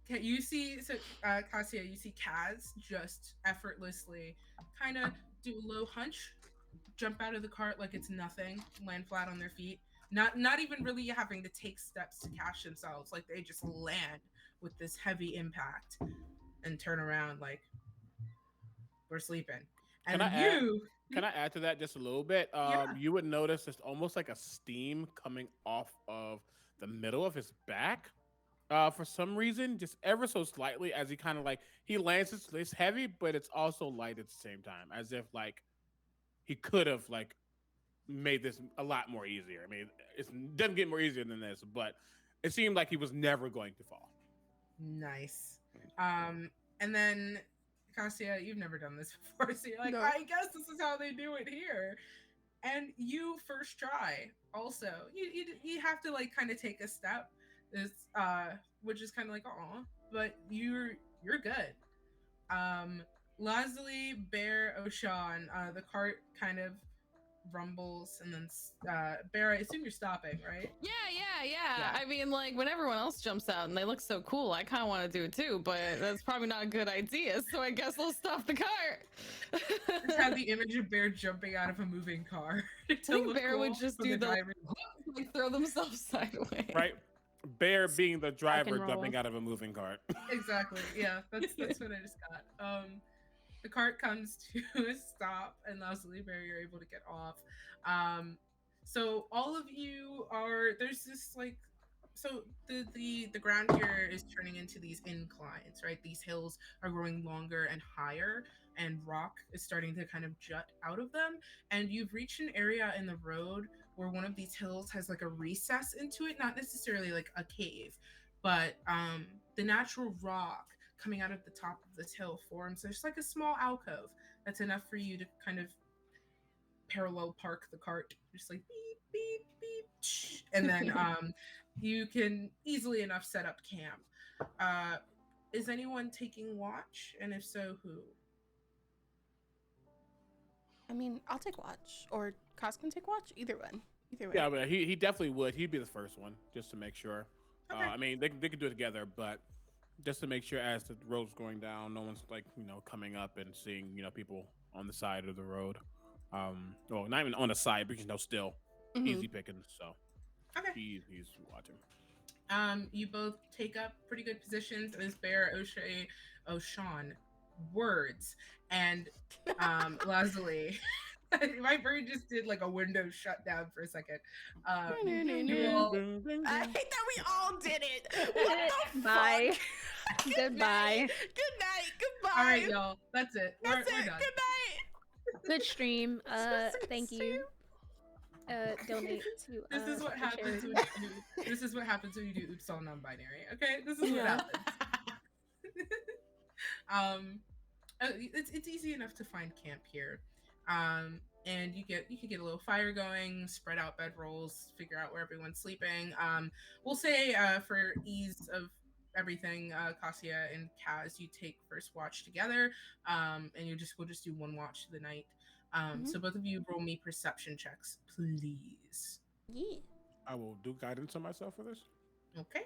you see, Cassia, you see Kaz just effortlessly kind of do a low hunch, jump out of the cart like it's nothing, land flat on their feet, not even really having to take steps to catch themselves, like they just land with this heavy impact and turn around like we're sleeping. And Can I add to that just a little bit? Yeah. You would notice it's almost like a steam coming off of the middle of his back. For some reason, just ever so slightly, as he kind of like he lands. It's heavy, but it's also light at the same time, as if like he could have like made this a lot more easier. I mean, it doesn't get more easier than this, but it seemed like he was never going to fall. Nice. And then Cassia, you've never done this before, so you're like, No. I guess this is how they do it here. And you first try. Also, you have to like kind of take a step, which is kind of like but you're good. Leslie, Bear, O'Shawn, the cart kind of rumbles, and then Bear, I assume you're stopping, right? Yeah. Yeah. I mean, like when everyone else jumps out and they look so cool, I kind of want to do it too, but that's probably not a good idea. So I guess I'll stop the cart. Just have the image of Bear jumping out of a moving car. I think Bear would just do the driver. like throw themselves sideways. Right? Bear being the driver roll. jumping out of a moving cart. Exactly. Yeah, that's what I just got. The cart comes to a stop, and Leslie, Bear, you're able to get off. So all of you there's this like, so the ground here is turning into these inclines, right? These hills are growing longer and higher, and rock is starting to kind of jut out of them. And you've reached an area in the road where one of these hills has like a recess into it, not necessarily like a cave, but the natural rock coming out of the top of this hill forms there's like a small alcove that's enough for you to kind of parallel park the cart, just like beep beep beep, and then you can easily enough set up camp. Is anyone taking watch, and if so, who? I mean, I'll take watch, or Kaz can take watch. Either way. Yeah, but he definitely would. He'd be the first one just to make sure. Okay. I mean, they could do it together, but just to make sure as the road's going down, no one's like coming up and seeing people on the side of the road. Well, not even on the side, but still easy pickings. So Okay. he's watching. You both take up pretty good positions as Bear, O'Shawn, words, and Leslie. My brain just did like a Windows shutdown for a second. You all- I hate that we all did it. What the Bye. fuck? Goodbye. Good night. Goodbye. all right, y'all. That's it. That's We're it. done. Good night. Good stream. Good Thank stream. you. Donate to. This is what a happens charity. this is what happens when you do oops all non-binary. Okay, this is what Yeah. happens. It's easy enough to find camp here. And you can get a little fire going, spread out bedrolls, figure out where everyone's sleeping. We'll say for ease of everything, Cassia and Kaz, you take first watch together, and we'll just do one watch of the night. So both of you roll me perception checks, please. Yeah. I will do guidance on myself for this. Okay.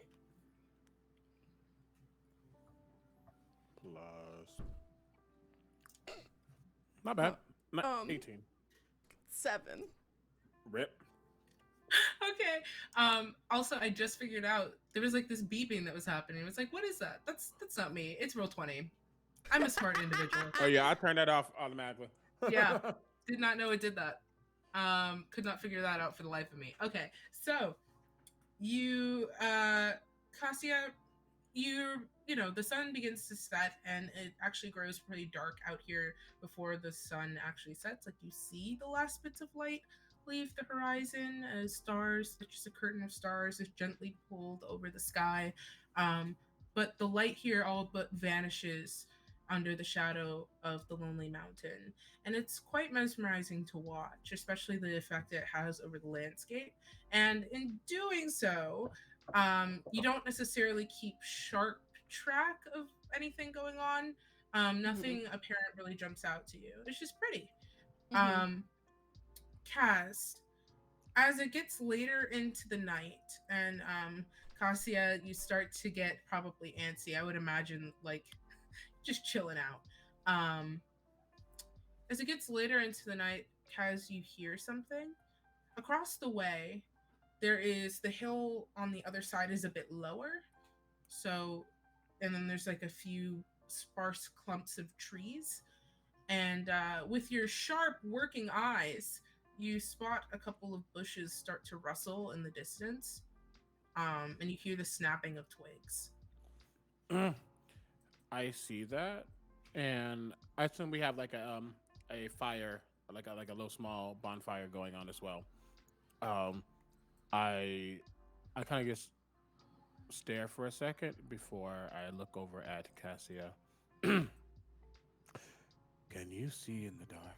Plus, not bad. 18. 7. Rip. Okay. Also, I just figured out there was like this beeping that was happening. It was like, what is that? That's not me. It's roll 20. I'm a smart individual. Oh yeah, I turned that off automatically. Yeah. Did not know it did that. Could not figure that out for the life of me. Okay, so you, Cassia, you're the sun begins to set, and it actually grows pretty dark out here before the sun actually sets. Like, you see the last bits of light leave the horizon as stars, just a curtain of stars is gently pulled over the sky. But the light here all but vanishes under the shadow of the lonely mountain. And it's quite mesmerizing to watch, especially the effect it has over the landscape. And in doing so, you don't necessarily keep sharp track of anything going on. Nothing apparent really jumps out to you. It's just pretty. Cast, as it gets later into the night, and Cassia, you start to get probably antsy. I would imagine, like, just chilling out. As it gets later into the night, Kaz, you hear something. Across the way, there is the hill on the other side is a bit lower. So, and then there's like a few sparse clumps of trees. And with your sharp working eyes, you spot a couple of bushes start to rustle in the distance. And you hear the snapping of twigs. I see that, and I assume we have like a fire, like a little small bonfire going on as well. I kind of just stare for a second before I look over at Cassia. Can you see in the dark?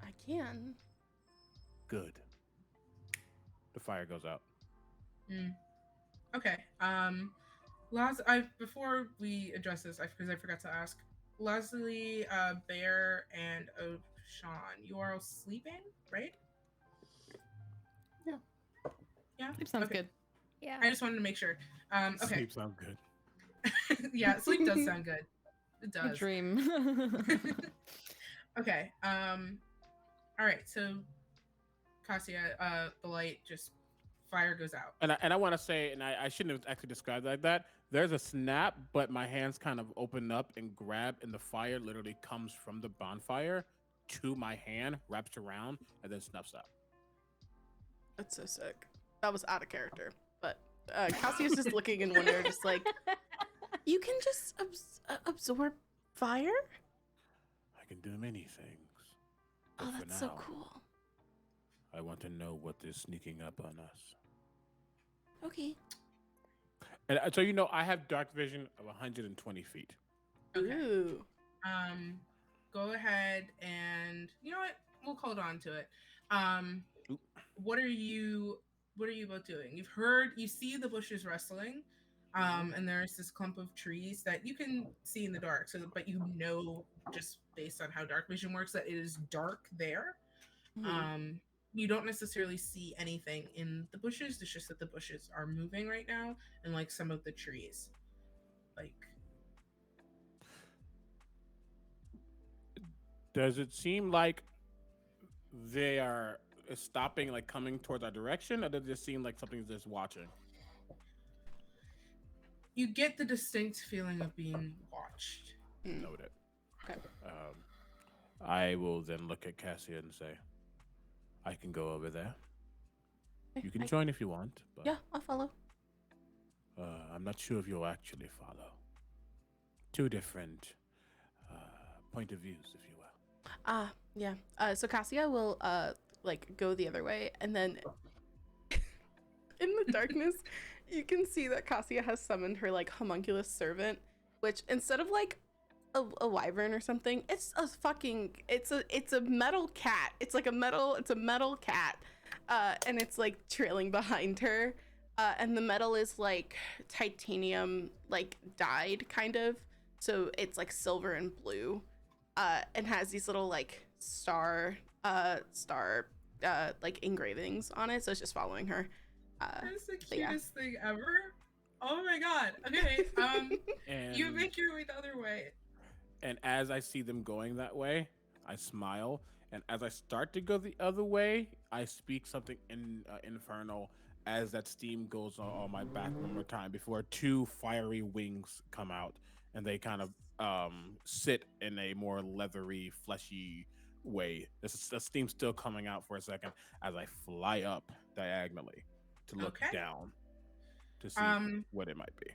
I can. Good. The fire goes out. Okay. Before we address this, because I forgot to ask, Leslie, Bear, and Sean, you are all sleeping, right? Yeah. Yeah. Sleep sounds good. Yeah. I just wanted to make sure. Okay. Sleep sounds good. Yeah, sleep does sound good. It A does. dream. Okay. All right. So, Cassia, the light just fire goes out. And I want to say, and I shouldn't have actually described it like that. There's a snap, but my hands kind of open up and grab, and the fire literally comes from the bonfire to my hand, wraps around, and then snuffs out. That's so sick. That was out of character. But Cassia's just looking in wonder, just like, you can just absorb fire? I can do many things. Oh, But for that's so now, cool. I want to know what is sneaking up on us. Okay. And so I have dark vision of 120 feet. Okay. Ooh. Go ahead and you know what? We'll hold on to it. Oop. What are you both doing? You see the bushes rustling, and there's this clump of trees that you can see in the dark. So, but just based on how dark vision works, that it is dark there. You don't necessarily see anything in the bushes. It's just that the bushes are moving right now, and like some of the trees, like. Does it seem like they are stopping, like coming towards our direction, or does it just seem like something's just watching? You get the distinct feeling of being watched. Noted. Okay. I will then look at Cassia and say, I can go over there. You can join if you want, but Yeah, I'll follow. I'm not sure if you'll actually follow. Two different point of views, if you will. Yeah. So Cassia will like go the other way, and then in the darkness, you can see that Cassia has summoned her like homunculus servant, which instead of like a wyvern or something, it's a metal cat. It's a metal cat, and it's like trailing behind her, and the metal is like titanium, like dyed kind of, so it's like silver and blue, and has these little like star like engravings on it. So it's just following her. That's the yeah. cutest thing ever. Oh my god. Okay. And, You make your way the other way. and as I see them going that way, I smile. And as I start to go the other way, I speak something in infernal as that steam goes on my back one more time before two fiery wings come out, and they kind of sit in a more leathery, fleshy way. The steam's still coming out for a second as I fly up diagonally to look Okay. down to see what it might be.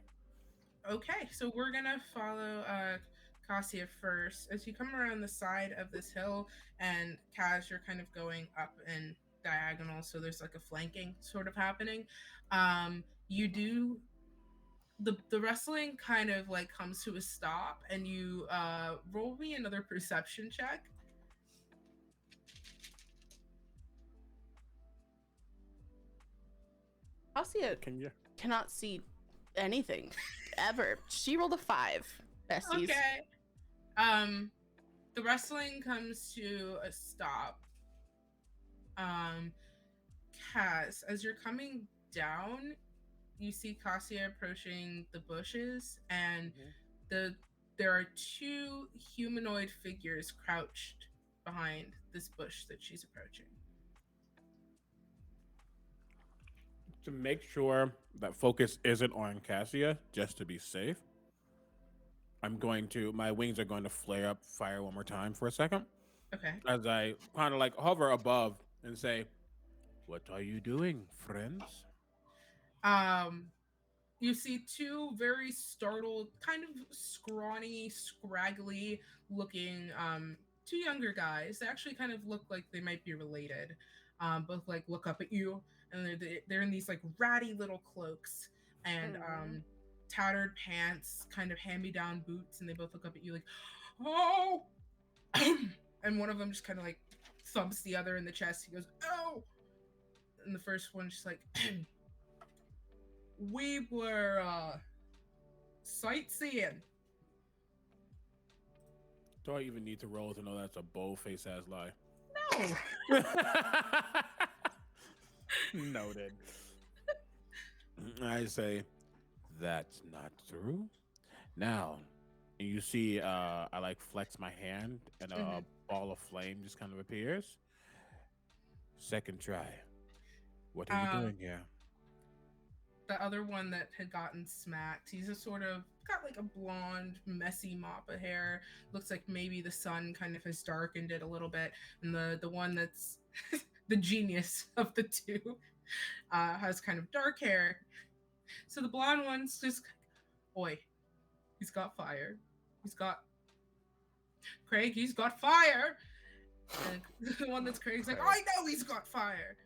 Okay, so we're gonna follow Cassia first. As you come around the side of this hill, and Kaz, you're kind of going up in diagonal, so there's like a flanking sort of happening. You do the wrestling kind of like comes to a stop, and you roll me another perception check. Cassia Can you? cannot see anything ever. She rolled a 5. Besties. Okay. The wrestling comes to a stop. Cass, as you're coming down, you see Cassia approaching the bushes, and there are 2 humanoid figures crouched behind this bush that she's approaching. To make sure that focus isn't on Cassia, just to be safe, my wings are going to flare up, fire one more time for a second, Okay. as I kind of like hover above and say, "What are you doing, friends?" You see 2 very startled, kind of scrawny, scraggly looking 2 younger guys. They actually kind of look like they might be related. Both like look up at you, and they're in these like ratty little cloaks and tattered pants, kind of hand-me-down boots, and they both look up at you like, "Oh!" And one of them just kind of like thumps the other in the chest. He goes, "Oh!" And the first one's just like, "We were sightseeing." Do I even need to roll to know that's a bold-faced ass lie? No. Noted. I say, that's not true. Now, you see, I like flex my hand, and a ball of flame just kind of appears. Second try. What are you doing here? The other one that had gotten smacked, he's a sort of got like a blonde, messy mop of hair. Looks like maybe the sun kind of has darkened it a little bit. And the one that's the genius of the 2 has kind of dark hair. So the blonde one's just, "Oi, he's got fire. He's got Craig, he's got fire." And the one that's Craig's like, "I know he's got fire.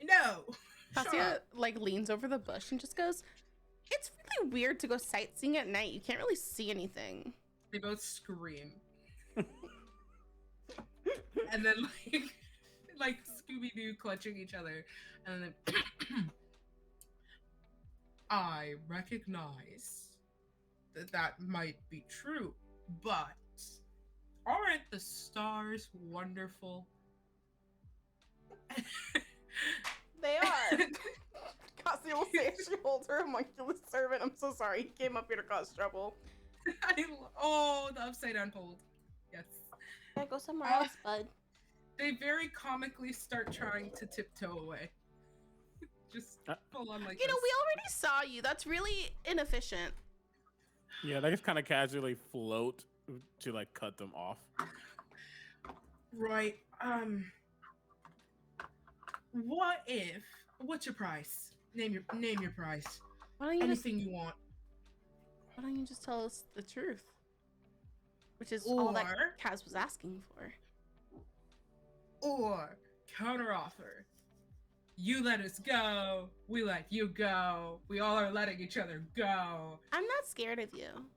No." Cassia like leans over the bush and just goes, "It's really weird to go sightseeing at night. You can't really see anything." They both scream. And then like Scooby-Doo clutching each other. And then I recognize that might be true, but aren't the stars wonderful? They are. Cassia will say as she holds her homunculus servant. I'm so sorry. He came up here to cause trouble. The upside down hold. Yes. Yeah, go somewhere else, bud. They very comically start trying to tiptoe away. Just full on like You know, this. we already saw you. That's really inefficient. Yeah, they just kind of casually float to like cut them off. Right. What's your price? Name your price. Why don't you Anything you want. Why don't you just tell us the truth? Which is all that Or- Kaz was asking for. Or counteroffer. You let us go. We let you go. We all are letting each other go. I'm not scared of you.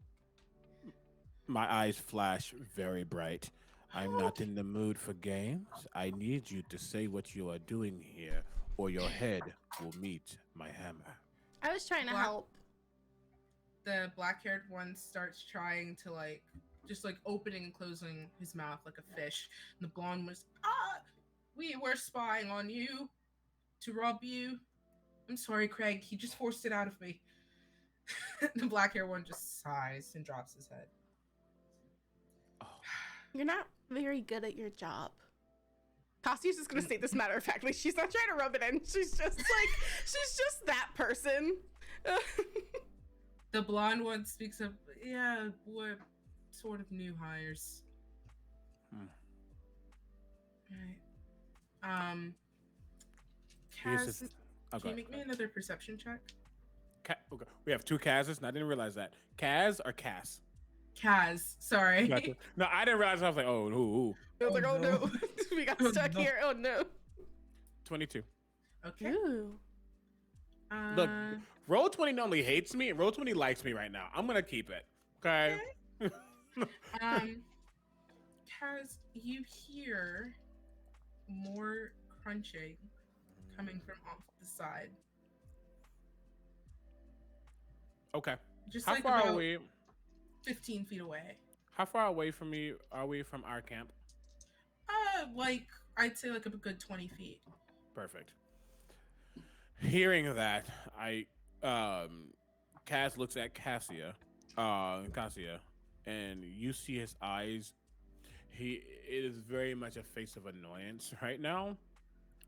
My eyes flash very bright. I'm not in the mood for games. I need you to say what you are doing here, or your head will meet my hammer. I was trying to help. The black-haired one starts trying to just opening and closing his mouth like a fish. And the blonde was, we were spying on you to rob you. I'm sorry, Craig. He just forced it out of me. The black-haired one just sighs and drops his head. You're not very good at your job. Cassie's just gonna say this matter of factly. She's not trying to rub it in. She's just she's just that person. The blonde one speaks up. Yeah, we're sort of new hires. Right. Kaz, can you make me another perception check? Okay. We have two Kazes, and I didn't realize that. Kaz or Cass? Kaz, sorry. Gotcha. No, I didn't realize. I was like, oh, ooh. I was like, oh no, no. we got Oh, stuck no. here. Oh no. 22. Okay. Ooh. Look, Roll20 not only hates me, Roll20 likes me right now. I'm gonna keep it. Okay. Kaz, you hear more crunching coming from off the side. Okay. Just How like far about are we? 15 feet away. How far away from me are we from our camp? Like I'd say like a good 20 feet. Perfect. Hearing that, Cass looks at Cassia, and you see his eyes. It is very much a face of annoyance right now.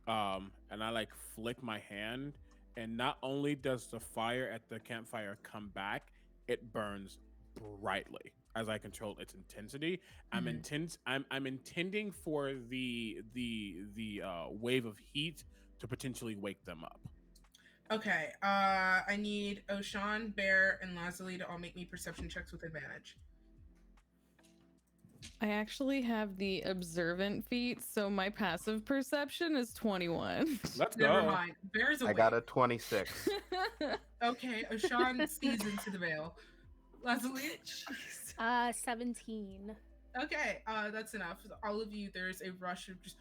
And I like flick my hand, and not only does the fire at the campfire come back, it burns brightly as I control its intensity. I'm intending for the wave of heat to potentially wake them up. Okay. I need Oshan, Bear, and Lazuli to all make me perception checks with advantage. I actually have the observant feat, so my passive perception is 21. Let's Never go. mind. Bear's I awake. got a 26. Okay, Oshan sees into the veil. Lazuli? 17. Okay, that's enough. All of you, there's a rush of just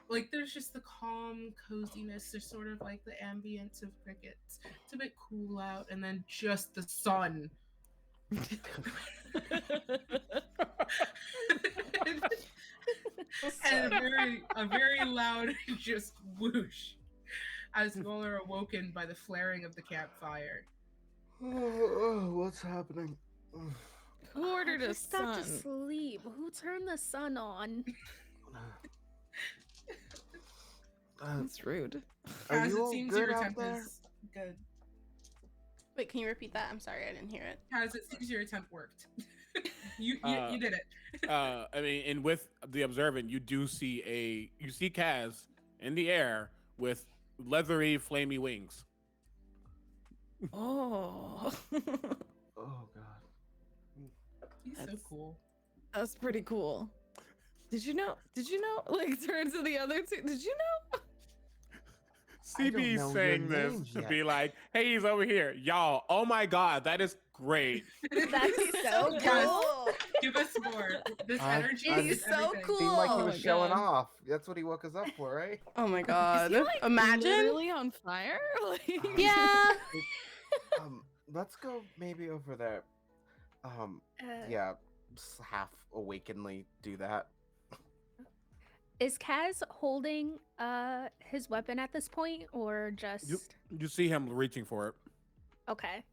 like there's just the calm coziness. There's sort of like the ambience of crickets. It's a bit cool out, and then just the sun. And a very loud just whoosh as you all are awoken by the flaring of the campfire. What's happening? Who ordered I a just got to sun? sleep. Who turned the sun on? That's rude. Are Kaz, you it all seems good your out attempt there? is good. Wait, can you repeat that? I'm sorry, I didn't hear it. Kaz, it seems your attempt worked. you did it. I mean, and with the observant, you see Kaz in the air with leathery, flamey wings. Oh. Oh god. He's so cool. That's pretty cool. Did you know? Like, turn to the other two. Did you know? I don't CB know your saying this names to yet. be like, hey, he's over here. Y'all, oh my God, that is great. That's so Yes. cool. Give us more. This energy He's is so everything. cool. Seemed like he Oh was my showing God. off. That's what he woke us up for, right? Oh my Is god. he, like, Imagine. literally on fire? Like, Yeah. Let's go maybe over there. Yeah, half awakenly do that. Is Kaz holding his weapon at this point, or just You see him reaching for it. okay?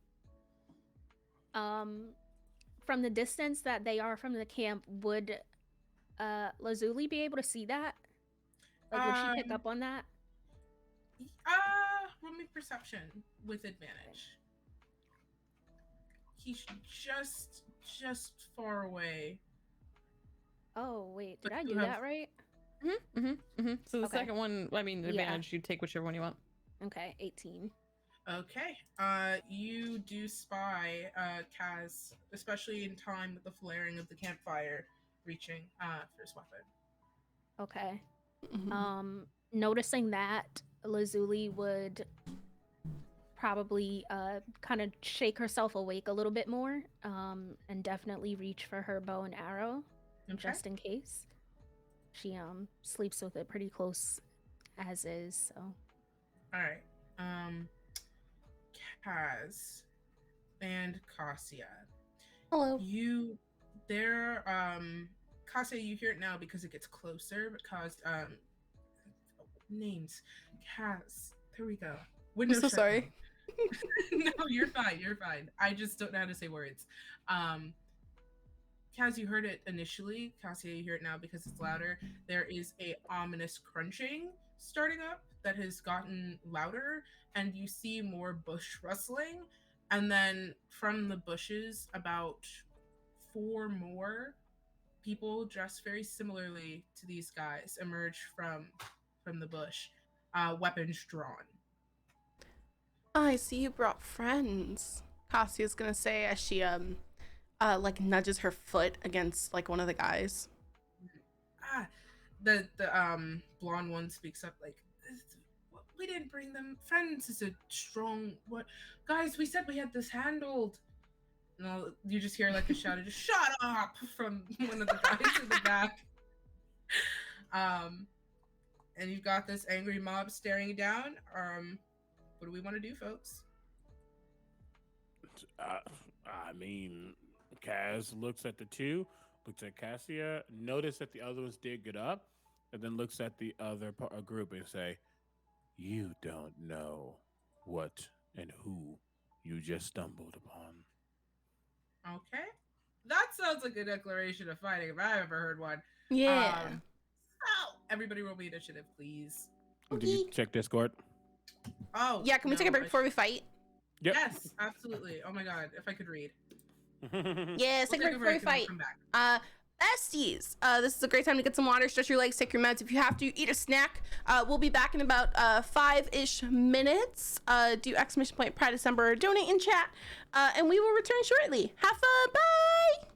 From the distance that they are from the camp, would Lazuli be able to see that? Like, would she pick up on that? Roll me perception with advantage. He's just far away. Oh wait, did But I you do have- that right? So the Okay. second one, I mean, Yeah. advantage. You take whichever one you want. Okay, 18. Okay. You do spy Kaz, especially in time with the flaring of the campfire, reaching for his weapon. Okay. Mhm. Noticing that, Lazuli would probably kind of shake herself awake a little bit more, and definitely reach for her bow and arrow, Okay. just in case. She sleeps with it pretty close as is, so. All right. Kaz and Cassia. Hello. Cassia, you hear it now because it gets closer, but names. Kaz. There we go. I'm Window so shut sorry. down. No, you're fine. I just don't know how to say words. Kaz, you heard it initially. Cassia, you hear it now because it's louder. There is a ominous crunching starting up that has gotten louder, and you see more bush rustling. And then from the bushes, about 4 more people dressed very similarly to these guys emerge from the bush, weapons drawn. Oh, I see you brought friends. Cassia's gonna say as she like nudges her foot against like one of the guys. Ah, the blonde one speaks up like, we didn't bring them. Friends is a strong what? Guys, we said we had this handled. No, you just hear like a shout, just shut up from one of the guys in the back. And you've got this angry mob staring you down. What do we want to do, folks? I mean, Kaz looks at the two, looks at Cassia, notice that the other ones did get up, and then looks at the other group and say, "You don't know what and who you just stumbled upon." Okay, that sounds like a declaration of fighting if I ever heard one. Yeah. So everybody roll me initiative, please. Did you check Discord? Oh, Yeah, can we take a no, break before we fight? Yep. Yes, absolutely. Oh my god, if I could read. Yes, take a break before we and we'll fight. come back. Besties, this is a great time to get some water, stretch your legs, take your meds. If you have to, eat a snack. We'll be back in about 5-ish minutes. Do exclamation point Pride December, donate in chat, and we will return shortly. Have fun, bye!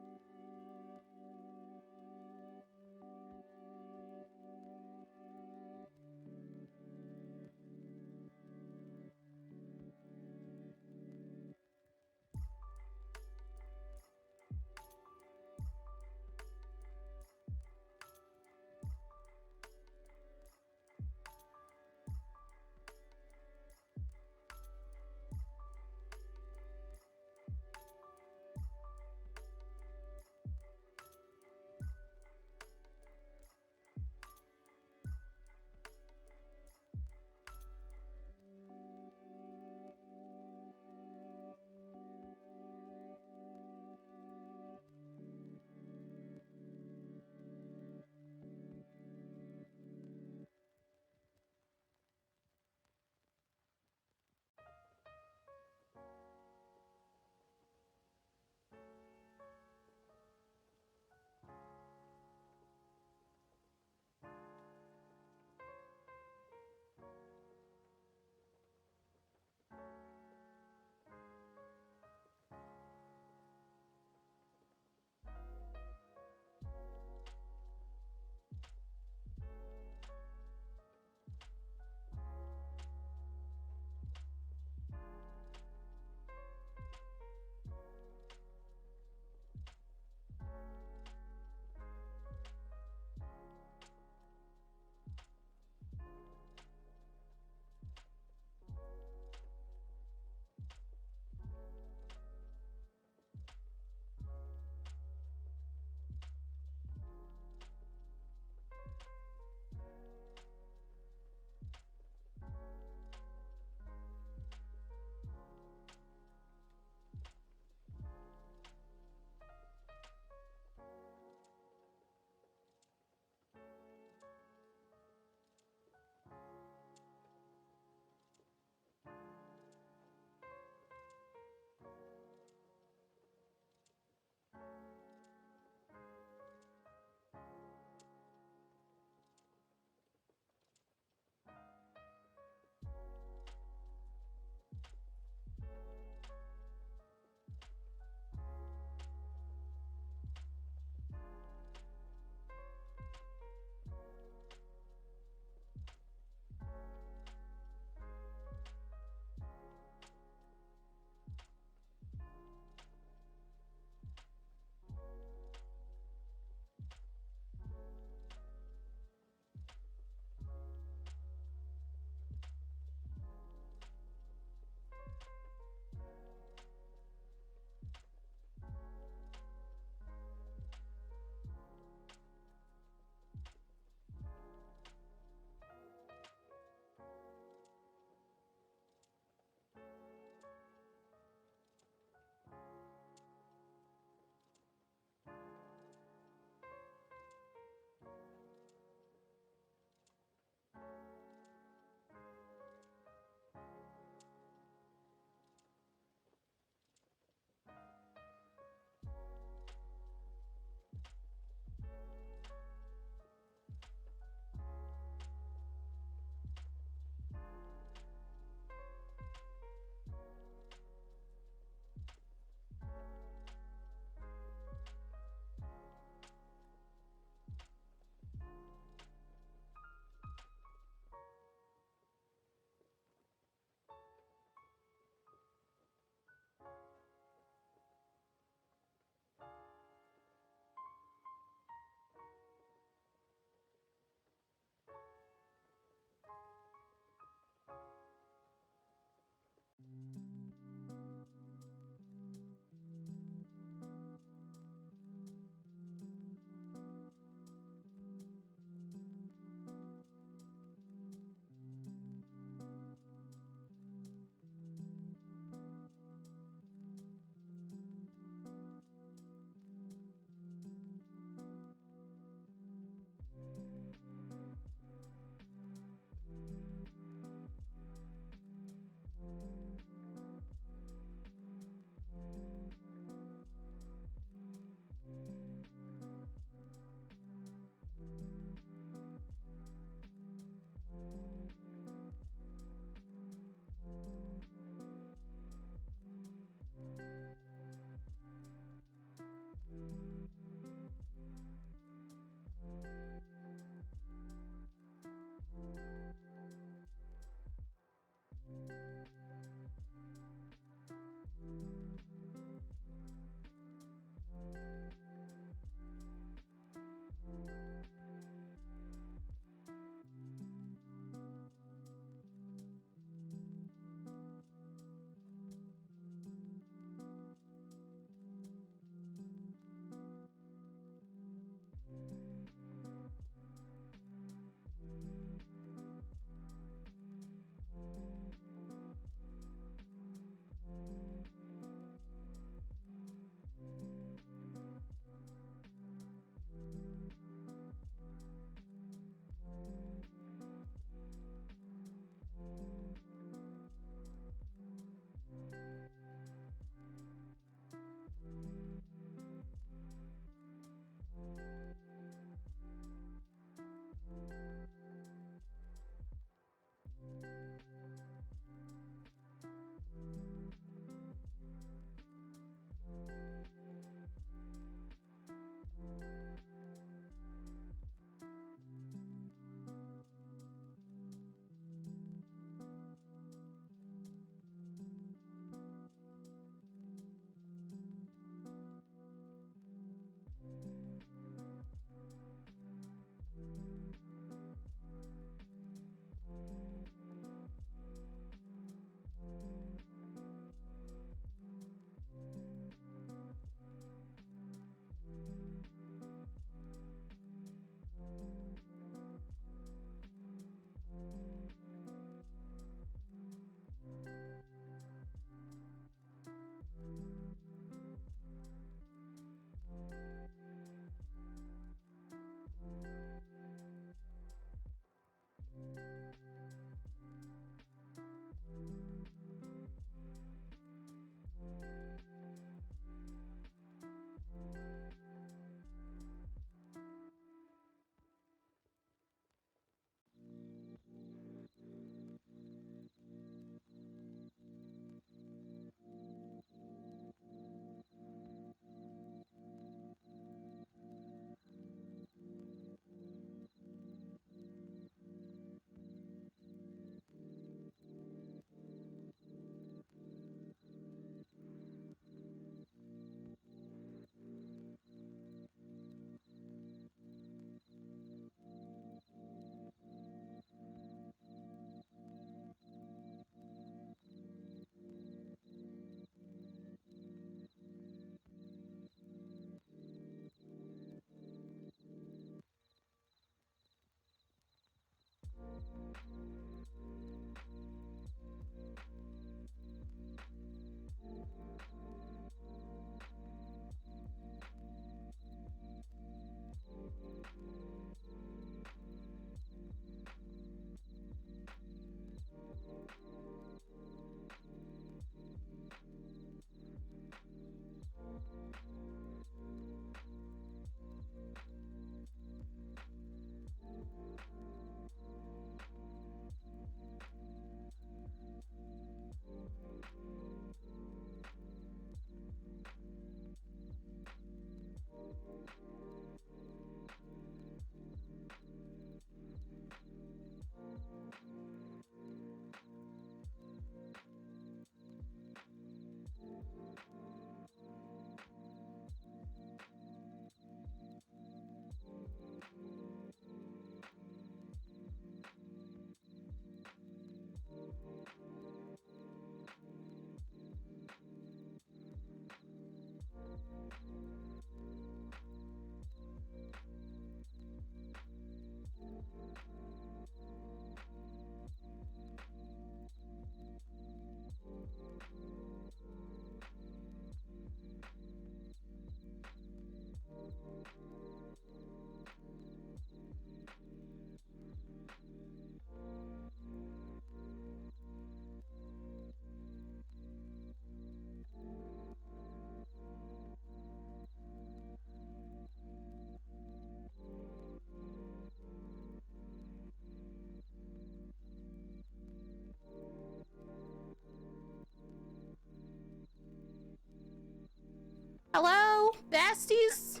Besties,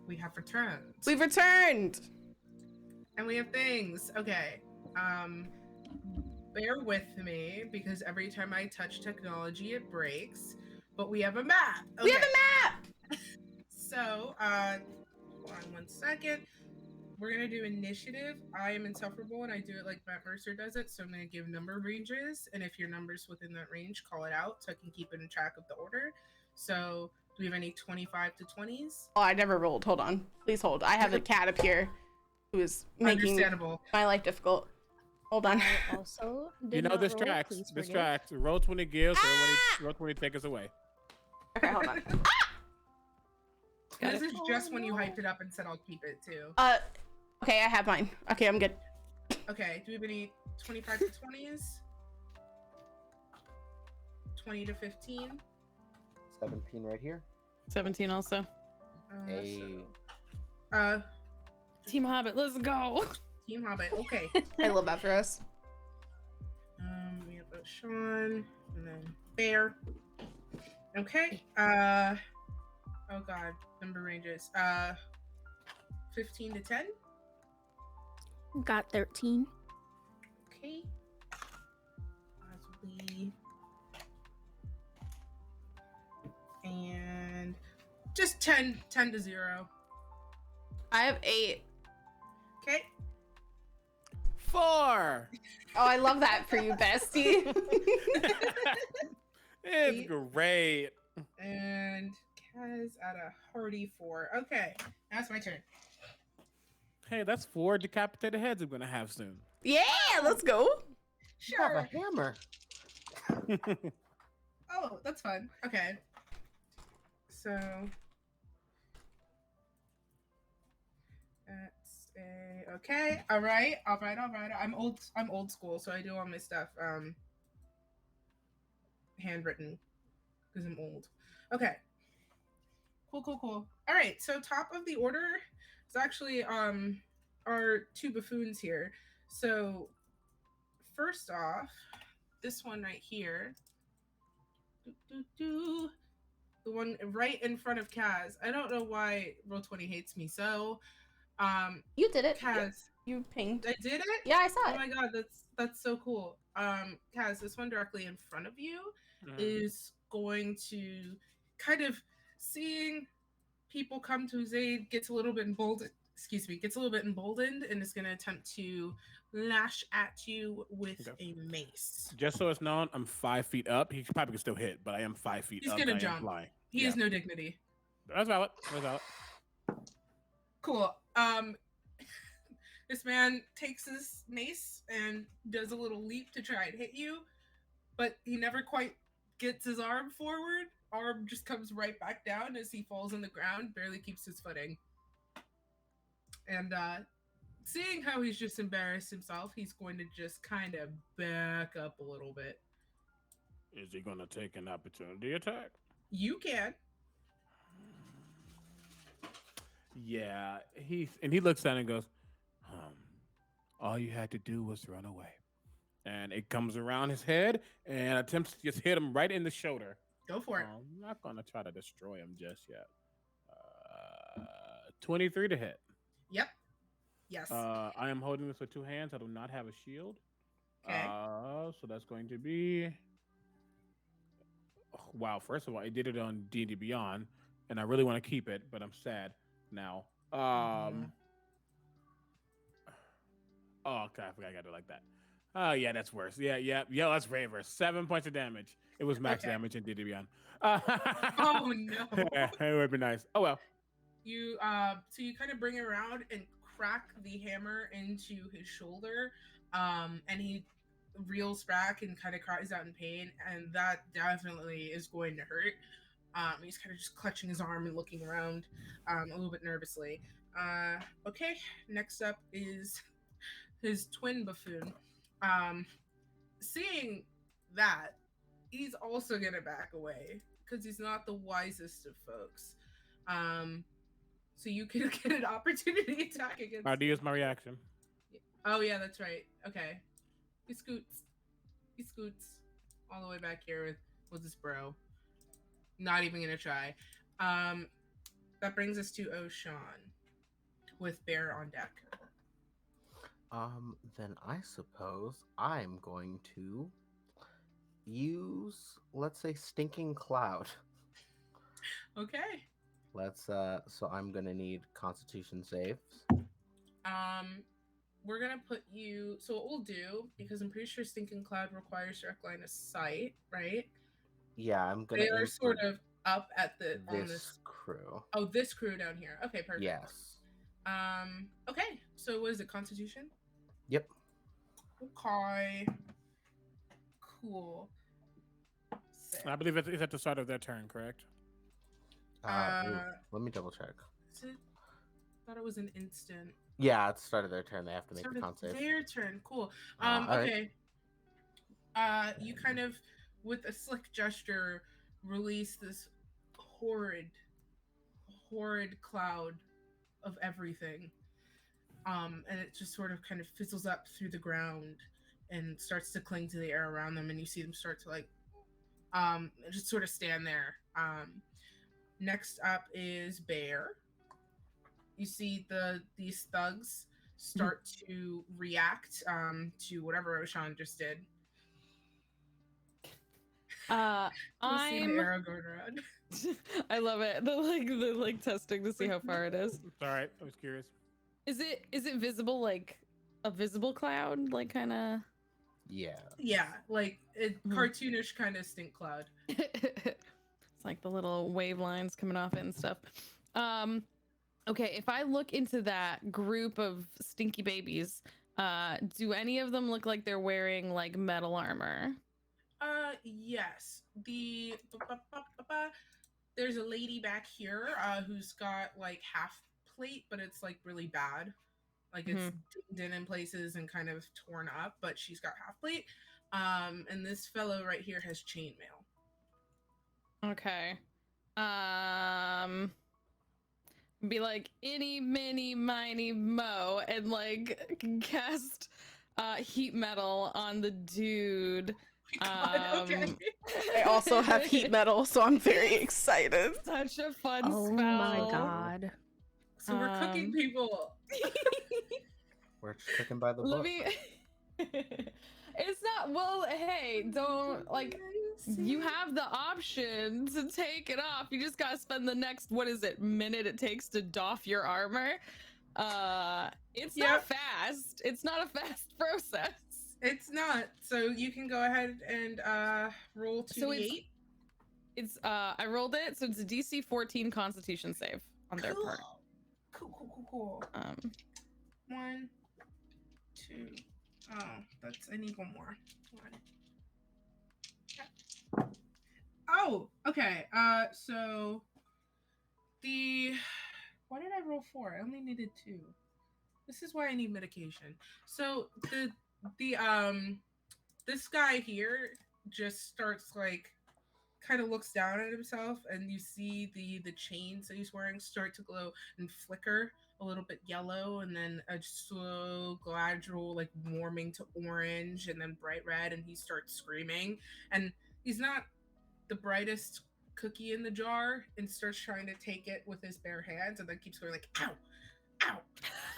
We have returned. we've returned. And we have things. Okay. Bear with me because every time I touch technology, it breaks. But we have a map. Okay. We have a map. So, hold on 1 second. We're gonna do initiative. I am insufferable, and I do it like Matt Mercer does it. So I'm gonna give number ranges, and if your number's within that range, call it out so I can keep it in track of the order. So, do we have any 25 to 20s? Oh, I never rolled. Hold on. Please hold. I have a cat up here who is making Understandable. my life difficult. Hold on. I also did You know, not roll, distracts. please forgive. Distracts. Roll 20 gives, roll 20 take us away. Okay, hold on. This is just Oh, when you no. hyped it up and said I'll keep it too. Okay, I have mine. Okay, I'm good. Okay, do we have any 25 to 20s? 20 to 15? 17 right here. 17 also. Team Hobbit, let's go. Team Hobbit. Okay. I love that for us. We have Sean and then Bear. Okay. Oh god, number ranges. 15 to 10. Got 13. Okay. As we and just 10 to 0. I have 8. Okay. 4. Oh, I love that for you, bestie. It's great. And Kaz at a hearty 4. Okay, that's my turn. Hey, that's 4 decapitated heads I'm gonna have soon. Yeah, let's go. You have a Sure. hammer. Oh, that's fun. Okay. So that's a okay. All right. I'm old school, so I do all my stuff handwritten because I'm old. Okay. Cool. All right. So top of the order is actually our 2 buffoons here. So first off, this one right here. The one right in front of Kaz. I don't know why Roll20 hates me so. You did it. Kaz, You pinged. I did it? Yeah, I saw Oh it. my god, that's so cool. Kaz, this one directly in front of you Mhm. is going to kind of seeing people come to his aid, gets a little bit emboldened, and is going to attempt to lash at you with Okay. a mace. Just so it's known, I'm 5 feet up. He probably can still hit, but I am 5 feet He's up. gonna I am jump. flying. He has no dignity. That's valid. That's valid. Cool. This man takes his mace and does a little leap to try and hit you, but he never quite gets his arm forward. Arm just comes right back down as he falls on the ground, barely keeps his footing. And seeing how he's just embarrassed himself, he's going to just kind of back up a little bit. Is he gonna take an opportunity attack? You can. Yeah, he looks at it and goes, all you had to do was run away. And it comes around his head and attempts to just hit him right in the shoulder. Go for it. I'm not gonna try to destroy him just yet. 23 to hit. Yep. Yes. I am holding this with 2 hands. I do not have a shield. Okay. So that's going to be. Oh, wow. First of all, I did it on D&D Beyond, and I really want to keep it, but I'm sad now. Oh, okay. I forgot I got it like that. Oh, yeah, that's worse. Yeah, that's way worse. 7 points of damage. It was max Okay. damage in D&D Beyond. Oh no. Yeah, it would be nice. Oh well. You so you kind of bring it around and crack the hammer into his shoulder, and he reels back and kind of cries out in pain, and that definitely is going to hurt. He's kind of just clutching his arm and looking around a little bit nervously. Okay, next up is his twin buffoon. Seeing that, he's also gonna back away because he's not the wisest of folks. So you can get an opportunity attack against. I use my reaction. Oh yeah, that's right. Okay, he scoots all the way back here with this bro. Not even gonna try. that brings us to O'Shawn with Bear on deck. Then I suppose I'm going to use, let's say, Stinking Cloud. Okay. So I'm gonna need Constitution saves. We're gonna put you. So what we'll do, because I'm pretty sure Stinking Cloud requires direct line of sight, right? Yeah, I'm gonna They are aim sort for of up at the on this this. crew. Oh, this crew down here. Okay, perfect. Yes. Okay. So what is it? Constitution. Yep. Okay. Cool. Sick. I believe it's at the start of their turn, correct? Let me double check. Is it? I thought it was an instant. Yeah, it's the start of their turn. They have to make Start the of con save. their turn. Cool. All right. Okay. You kind of, with a slick gesture, release this horrid cloud of everything. And it just sort of kind of fizzles up through the ground and starts to cling to the air around them, and you see them start to like just sort of stand there. Next up is Bear. You see these thugs start to react to whatever O'Shawn just did. I'm the arrow going around. I love it. The like testing to see how far it is. It's all right. I was curious. Is it visible, like a visible cloud, like kind of? Yeah. Yeah, like it cartoonish kind of stink cloud. It's like the little wave lines coming off it and stuff. Okay, if I look into that group of stinky babies, do any of them look like they're wearing like metal armor? Yes. There's a lady back here who's got like half plate, but it's like really bad. Like it's dinged in places and kind of torn up, but she's got half plate. And this fellow right here has chainmail. Okay. Be like any mini miny mo and like cast heat metal on the dude. God, okay. I also have heat metal, so I'm very excited. Such a fun Oh spell. my god. So we're cooking people. We're just cooking by the Let book. me. It's not. Well, hey, don't like. You have the option to take it off. You just gotta spend the next minute it takes to doff your armor. It's not fast. It's not a fast process. It's not. So you can go ahead and roll 2d8. It's I rolled it, so it's a DC 14 Constitution save on their part. Cool. 1, 2. Oh, I need one more. 1. Oh, okay. So why did I roll 4? I only needed 2. This is why I need medication. So this guy here just starts like kind of looks down at himself, and you see the chains that he's wearing start to glow and flicker a little bit yellow, and then a slow gradual like warming to orange and then bright red, and he starts screaming, and he's not the brightest cookie in the jar, and starts trying to take it with his bare hands, and then keeps going like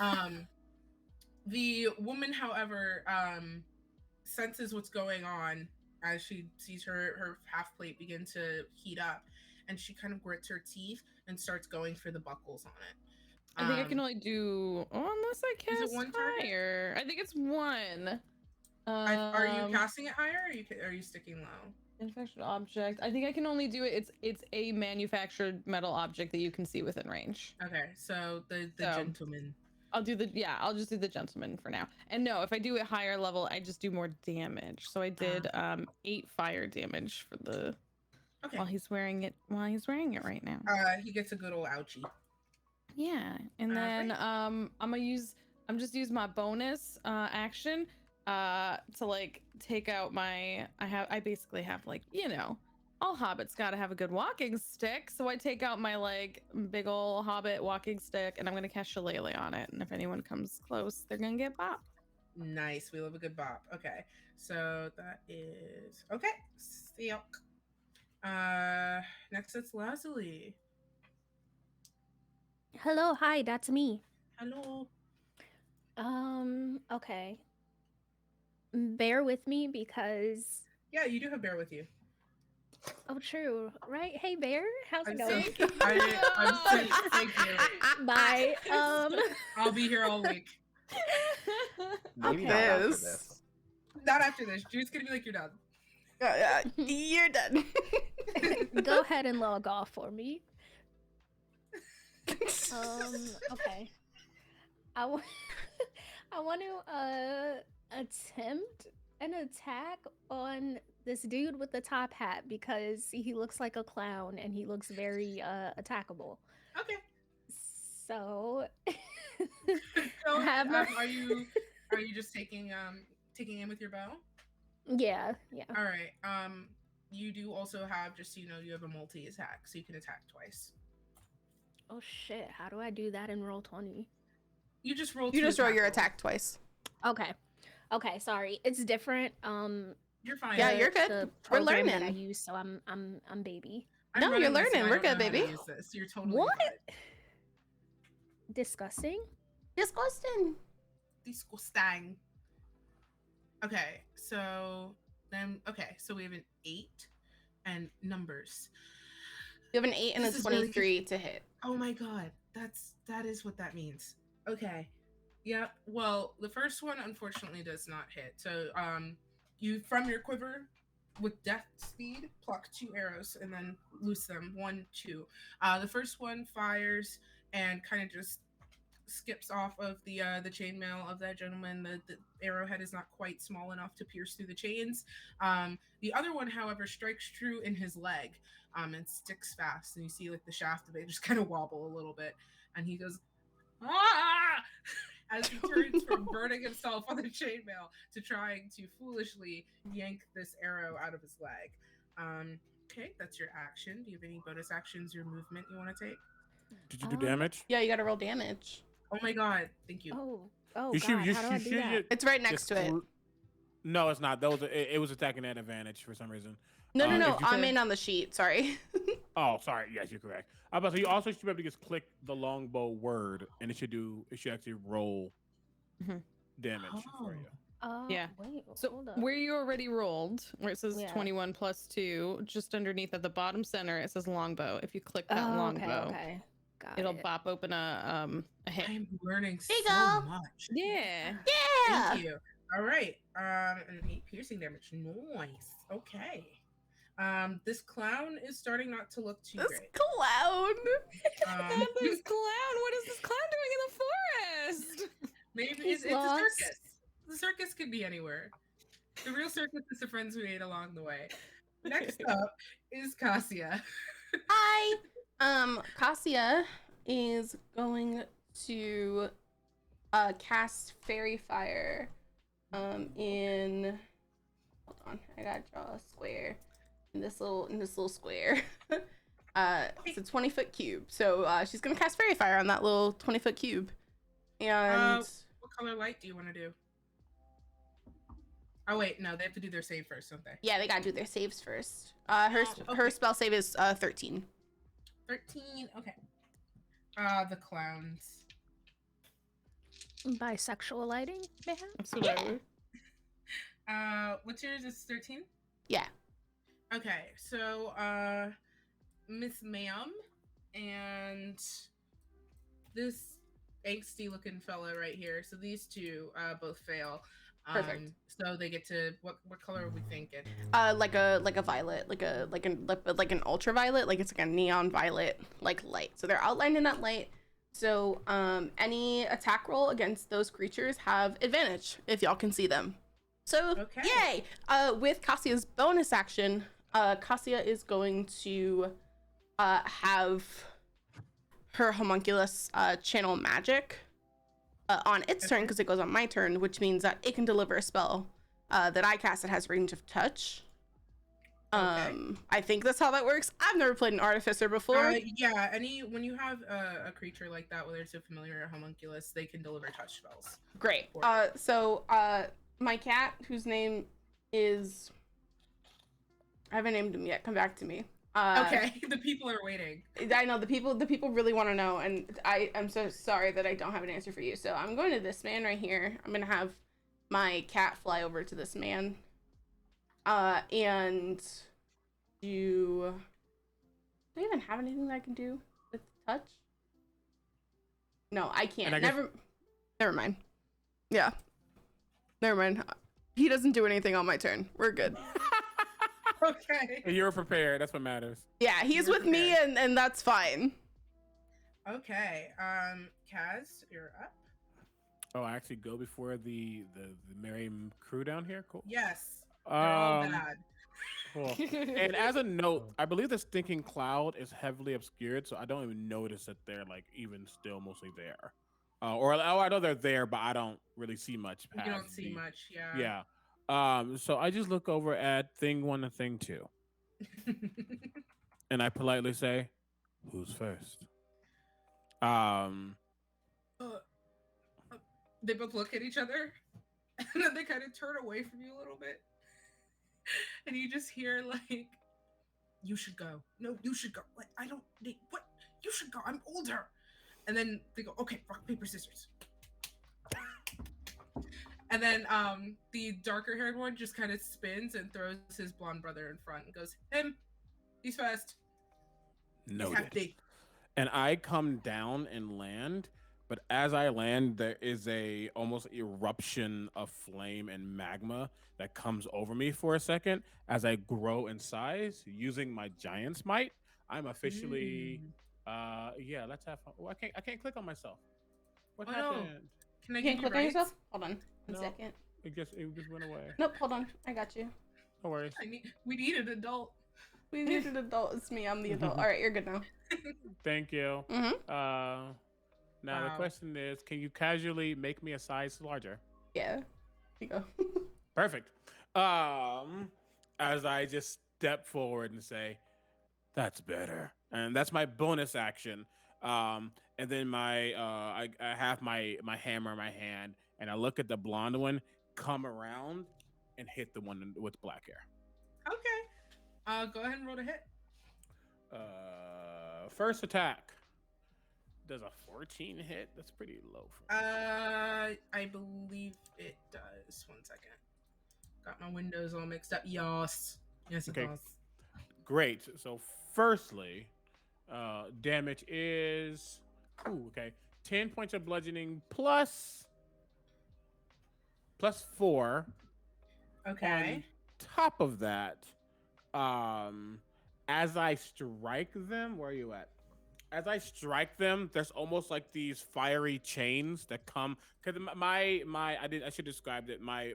ow. The woman, however, senses what's going on as she sees her half plate begin to heat up, and she kind of grits her teeth and starts going for the buckles on it. I think I can only do unless I cast is it one target? higher. I think it's one. Are you casting it higher, or are you sticking low? Manufactured object. I think I can only do it. It's a manufactured metal object that you can see within range. Okay, so the gentleman. I'll just do the gentleman for now. And no, if I do it higher level, I just do more damage. So I did 8 fire damage for the while he's wearing it right now. He gets a good old ouchie. Yeah. And then I'm just use my bonus action to like take out my I basically have like, all hobbits gotta have a good walking stick, so I take out my like big ol' hobbit walking stick, and I'm gonna cast Shillelagh on it, and if anyone comes close, they're gonna get bopped. Nice, we love a good bop. Okay, so that is okay. Silk. Next it's Leslie. Hello, hi, that's me. Hello. Okay. Bear with me because Yeah, you do have Bear with you. oh true, right? Hey Bear, how's it I'm going? so, I'm so, thank you. Bye. I'll be here all week. Maybe Okay. not after This. this. Not after this. Jude's gonna be like, you're done. You're done. Go ahead and log off for me. Okay. I want to attempt an attack on this dude with the top hat because he looks like a clown and he looks very attackable. Okay. So So, have my- are you just taking aim with your bow? yeah. All right. You do also have, just so you know, you have a multi attack, so you can attack twice. Oh shit, how do I do that in roll 20? You just roll. You two just roll your rolls. attack twice. Okay, sorry. It's different. You're fine. Yeah, you're good. The We're program that I learning. use, so I'm baby. I'm No, you're running this and learning. I We're don't good, know how to baby. use this. You're totally What? fine. Disgusting. Disgusting. Disgusting. Okay, so so we have an 8 and numbers. You have an 8 and a This is really 23 to hit. Oh my god, that is what that means. Okay. Yep. Well, the first one unfortunately does not hit. So you from your quiver with death speed pluck 2 arrows and then loose them. 1, 2. The first one fires and kind of just skips off of the chainmail of that gentleman. The arrowhead is not quite small enough to pierce through the chains. The other one, however, strikes true in his leg and sticks fast. And you see like the shaft of it just kind of wobble a little bit. And he goes, ah! As he turns from burning himself on the chainmail to trying to foolishly yank this arrow out of his leg. Okay, that's your action. Do you have any bonus actions or movement you want to take? Did you do damage? Yeah, you gotta roll damage. Oh my god, thank you. Oh You god, should- you how do I should- do that? It's right next Just to it. No, it's not. It was attacking at advantage for some reason. No, if you I'm said- in on the sheet. Sorry. Oh, sorry. Yes, you're correct. So you also should be able to just click the longbow word, and it should actually roll Mhm. damage Oh. for you. Yeah. Wait, So hold up. where you already rolled, where it says Yeah. 21 plus 2, just underneath at the bottom center, it says longbow. If you click that Oh, longbow, okay. Got it'll it. bop open a hit. I'm learning There you so go. much. Yeah. Yeah. Thank you. All right. And 8 piercing damage. Nice. Okay. This clown is starting not to look too This great. clown. This clown. What is this clown doing in the forest? Maybe He's it's a lost. circus. The circus could be anywhere. The real circus is the friends we ate along the way. Next up is Cassia. Hi. Cassia is going to cast Fairy Fire in hold on, I gotta draw a square in this little square. It's a 20-foot cube. So she's gonna cast Fairy Fire on that little 20-foot cube. And What color light do you want to do? Oh wait, no, they have to do their save first, don't they? yeah, they gotta do their saves first. Her okay. spell save is 13. 13. Okay. The clowns. Bisexual lighting, maybe? Absolutely. What's yours? Is 13? Yeah. Okay, so Miss Ma'am and this angsty looking fella right here. So these two both fail. Perfect. So they get to what color are we thinking? Like a violet, like an ultraviolet, like it's like a neon violet like light. So they're outlined in that light. So any attack roll against those creatures have advantage if y'all can see them. So Okay. yay! With Cassia's bonus action, Cassia is going to have her homunculus channel magic on its turn because it goes on my turn, which means that it can deliver a spell that I cast that has range of touch. Okay. I think that's how that works. I've never played an artificer before. Yeah, when you have a creature like that, whether it's a familiar or homunculus, they can deliver touch spells. Great. So my cat, whose name is, I haven't named him yet. Come back to me. Okay, the people are waiting. I know the people really want to know, and I'm so sorry that I don't have an answer for you. So I'm going to this man right here. I'm gonna have my cat fly over to this man. And do I even have anything that I can do with touch? No, I can't. Never mind. Yeah. Never mind. He doesn't do anything on my turn. We're good. Okay. You're prepared. That's what matters. Yeah, he's with me, and that's fine. Okay. Kaz, you're up. Oh, I actually go before the merry crew down here. Cool. Yes. They're all Um, bad. cool. And as a note, I believe the stinking cloud is heavily obscured, so I don't even notice that they're like even still mostly there. I know they're there, but I don't really see much. You don't see much, yeah. Yeah. So I just look over at thing 1 and thing 2, and I politely say, "Who's first?" They both look at each other, and then they kind of turn away from you a little bit, and you just hear like, "You should go. No, you should go. Like, I don't need what. You should go. I'm older." And then they go, "Okay, rock paper scissors." And then the darker haired one just kind of spins and throws his blonde brother in front and goes, "Him. He's first. Noted. He's hefty." And I come down and land, but as I land, there is a almost eruption of flame and magma that comes over me for a second as I grow in size using my giant's might. I'm officially yeah, let's have fun. Oh, I can't click on myself. What happened? No. Can I You can't get click you on rights? yourself? Hold on. One No. second. It just went away. Nope, hold on. I got you. No worries. We need an adult. We need an adult. It's me. I'm the adult. All right, you're good now. Thank you. Mm-hmm. Now the Wow. question is, can you casually make me a size larger? Yeah. Here you go. Perfect. As I just step forward and say, "That's better," and that's my bonus action. And then I have my hammer in my hand, and I look at the blonde one, come around, and hit the one with black hair. Okay. Go ahead and roll to hit. First attack. Does a 14 hit? That's pretty low for me. I believe it does. 1 second. Got my windows all mixed up. Yes. Yes, it Okay. does. Great. So firstly, damage is 10 points of bludgeoning plus 4. Okay. On top of that, as I strike them, where are you at? As I strike them, there's almost like these fiery chains that come. Because I should describe it. My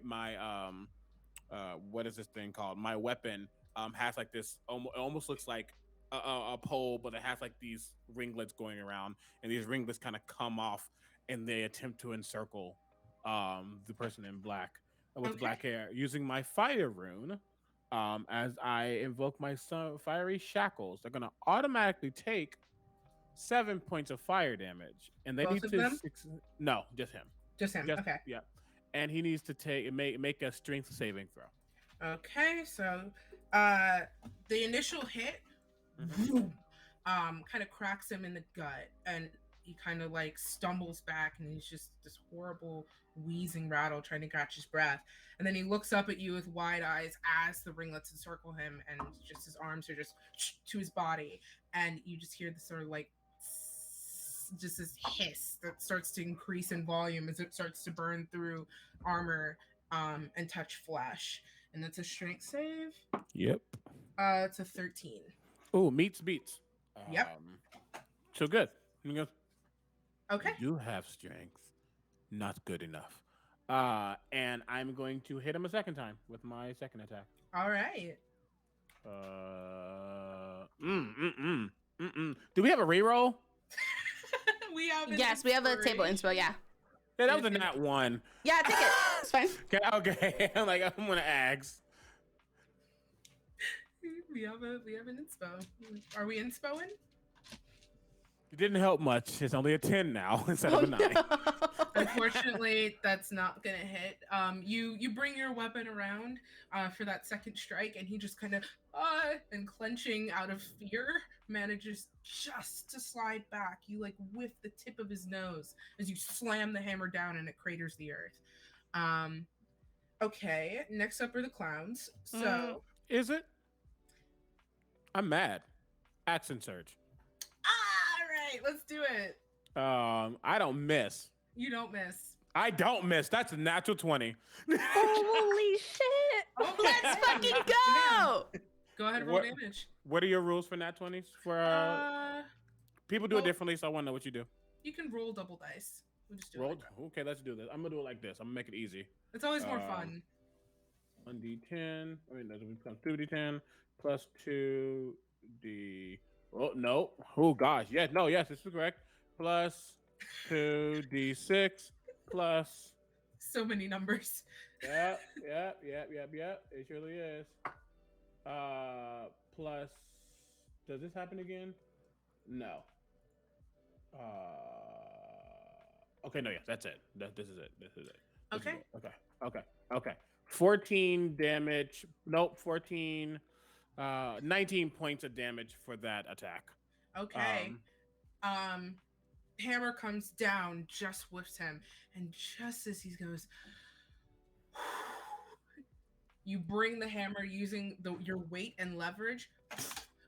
what is this thing called? My weapon has like this. It almost looks like a pole, but it has like these ringlets going around, and these ringlets kind of come off, and they attempt to encircle the person in black with the black hair using my fire rune. As I invoke my fiery shackles, they're gonna automatically take 7 points of fire damage, and they Both need of to them? no, just him. Just him. Okay. Yeah, and he needs to make a strength saving throw. Okay. So, the initial hit, boom, kind of cracks him in the gut, and he kind of like stumbles back, and he's just this horrible wheezing rattle trying to catch his breath. And then he looks up at you with wide eyes as the ringlets encircle him, and just his arms are just to his body, and you just hear this sort of like just this hiss that starts to increase in volume as it starts to burn through armor and touch flesh. And that's a strength save. Yep. It's a 13. Oh, meets beats. Yep. So good. And he goes, Okay. "You have strength. Not good enough." And I'm going to hit him a second time with my second attack. All right. Do we have a reroll? We have Yes, we have a table inspo. Yeah. Yeah, that was a nat 1. Yeah, take it. It's fine. Okay. I'm gonna ask. We have an inspo. Are we inspoing? It didn't help much. It's only a 10 now instead of a 9. no. Unfortunately, that's not gonna hit. You bring your weapon around for that second strike, and he just kind of and clenching out of fear manages just to slide back. You like whiff the tip of his nose as you slam the hammer down, and it craters the earth. Okay, next up are the clowns. So Is it? I'm mad. Action surge. all right, let's do it. I don't miss. You don't miss. I don't miss. That's a natural 20. Holy shit! Okay. Let's fucking Damn. go. Go ahead and roll What- damage. What are your rules for nat 20s? For people do well- it differently, so I want to know what you do. You can roll double dice. We'll just do it. Roll. Like that. Okay, let's do this. I'm gonna do it like this. I'm gonna make it easy. It's always more fun. 1d10. I mean, that becomes 2d10 plus 2d. Oh no! Oh gosh! Yes, no, yes, this is correct. Plus 2d6 plus. So many numbers. Yep. It surely is. Plus. Does this happen again? No. Okay, no, yes, that's it. This is it. This is it. This is Okay. it. Okay. 14 damage. Nope, 14. 19 points of damage for that attack. Okay. Hammer comes down, just whiffs him, and just as he goes, you bring the hammer using your weight and leverage.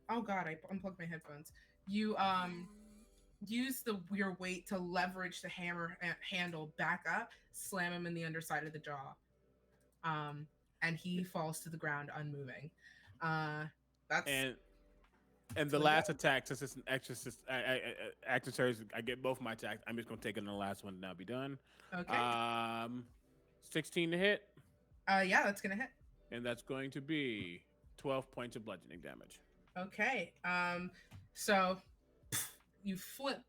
Oh god, I unplugged my headphones. You use your weight to leverage the hammer handle back up, slam him in the underside of the jaw, and he falls to the ground unmoving. That's and the last attack, since it's an extra surge, I get both my attacks. I'm just gonna take it on the last one and now be done. okay. 16 to hit, Yeah, that's gonna hit. and that's going to be 12 points of bludgeoning damage. Okay. So you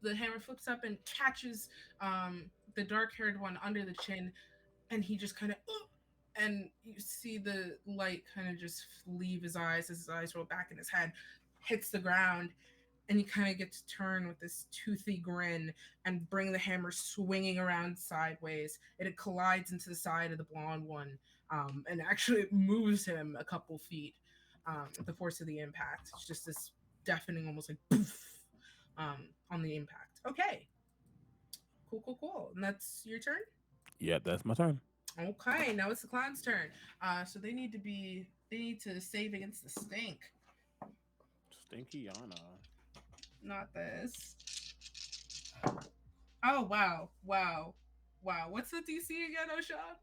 the hammer flips up and catches the dark-haired one under the chin, and he just kind of and you see the light kind of just leave his eyes as his eyes roll back in his head, hits the ground, and you kind of get to turn with this toothy grin and bring the hammer swinging around sideways. It collides into the side of the blonde one, and actually it moves him a couple feet with the force of the impact. It's just this deafening, almost like poof, on the impact. Okay. Cool. And that's your turn? Yeah, that's my turn. Okay, now it's the clown's turn. So they need to save against the stink. Stinky Yana. Not this. Oh wow. What's the DC again, Oshan?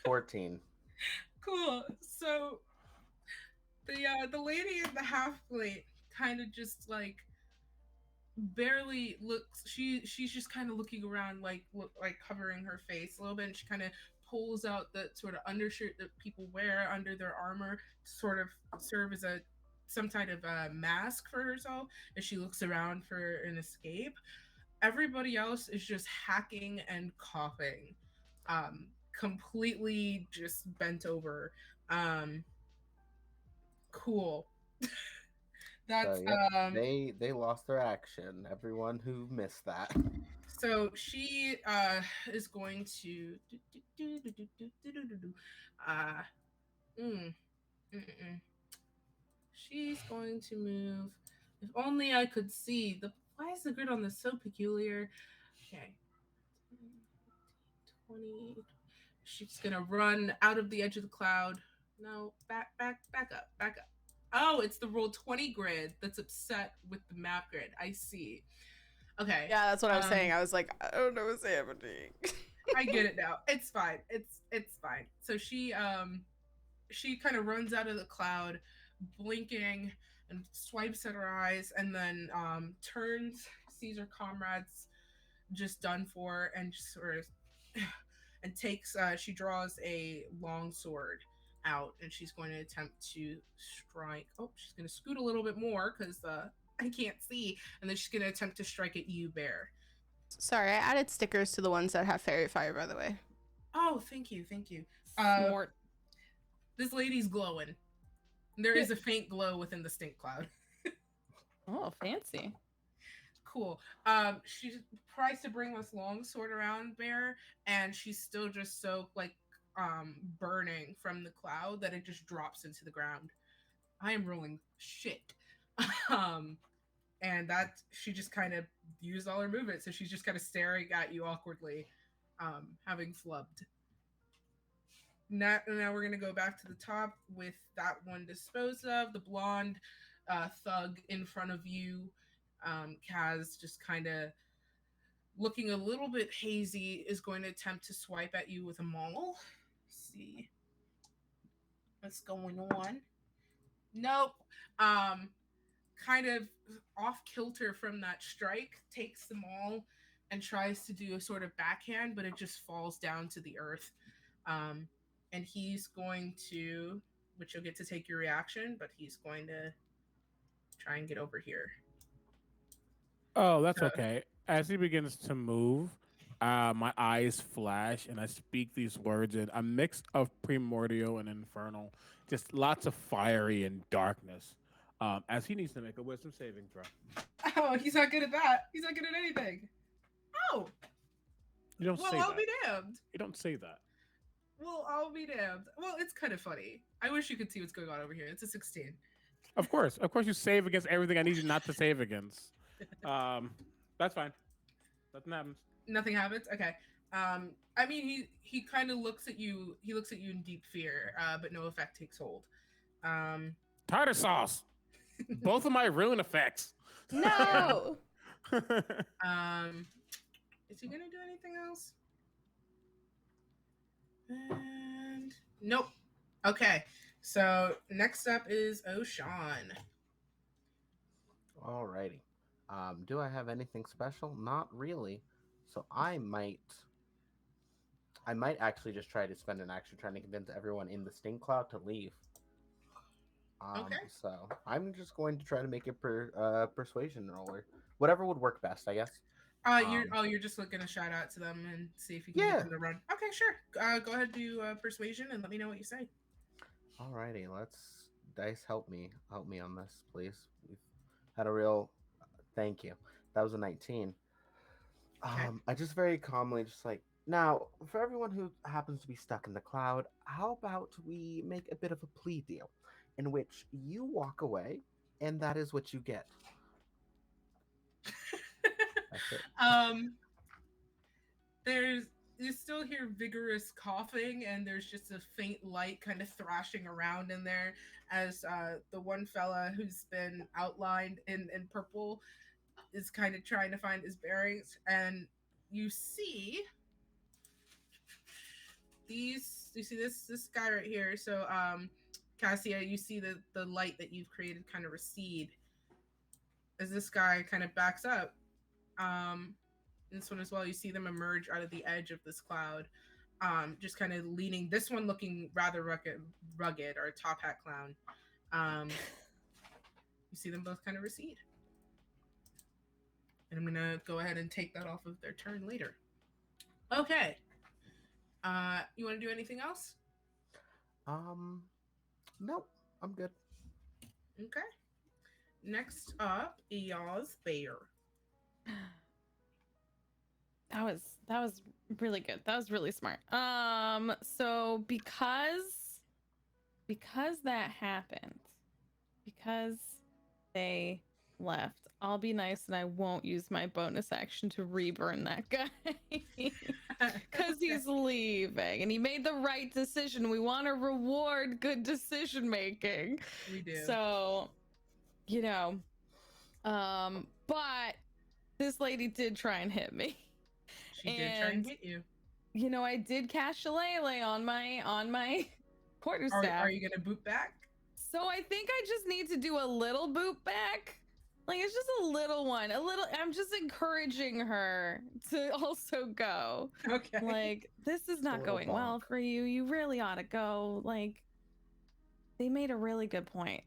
14. Cool. So the lady in the half plate kind of just like barely looks. She's just kind of looking around, like covering her face a little bit, and she kind of pulls out the sort of undershirt that people wear under their armor to sort of serve as some kind of mask for herself as she looks around for an escape. Everybody else is just hacking and coughing, completely just bent over. Cool. That's So, they lost their action. Everyone who missed that. So she is going to she's going to move. If only I could see why is the grid on this so peculiar? Okay. 20. She's gonna run out of the edge of the cloud. No, back up. Oh, it's the roll 20 grid that's upset with the map grid. I see. Okay. Yeah, that's what I was saying. I was like, I don't know what's happening. I get it now. It's fine. It's fine. So she kind of runs out of the cloud, blinking and swipes at her eyes, and then turns, sees her comrades just done for, and just sort of and takes. She draws a long sword out, and she's going to attempt to strike. Oh, she's going to scoot a little bit more because I can't see, and then she's going to attempt to strike at you, Bear. Sorry, I added stickers to the ones that have fairy fire, by the way. Oh, thank you. Smart. This lady's glowing. There is a faint glow within the stink cloud. Oh, fancy. Cool. She tries to bring this long sword around Bear, and she's still just so like burning from the cloud that it just drops into the ground. I am rolling shit. um, and that she just kind of used all her movement, so she's just kind of staring at you awkwardly, having flubbed. Now we're gonna go back to the top with that one disposed of. The blonde thug in front of you, Kaz, just kind of looking a little bit hazy, is going to attempt to swipe at you with a maul. See what's going on. Nope. Kind of off kilter from that strike, takes the maul and tries to do a sort of backhand, but it just falls down to the earth. And he's going to, which you'll get to take your reaction, but he's going to try and get over here. Oh, that's okay. As he begins to move, my eyes flash and I speak these words in a mix of primordial and infernal, just lots of fiery and darkness. As he needs to make a wisdom saving throw. Oh, he's not good at that. He's not good at anything. Oh. You don't Well, say I'll that. be damned. You don't say that. Well, I'll be damned. Well, it's kind of funny. I wish you could see what's going on over here. It's a 16. Of course, you save against everything I need you not to save against. That's fine. Nothing happens. Nothing happens. Okay. I mean, he kind of looks at you. He looks at you in deep fear, but no effect takes hold. Tartar sauce. Both of my rune effects. No. Is he gonna do anything else? And nope. Okay. So next up is O'Shawn. Alrighty. Do I have anything special? Not really. So I might actually just try to spend an action trying to convince everyone in the Sting Cloud to leave. Okay. So I'm just going to try to make a persuasion roller. Whatever would work best, I guess. You're just looking to shout out to them and see if you can get them to run. Okay, sure. Go ahead and do persuasion and let me know what you say. Alrighty, let's dice help me on this, please. We've had a real thank you. That was a 19. Okay. I just very calmly just like, now for everyone who happens to be stuck in the cloud, how about we make a bit of a plea deal in which you walk away and that is what you get. That's it. You still hear vigorous coughing, and there's just a faint light kind of thrashing around in there as the one fella who's been outlined in purple is kind of trying to find his bearings, and you see this guy right here. So Cassia, you see the light that you've created kind of recede as this guy kind of backs up. This one as well, you see them emerge out of the edge of this cloud, just kind of leaning. This one looking rather rugged, or a top hat clown. You see them both kind of recede. And I'm gonna go ahead and take that off of their turn later. Okay. You want to do anything else? Nope, I'm good. Okay. Next up, Eoz Bear. That was really good. That was really smart. So because that happened, because they left, I'll be nice and I won't use my bonus action to reburn that guy. Because he's leaving and he made the right decision. We want to reward good decision making. We do. So, but this lady did try and hit me. She did try and hit you. I did cast Shillelagh on my quarterstaff. Are you gonna boot back? So I think I just need to do a little boot back. Like, it's just a little one. I'm just encouraging her to also go. Okay. Like, this is not going bonk. well for you. You really ought to go. Like, they made a really good point.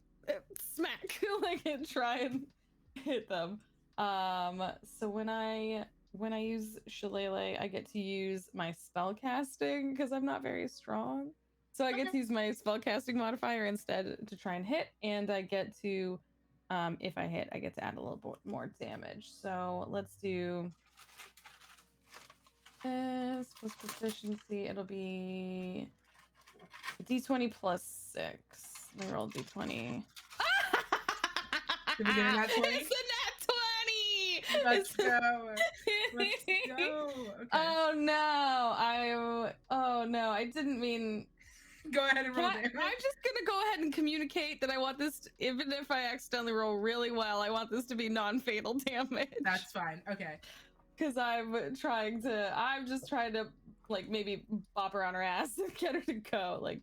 Smack. Like, and try and hit them. So when I use Shillelagh, I get to use my spell casting because I'm not very strong. So I get to use my spell casting modifier instead to try and hit, and I get to If I hit, I get to add a little bit more damage. So let's do this plus proficiency. It'll be d20 plus 6. Let me roll d20. Did we get a nat 20? It's a nat 20! Let's go. Let's go. Okay. Oh no, I didn't mean. Go ahead and roll damage. I'm just gonna go ahead and communicate that I want this, even if I accidentally roll really well, I want this to be non-fatal damage. That's fine. Okay. Because I'm just trying to, like, maybe bop her on her ass and get her to go. Like,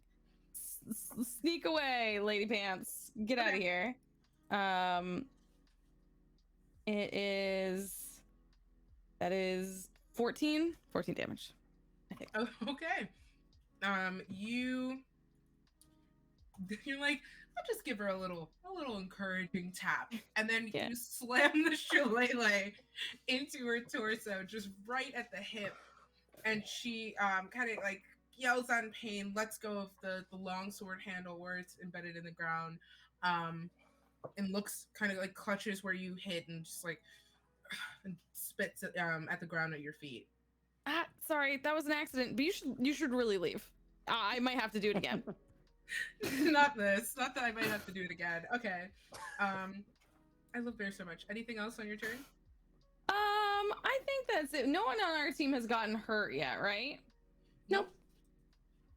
sneak away, lady pants. Get out of here. That is 14 damage, I think. Oh, okay. You're like, I'll just give her a little encouraging tap, and then you slam the shillelagh into her torso, just right at the hip, and she kind of like yells on pain, lets go of the long sword handle where it's embedded in the ground, and looks kind of like clutches where you hit, and just like and spits at the ground at your feet. Sorry, that was an accident, but you should really leave. I might have to do it again. Not that I might have to do it again. Okay. I love Bear so much. Anything else on your turn? I think that's it. No one on our team has gotten hurt yet, right? Nope.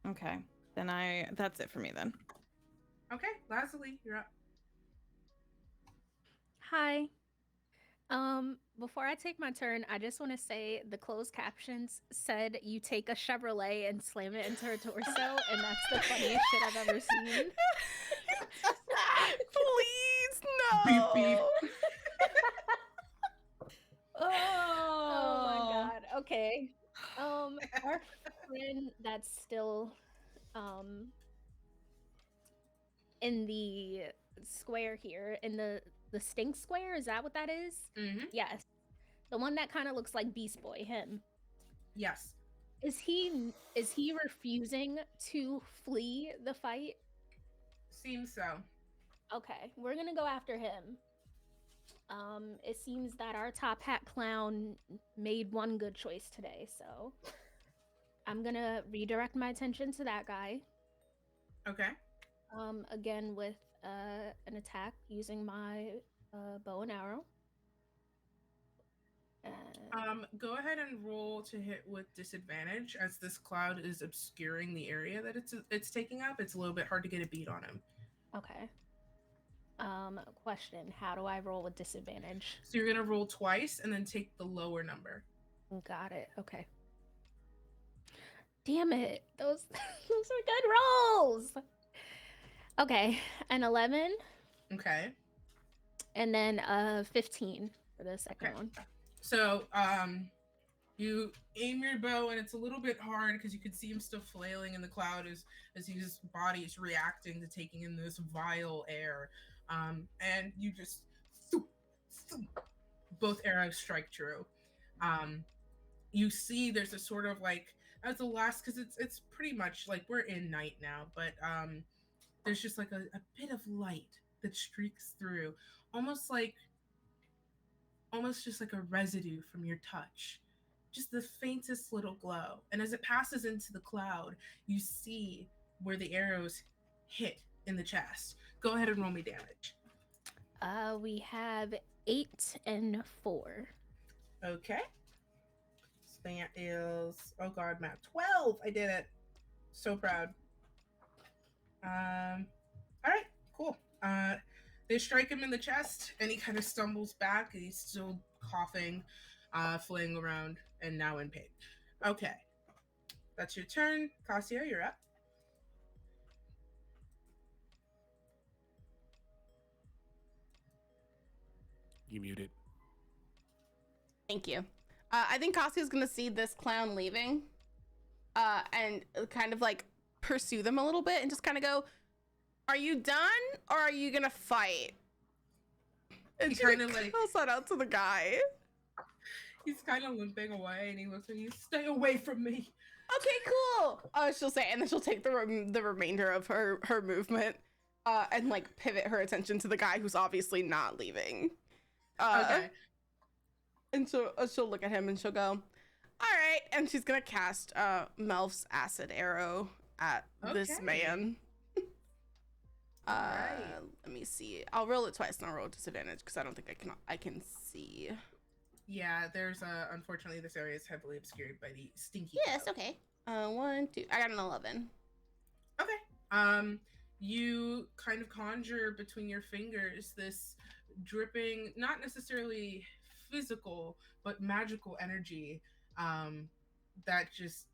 Okay, then that's it for me then. Okay, Lazuli, you're up. Hi. Before I take my turn, I just want to say the closed captions said you take a Chevrolet and slam it into her torso, and that's the funniest shit I've ever seen. Please, no. Beep, beep. Oh my god. Okay. Our friend that's still in the square here, in the stink square, is that what that is? Mm-hmm. Yes. The one that kind of looks like Beast Boy, him. Yes. Is he refusing to flee the fight? Seems so. Okay, we're gonna go after him. It seems that our top hat clown made one good choice today, so I'm gonna redirect my attention to that guy. Okay. Again with an attack using my bow and arrow. Go ahead and roll to hit with disadvantage, as this cloud is obscuring the area that it's taking up. It's a little bit hard to get a beat on him. Okay. Question, how do I roll with disadvantage? So you're gonna roll twice and then take the lower number. Got it. Okay. Damn it. Those are good rolls. Okay, an 11. Okay. And then 15 for the second one. So, you aim your bow, and it's a little bit hard because you can see him still flailing in the cloud as his body is reacting to taking in this vile air. And you just both arrows strike true. You see there's a sort of like, as the last, because it's pretty much like we're in night now, but there's just like a bit of light that streaks through, almost just like a residue from your touch, just the faintest little glow. And as it passes into the cloud, you see where the arrows hit in the chest. Go ahead and roll me damage. We have 8 and 4. Okay. So that is, oh god, Matt, 12. I did it. So proud. All right, cool. They strike him in the chest, and he kind of stumbles back, and he's still coughing, flailing around, and now in pain. Okay. That's your turn. Cassia, you're up. You muted. Thank you. I think Cassia's gonna see this clown leaving, and kind of like pursue them a little bit, and just kind of go, "Are you done, or are you gonna fight?" And He she kind of like calls that out to the guy. he's kind of limping away, and he looks at you. Stay away from me. Okay, cool. She'll say, and then she'll take the remainder of her movement and like pivot her attention to the guy who's obviously not leaving. Okay. And so she'll look at him and she'll go, "All right," and she's gonna cast Melf's acid arrow at this Okay. man. Alright. Let me see. I'll roll it twice and I'll roll disadvantage because I don't think I can see. Yeah, there's unfortunately this area is heavily obscured by the stinky. Yes, cloud. okay. 1, 2. I got an 11. Okay. You kind of conjure between your fingers this dripping, not necessarily physical, but magical energy. That just,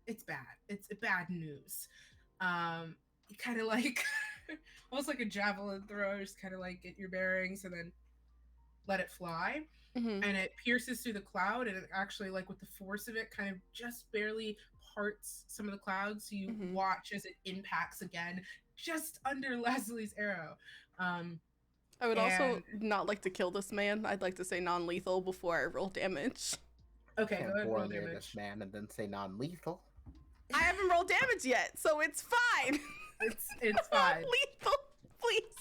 it's bad. It's bad news. You kind of like, almost like a javelin throw, just kind of like get your bearings and then let it fly. Mm-hmm. And it pierces through the cloud, and it actually, like, with the force of it, kind of just barely parts some of the clouds. So you Mhm. watch as it impacts again just under Leslie's arrow. I would also And- not like to kill this man. I'd like to say non-lethal before I roll damage. Okay, Can't go ahead, roll bore near damage. this man and then say non-lethal. I haven't rolled damage yet, so it's fine. It's fine. Non-lethal, please.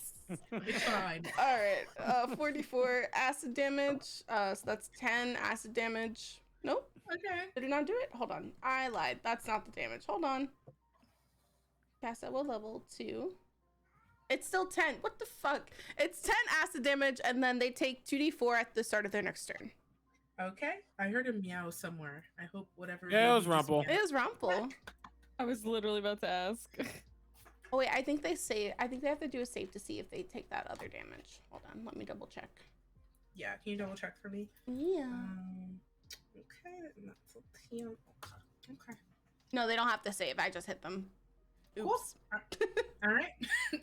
It's fine. All right, 44 acid damage. So that's 10 acid damage. Nope, Okay. did it not do it? Hold on, I lied. That's not the damage. Hold on. Cast at what level? 2. It's still 10. What the fuck? It's 10 acid damage, and then they take 2d4 at the start of their next turn. Okay. I heard a meow somewhere. I hope whatever. Yeah, it was baby just Rumple. It meowed. is Rumpel. I was literally about to ask. Oh wait, I think they have to do a save to see if they take that other damage. Hold on, let me double check. Yeah, can you double check for me? Yeah. Okay. That's a 10. Okay. No, they don't have to save. I just hit them. Cool. Oops. All right.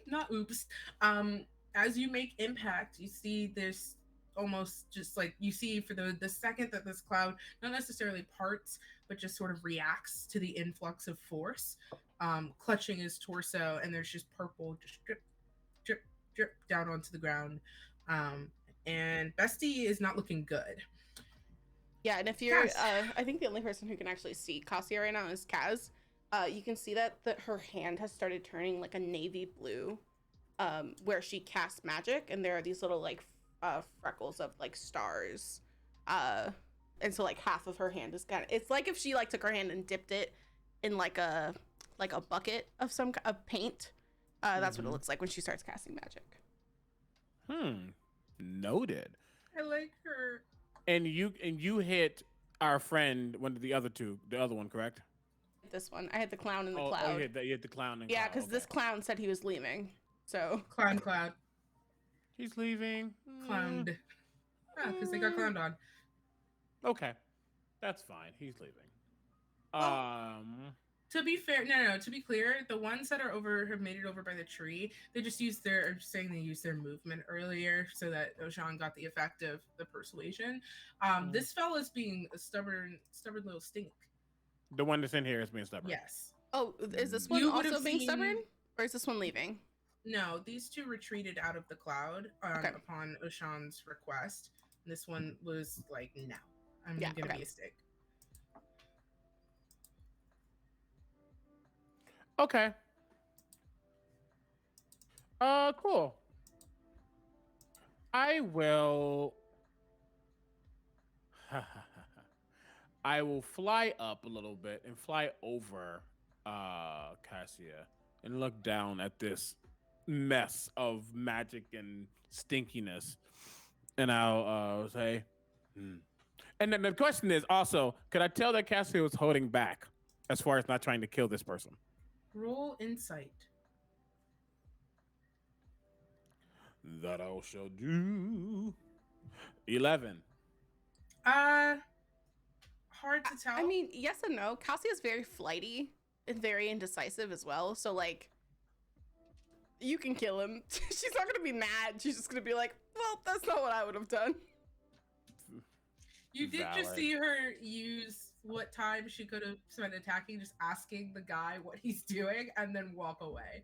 Not oops. As you make impact, you see there's almost just like you see for the second that this cloud not necessarily parts, but just sort of reacts to the influx of force, clutching his torso, and there's just purple just drip, drip, drip down onto the ground. And Bestie is not looking good. Yeah, and if you're, Yes. I think the only person who can actually see Cassia right now is Kaz. You can see that her hand has started turning like a navy blue, where she casts magic, and there are these little like freckles of like stars, and so like half of her hand is kind of. It's like if she like took her hand and dipped it in like a bucket of some of paint. That's what it looks like when she starts casting magic. Noted. I like her. And you hit our friend, one of the other one, correct? This one, I had the clown in the Oh, cloud. you hit the clown. And Yeah, cloud, because this okay. clown said he was leaving. So Cloud. He's leaving. Clowned. Because they got clowned on. Okay, that's fine. He's leaving. To be fair, no. To be clear, the ones that have made it over by the tree. They just used I'm just saying they used their movement earlier, so that Ocean got the effect of the persuasion. This fella's being a stubborn little stink. The one that's in here is being stubborn. Yes. oh, is this one You would also have being seen- stubborn? Or is this one leaving? No, these two retreated out of the cloud Okay. upon Oshan's request. This one was like, no, I'm Yeah, gonna okay. be a stick. Okay. Cool. I will fly up a little bit and fly over Cassia and look down at this mess of magic and stinkiness. And I'll say, And then the question is also, could I tell that Cassia was holding back as far as not trying to kill this person? Roll insight. That I shall do. 11. Hard to tell. I mean, yes and no. Cassia is very flighty and very indecisive as well. So like, you can kill him. She's not gonna be mad. She's just gonna be like, well, that's not what I would have done. You did just Valid. see her use what time she could have spent attacking, just asking the guy what he's doing, and then walk away.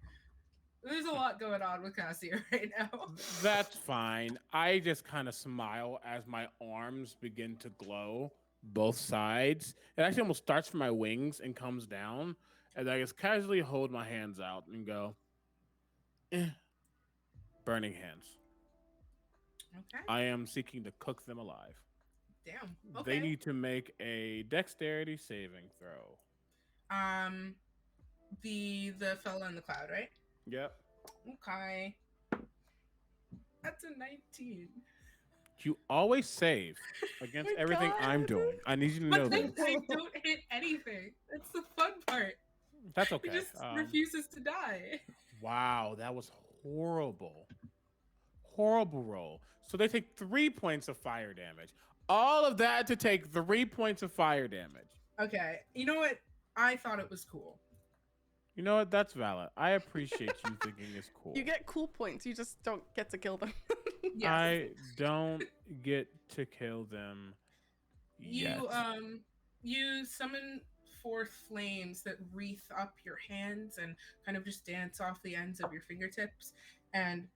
There's a lot going on with Cassia right now. That's fine. I just kind of smile as my arms begin to glow, both sides. It actually almost starts from my wings and comes down. And I just casually hold my hands out and go, burning hands. Okay. I am seeking to cook them alive. Damn. They Okay. need to make a dexterity saving throw. The fella in the cloud, right? Yep. Okay. That's a 19. You always save against My everything I'm God. doing. I need you to know But then this. I don't hit anything. That's the fun part. That's He okay. just refuses to die. Wow, that was horrible. Horrible roll. So they take 3 points of fire damage. All of that to take 3 points of fire damage. Okay. You know what? I thought it was cool. You know what? That's valid. I appreciate you thinking it's cool. You get cool points. You just don't get to kill them. Yes. I don't get to kill them yet. You summon forth flames that wreath up your hands and kind of just dance off the ends of your fingertips, and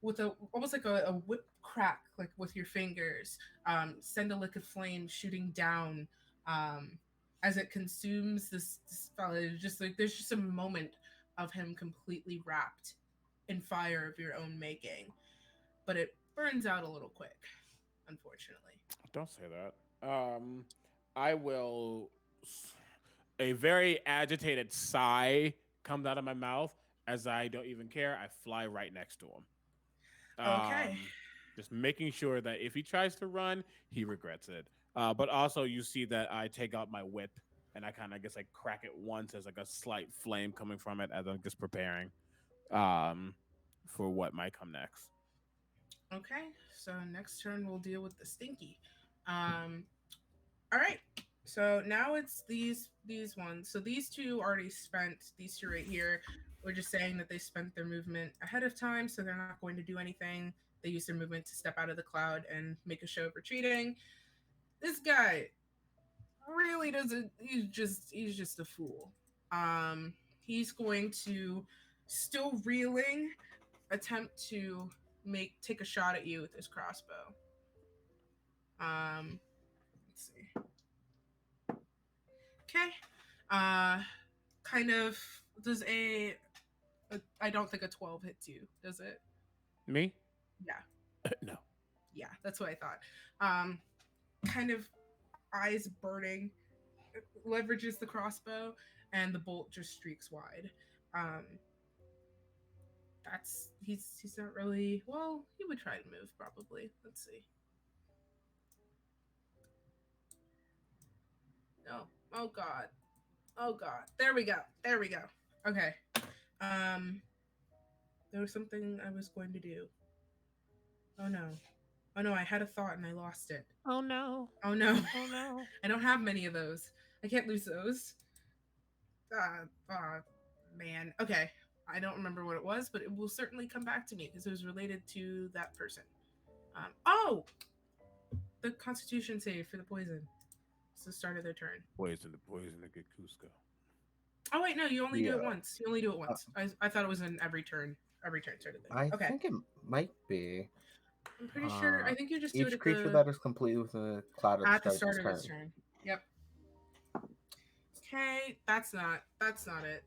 with almost like a whip crack, like with your fingers, send a lick of flame shooting down as it consumes this fella. It's just like there's just a moment of him completely wrapped in fire of your own making, but it burns out a little quick, unfortunately. Don't say that. I will. A very agitated sigh comes out of my mouth as I don't even care. I fly right next to him. Okay. Just making sure that if he tries to run, he regrets it. But also, you see that I take out my whip and I kind of just like crack it once as like a slight flame coming from it as I'm just preparing for what might come next. Okay, so next turn we'll deal with the stinky. All right. So now it's these ones. So these two already spent. These two right here. We're just saying that they spent their movement ahead of time, so they're not going to do anything. They use their movement to step out of the cloud and make a show of retreating. This guy really doesn't. He's just a fool. He's going to, still reeling, attempt to take a shot at you with his crossbow. Let's see. Okay. Kind of does I don't think a 12 hits you, does it? Me? Yeah. No. Yeah, that's what I thought. Kind of eyes burning, leverages the crossbow, and the bolt just streaks wide. He's not really, well, he would try to move probably. Let's see. No. Oh god. Oh god. There we go. Okay. There was something I was going to do. Oh no, I had a thought and I lost it. Oh no. Oh no. Oh no. I don't have many of those. I can't lose those. Man. Okay. I don't remember what it was, but it will certainly come back to me because it was related to that person. The Constitution save for the poison. It's the start of their turn. Poison to get Cusco. Oh wait, no, you only do it once. I thought it was in every turn sort of thing. I Okay. think it might be. I'm pretty sure. I think you just do it Each at creature that is completely within a cloud at the at start of its turn. Yep. Okay, that's not it.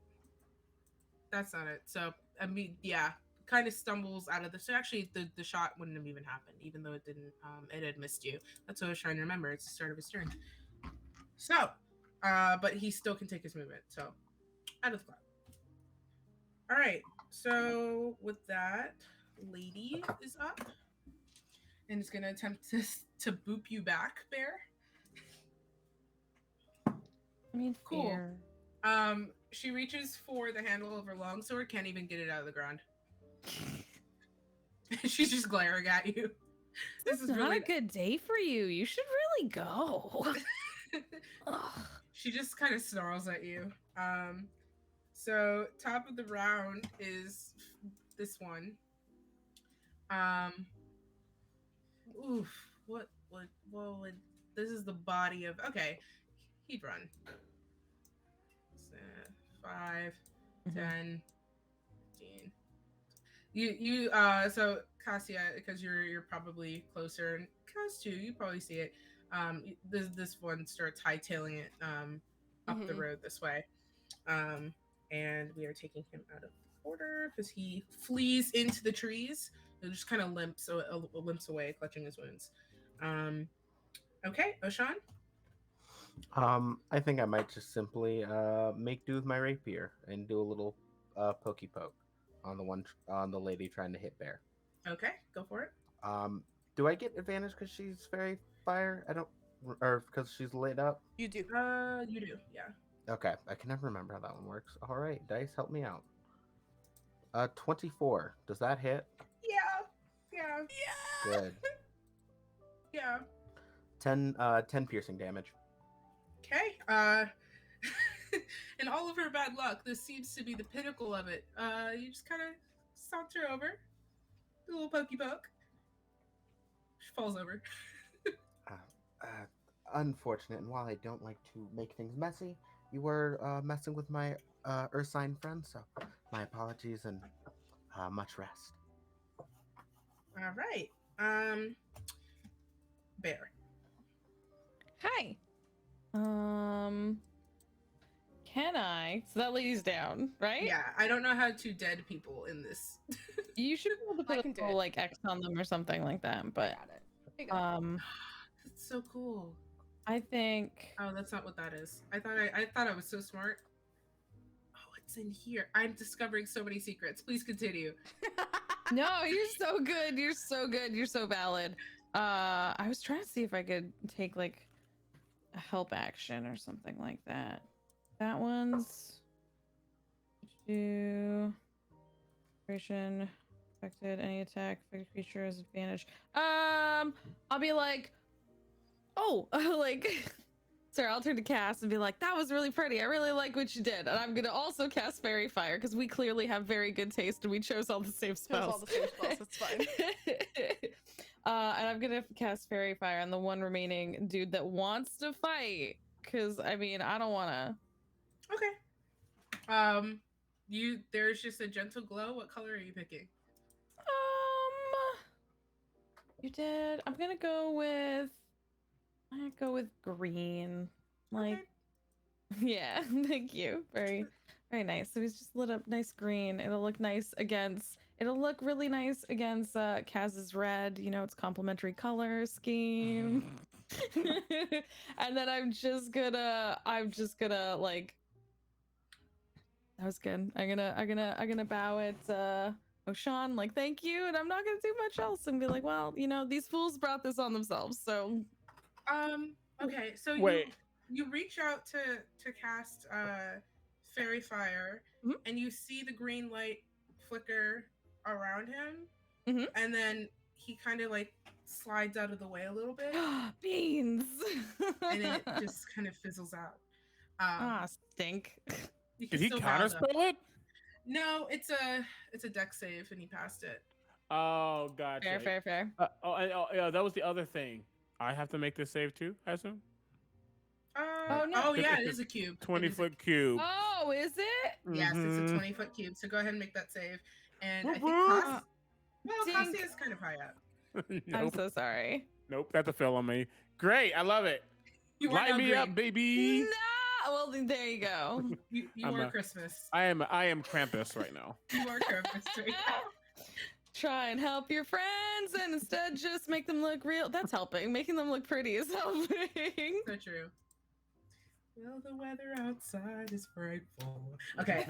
That's not it. So I mean, yeah, kind of stumbles out of the. So actually, the shot wouldn't have even happened, even though it didn't. It had missed you. That's what I was trying to remember. It's the start of his turn. So, but he still can take his movement. So, out of the cloud. All right. So with that, lady is up, and is gonna attempt to boop you back, Bear. I mean, Cool. fair. She reaches for the handle of her longsword, can't even get it out of the ground. She's just glaring at you. This is not really a good day for you. You should really go. Ugh. She just kind of snarls at you. So top of the round is this one. Oof. What would this is the body of, okay, he'd run. 5, 10, 15. You so Cassia, because you're probably closer, and Cass too, you probably see it. This one starts hightailing it up the road this way. And we are taking him out of order because he flees into the trees It just kind of limps away, clutching his wounds. Okay, Oshan. I think I might just simply make do with my rapier and do a little pokey poke on the lady trying to hit Bear. Okay, go for it. Do I get advantage because she's fairy fire? I don't, or because she's lit up. You do. You do, yeah. Okay, I can never remember how that one works. All right, dice, help me out. 24. Does that hit? Yeah. Good. Yeah. 10 piercing damage. Okay. In all of her bad luck, this seems to be the pinnacle of it. You just kind of saunter over, do a little pokey poke. She falls over. Unfortunate, and while I don't like to make things messy, you were messing with my earth sign friend, so my apologies and much rest. All right. Bear. Hi. Can I? So that lady's down, right? Yeah, I don't know how to dead people in this. You should be able to I put can a do little it. like X on them or something like that. But Got it. I got it. That's so cool. I think Oh, that's not what that is. I thought I was so smart. Oh, it's in here. I'm discovering so many secrets. Please continue. no, you're so good. You're so good. You're so valid. I was trying to see if I could take like a help action or something like that. That one's do operation affected any attack affected creature has advantage. I'll be like, oh, like, sorry, I'll turn to Cass and be like, that was really pretty. I really like what you did, and I'm gonna also cast Fairy Fire because we clearly have very good taste and we chose all the same spells. Chose all the same spells. It's fine. And I'm gonna cast Fairy Fire on the one remaining dude that wants to fight. Cause I mean, I don't wanna. Okay. There's just a gentle glow. What color are you picking? You did. I'm gonna go with green. Like, Okay. yeah, thank you. Very, very nice. So he's just lit up nice green. It'll look really nice against Kaz's red. You know, it's complementary color scheme. And then I'm just gonna like, that was good. I'm gonna bow at Oshan, like, thank you, and I'm not gonna do much else and be like, well, you know, these fools brought this on themselves, so. Okay, so Wait. you reach out to cast Fairy Fire, Mhm. and you see the green light flicker around him, Mhm. and then he kind of like slides out of the way a little bit, Beans. and it just kind of fizzles out. Stink. You can Did he still bow, though. counterspell it? No, it's a deck save, and he passed it. Oh, gotcha. Fair. Yeah, that was the other thing. I have to make this save too, I assume? Oh, no. Oh yeah, It's it a is a cube. 20-foot cube. Oh, is it? Yes, it's a Mhm. 20-foot cube. So go ahead and make that save. And I Whoop think whoop. Cassie Dink. is kind of high up. I'm Nope. so sorry. Nope, that's a fail on me. Great, I love it. You are Light now me green. up, baby. No. Well, then there you go. You I'm are a- Christmas. I am Krampus right now. You are Christmas right now. Try and help your friends, and instead just make them look real. That's helping. Making them look pretty is helping. So true. Well, the weather outside is frightful. Okay.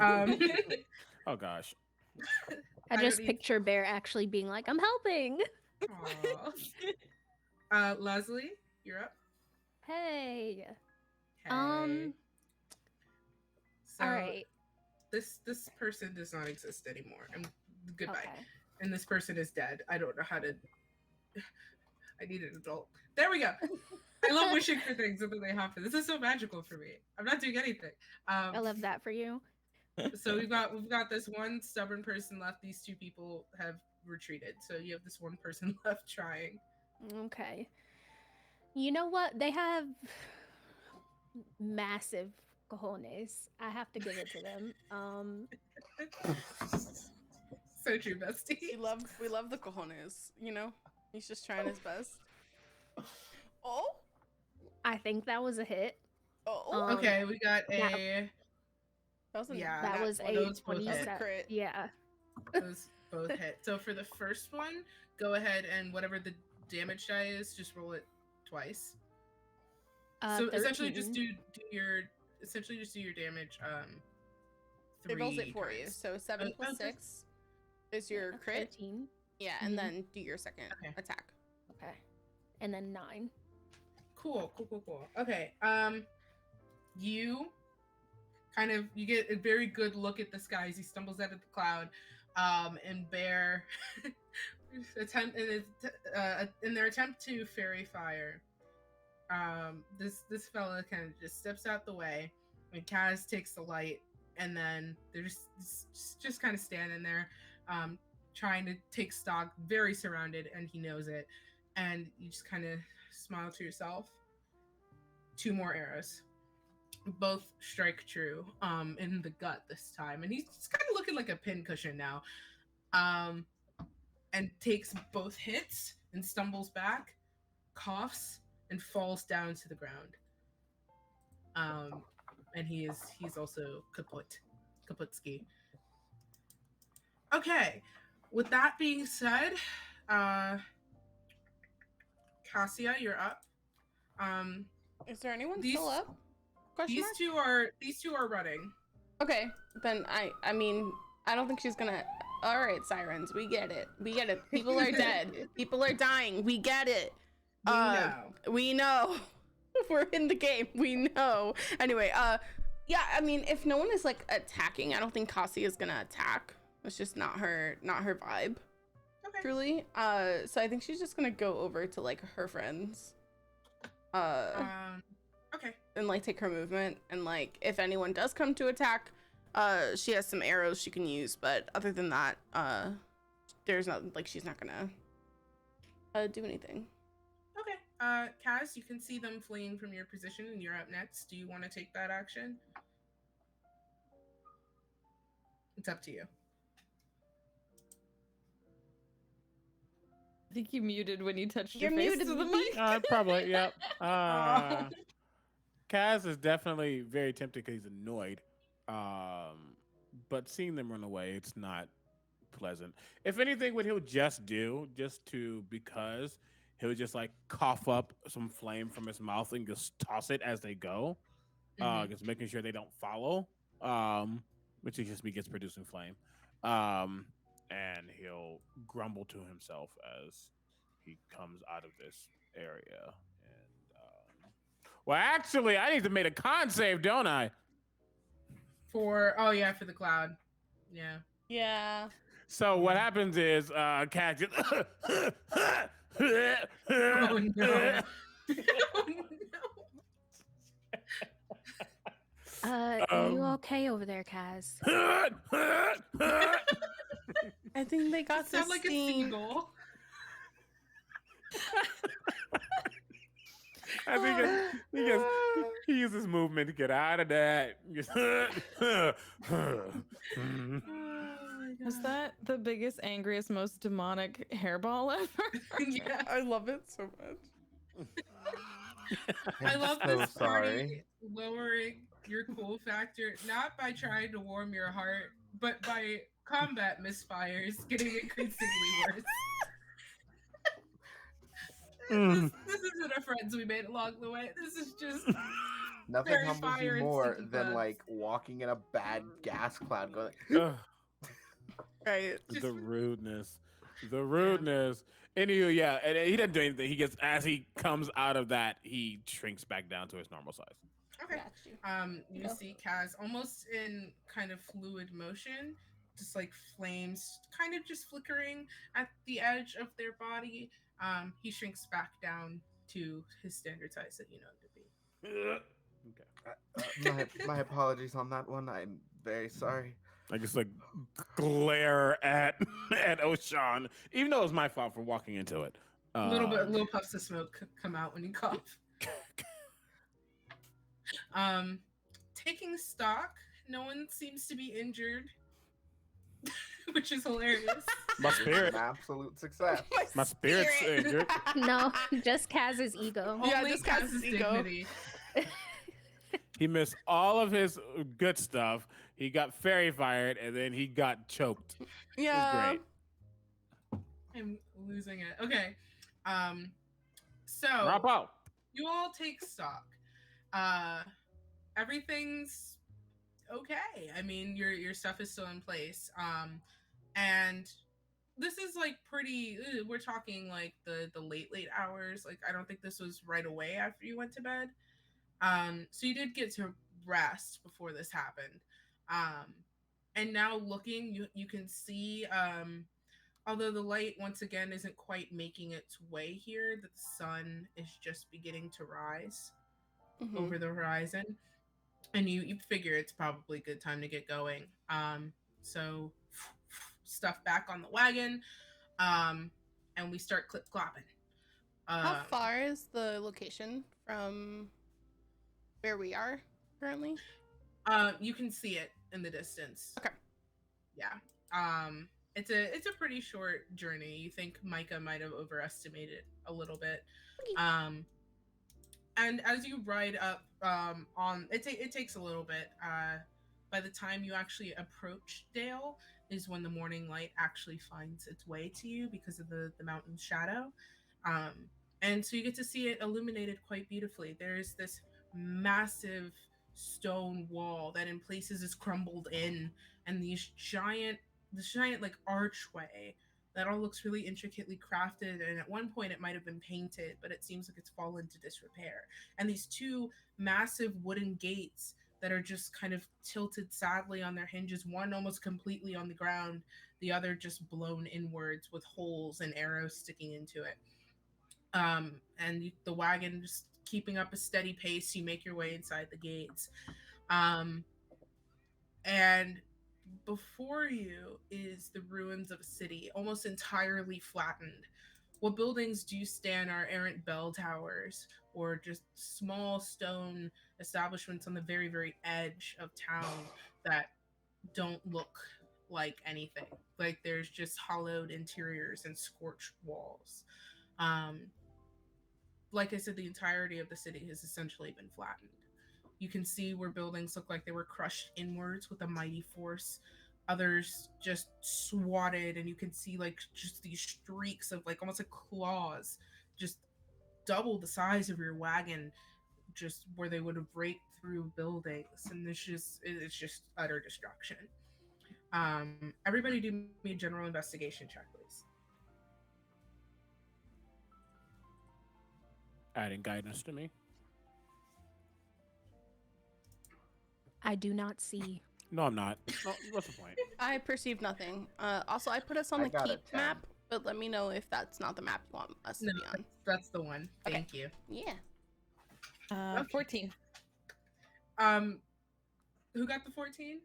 Oh gosh. I I just don't need- picture Bear actually being like, I'm helping. Aw. Leslie, you're up. Hey. Hey. So All right. this person does not exist anymore. Goodbye. Okay. And this person is dead. I don't know how to. I need an adult. There we go. I love wishing for things and then they happen. This is so magical for me. I'm not doing anything. I love that for you. So we've got this one stubborn person left. These two people have retreated. So you have this one person left trying. Okay. You know what? They have massive cojones. I have to give it to them. So true, bestie. We love the cojones, you know? He's just trying his best. Oh? I think that was a hit. Oh. Okay, we got a. That was a Yeah, That was one a of those both 27. hit. crit. Yeah. Those both hit. So for the first one, go ahead and whatever the damage die is, just roll it twice. So essentially, just 13. do your damage. It rolls it three for you. times. So 7 plus okay. 6 is your crit. 13. Yeah, and then do your second Okay. attack. Okay. And then 9. Cool. Okay. You get a very good look at this guy as he stumbles out of the cloud. And Bear in their attempt to fairy fire. This fella kind of just steps out the way, and Kaz takes the light, and then they're just kind of standing there, trying to take stock, very surrounded, and he knows it. And you just kind of smile to yourself. 2 more arrows, both strike true, in the gut this time, and he's kind of looking like a pincushion now, and takes both hits and stumbles back, coughs, and falls down to the ground. And he's also kaputski. Okay, with that being said, Cassia, you're up. Is there anyone These- still up? Question mark? These two are running. Okay, then I mean, I don't think she's gonna. All right, sirens, we get it. People are dead. People are dying. We get it. We know. We're in the game. We know. Anyway, yeah. I mean, if no one is like attacking, I don't think Cassie is gonna attack. It's just not her vibe. Okay. Truly. So I think she's just gonna go over to like her friends. Okay. And like take her movement, and like if anyone does come to attack, she has some arrows she can use, but other than that, there's not like she's not gonna do anything. Okay. Kaz, you can see them fleeing from your position, and you're up next. Do you want to take that action? It's up to you. I think you muted when you touched You're your face muted, to the Lee. mic. Probably, yep. Kaz is definitely very tempted because he's annoyed. But seeing them run away, it's not pleasant. If anything, what he'll just do, because he'll just like cough up some flame from his mouth and just toss it as they go. Just making sure they don't follow. Which is just begins producing flame. And he'll grumble to himself as he comes out of this area. And well, actually, I need to make a con save, don't I? For the cloud. Yeah. Yeah. So what happens is, Cat just Oh no. Are you okay over there, Kaz? I think they got the Sound like a steam. seagull. I think he uses movement to get out of that. Was that the biggest, angriest, most demonic hairball ever? Yeah. I love it so much. I love so this sorry. party lowering your cool factor, not by trying to warm your heart, but by combat misfires getting increasingly worse. This isn't a friends we made along the way. This is just Nothing very humbles fire you and more sticky than bugs. like walking in a bad gas cloud going. Ugh, Right. the rudeness. Anywho, yeah, and he doesn't do anything. He gets, as he comes out of that, he shrinks back down to his normal size. Okay. Got you. You see Kaz almost in kind of fluid motion, just like flames kind of just flickering at the edge of their body. He shrinks back down to his standard size that you know him to be. Okay. My apologies on that one. I'm very sorry. I just like glare at Oshan, even though it was my fault for walking into it. Little puffs of smoke come out when you cough. Taking stock, no one seems to be injured, which is hilarious. My spirit, An absolute success. my spirit's injured. No, just Kaz's ego. Yeah, Only just Kaz's Kaz's ego. dignity. He missed all of his good stuff. He got fairy fired, and then he got choked. Yeah. great. I'm losing it. Okay. So Drop out. you all take stock. Uh, everything's okay. I mean, your stuff is still in place. And this is like pretty. We're talking like the late hours. Like I don't think this was right away after you went to bed. So you did get to rest before this happened. Um, and now looking, you can see although the light once again isn't quite making its way here, that the sun is just beginning to rise over the horizon, and you figure it's probably a good time to get going. So stuff back on the wagon, and we start clip clopping. How far is the location from where we are currently? You can see it in the distance. Okay. Yeah. It's a pretty short journey. You think Micah might have overestimated a little bit. And as you ride up on it takes a little bit. By the time you actually approach Dale is when the morning light actually finds its way to you because of the mountain shadow. And so you get to see it illuminated quite beautifully. There's this massive stone wall that in places is crumbled in, and this giant like archway that all looks really intricately crafted, and at one point it might have been painted, but it seems like it's fallen to disrepair. And these two massive wooden gates that are just kind of tilted sadly on their hinges, one almost completely on the ground, the other just blown inwards with holes and arrows sticking into it. And the wagon just keeping up a steady pace, you make your way inside the gates. And before you is the ruins of a city, almost entirely flattened. What buildings do stand are errant bell towers or just small stone establishments on the very, very edge of town that don't look like anything. Like there's just hollowed interiors and scorched walls. Like I said, the entirety of the city has essentially been flattened. You can see where buildings look like they were crushed inwards with a mighty force. Others just swatted, and you can see like just these streaks of like almost like claws, just double the size of your wagon, just where they would have raked through buildings. And it's just utter destruction. Everybody do me a general investigation check, please. Adding guidance to me. I do not see. No, I'm not. No, what's the point? I perceive nothing. Also, I put us on I the got a keep 10. map, but let me know if that's not the map you want us to No, be on. that's the one. Okay. Thank you. Yeah. Okay. 14. Who got the 14?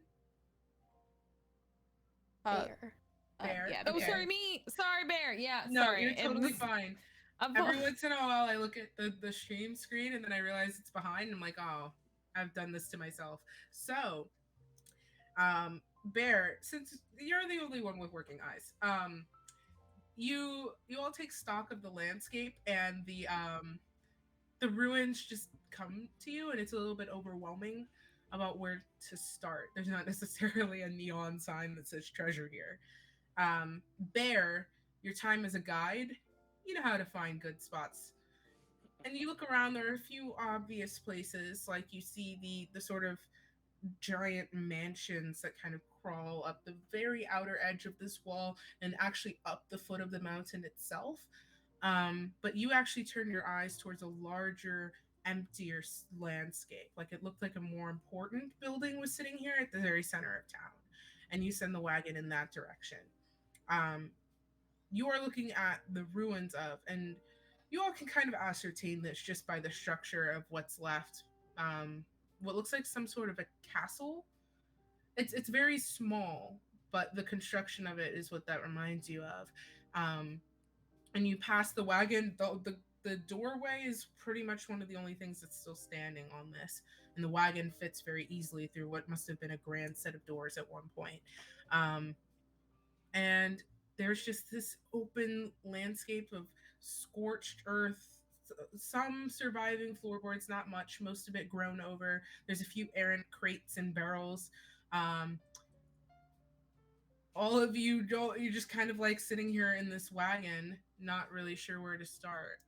Bear. Bear. Yeah. Oh, Okay. sorry, me. Sorry, Bear. Yeah, No, sorry. you're It totally was- fine. I'm Every once in a while, I look at the stream screen and then I realize it's behind. And I'm like, oh, I've done this to myself. So, Bear, since you're the only one with working eyes, you all take stock of the landscape, and the ruins just come to you, and it's a little bit overwhelming about where to start. There's not necessarily a neon sign that says treasure here. Bear, your time as a guide, you know how to find good spots. And you look around, there are a few obvious places, like you see the sort of giant mansions that kind of crawl up the very outer edge of this wall and actually up the foot of the mountain itself. But you actually turn your eyes towards a larger, emptier landscape. Like it looked like a more important building was sitting here at the very center of town. And you send the wagon in that direction. You are looking at the ruins of, and you all can kind of ascertain this just by the structure of what's left. What looks like some sort of a castle. It's very small, but the construction of it is what that reminds you of. And you pass the wagon. The doorway is pretty much one of the only things that's still standing on this, and the wagon fits very easily through what must have been a grand set of doors at one point. And there's just this open landscape of scorched earth, some surviving floorboards, not much, most of it grown over. There's a few errant crates and barrels. all of you don't. You're just kind of like sitting here in this wagon, not really sure where to start.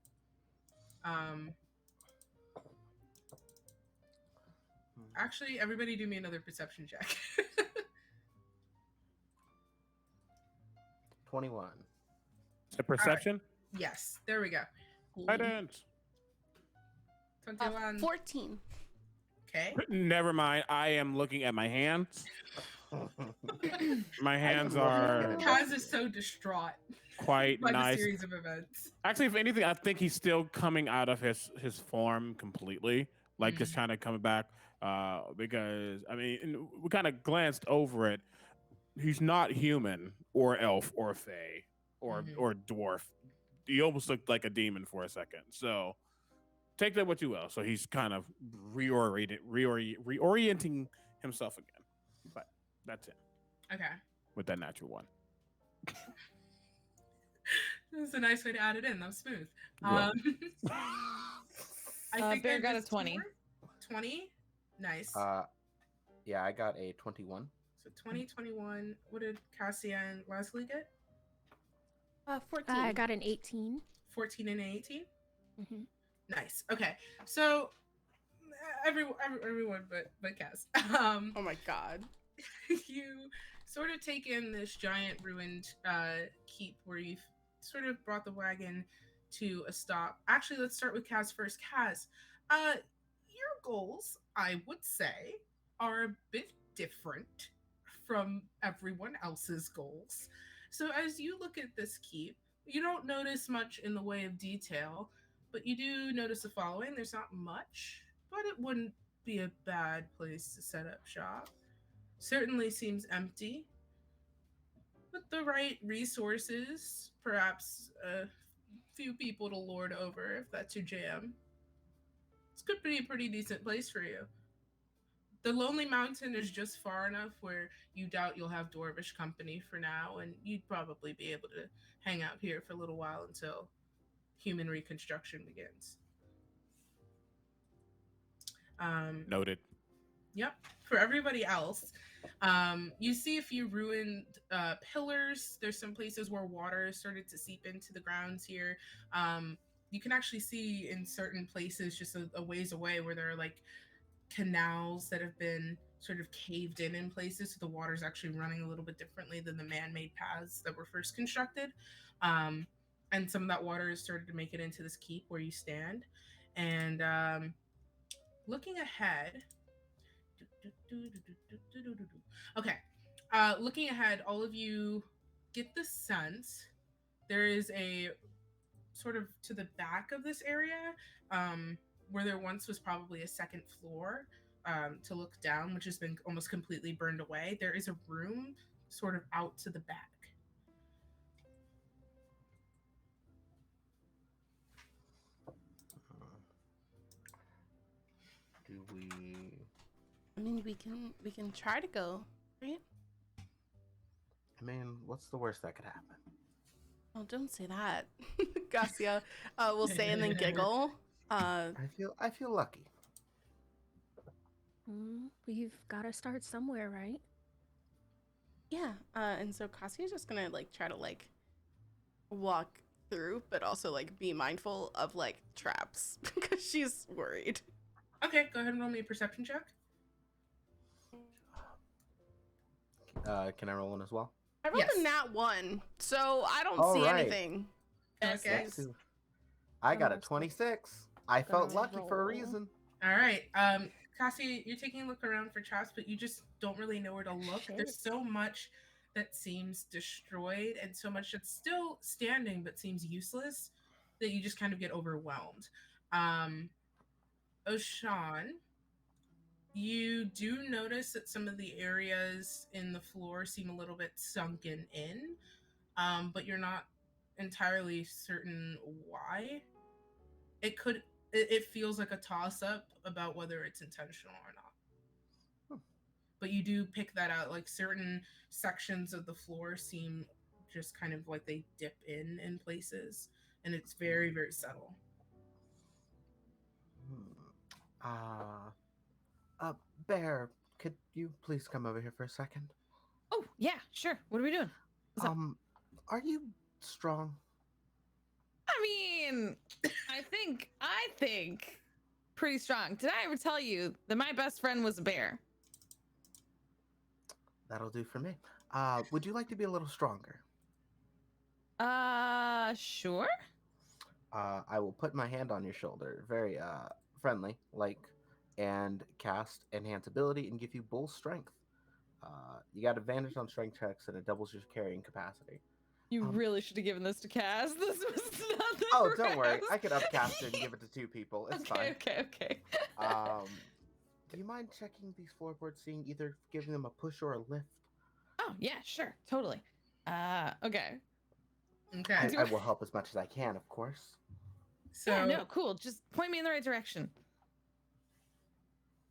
Actually, everybody do me another perception check. 21. The perception. Yes, there we go. Guidance. 21. 14. Okay. Never mind. I am looking at my hands. My hands love looking are at it. Kaz is so distraught quite by the nice. series of events. Actually, if anything, I think he's still coming out of his form completely, like just kind of coming back. Because I mean, we kind of glanced over it. He's not human or elf or fae or dwarf. He almost looked like a demon for a second. So take that what you will. So he's kind of reorienting himself again. But that's it. Okay. With that natural one. That's a nice way to add it in. That was smooth. Right. I think Bear I got a just 20. 20? Nice. Yeah, I got a 21. So 20, 21. What did Cassia and Leslie get? 14. I got an 18. 14 and 18? Mhm. Nice. Okay. So everyone but Cass. Oh my god. You sort of take in this giant ruined keep where you've sort of brought the wagon to a stop. Actually, let's start with Kaz first. Kaz, your goals, I would say, are a bit different from everyone else's goals. So as you look at this keep, you don't notice much in the way of detail, but you do notice the following. There's not much, but it wouldn't be a bad place to set up shop. Certainly seems empty. With the right resources, perhaps a few people to lord over if that's your jam. This could be a pretty decent place for you. The Lonely Mountain is just far enough where you doubt you'll have dwarvish company for now, and you'd probably be able to hang out here for a little while until human reconstruction begins. Noted. Yep. For everybody else, you see a few ruined pillars. There's some places where water has started to seep into the grounds here. You can actually see in certain places just a ways away where there are like canals that have been sort of caved in places. So the water's actually running a little bit differently than the man-made paths that were first constructed. And some of that water has started to make it into this keep where you stand. And looking ahead... Okay. Looking ahead, all of you get the sense there is a sort of to the back of this area, where there once was probably a second floor to look down, which has been almost completely burned away. There is a room sort of out to the back. Do we? I mean, we can try to go, right? I mean, what's the worst that could happen? Oh, don't say that. Garcia will say and then giggle. I feel lucky. We've got to start somewhere, right? Yeah. And so Cassia's just gonna like try to like walk through, but also like be mindful of like traps because she's worried. Okay, go ahead and roll me a perception check. Can I roll one as well? I rolled Yes. a nat 1, so I don't All see right. anything. Okay. Let's see. I got a 26. I felt Nice lucky for a roll. reason. All right. Cassie, you're taking a look around for traps, but you just don't really know where to look. Shit. There's so much that seems destroyed and so much that's still standing but seems useless that you just kind of get overwhelmed. Oshan, you do notice that some of the areas in the floor seem a little bit sunken in, but you're not entirely certain why. It feels like a toss-up about whether it's intentional or not. But you do pick that out. Like certain sections of the floor seem just kind of like they dip in places, and it's very, very subtle. Bear, could you please come over here for a second? Oh, yeah, sure. What are we doing? What's up? Are you strong? I mean, I think pretty strong. Did I ever tell you that my best friend was a bear? That'll do for me. Would you like to be a little stronger? Sure. I will put my hand on your shoulder, very friendly, and cast Enhance Ability and give you bull strength. You got advantage on strength checks, and it doubles your carrying capacity. You really should have given this to Cass. This was not the Oh, don't worry. rest. I could upcast it and give it to 2 people. It's fine. Okay. Do you mind checking these floorboards, seeing either giving them a push or a lift? Oh, yeah, sure. Totally. Okay. Okay. I will help as much as I can, of course. So Yeah, no, cool. Just point me in the right direction.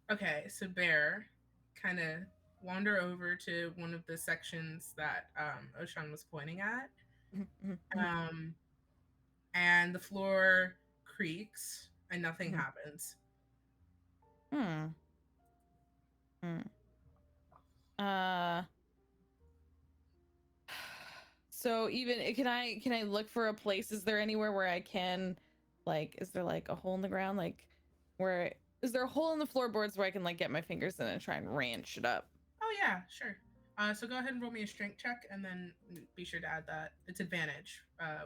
okay, so Bear kind of wander over to one of the sections that Oshan was pointing at. And the floor creaks and nothing happens. So even can I look for a place? Is there anywhere where I can, like, is there like a hole in the ground, like where is there a hole in the floorboards where I can like get my fingers in and try and ranch it up? Oh yeah, sure. So go ahead and roll me a strength check, and then be sure to add that it's advantage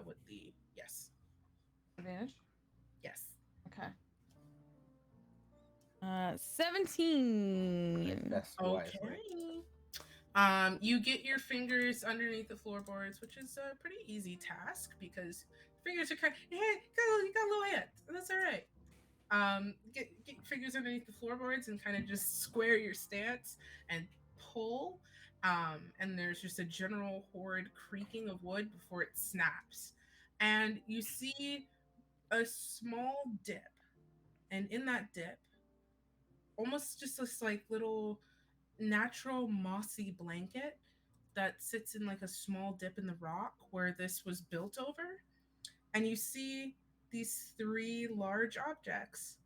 with the yes. Advantage? Yes. Okay. 17. Best Okay. wisely. You get your fingers underneath the floorboards, which is a pretty easy task because fingers are kind of, you got a little hand. That's all right. Get your fingers underneath the floorboards and kind of just square your stance and pull. And there's just a general horrid creaking of wood before it snaps. And you see a small dip. And in that dip, almost just this like little natural mossy blanket that sits in like a small dip in the rock where this was built over. And you see these 3 large objects.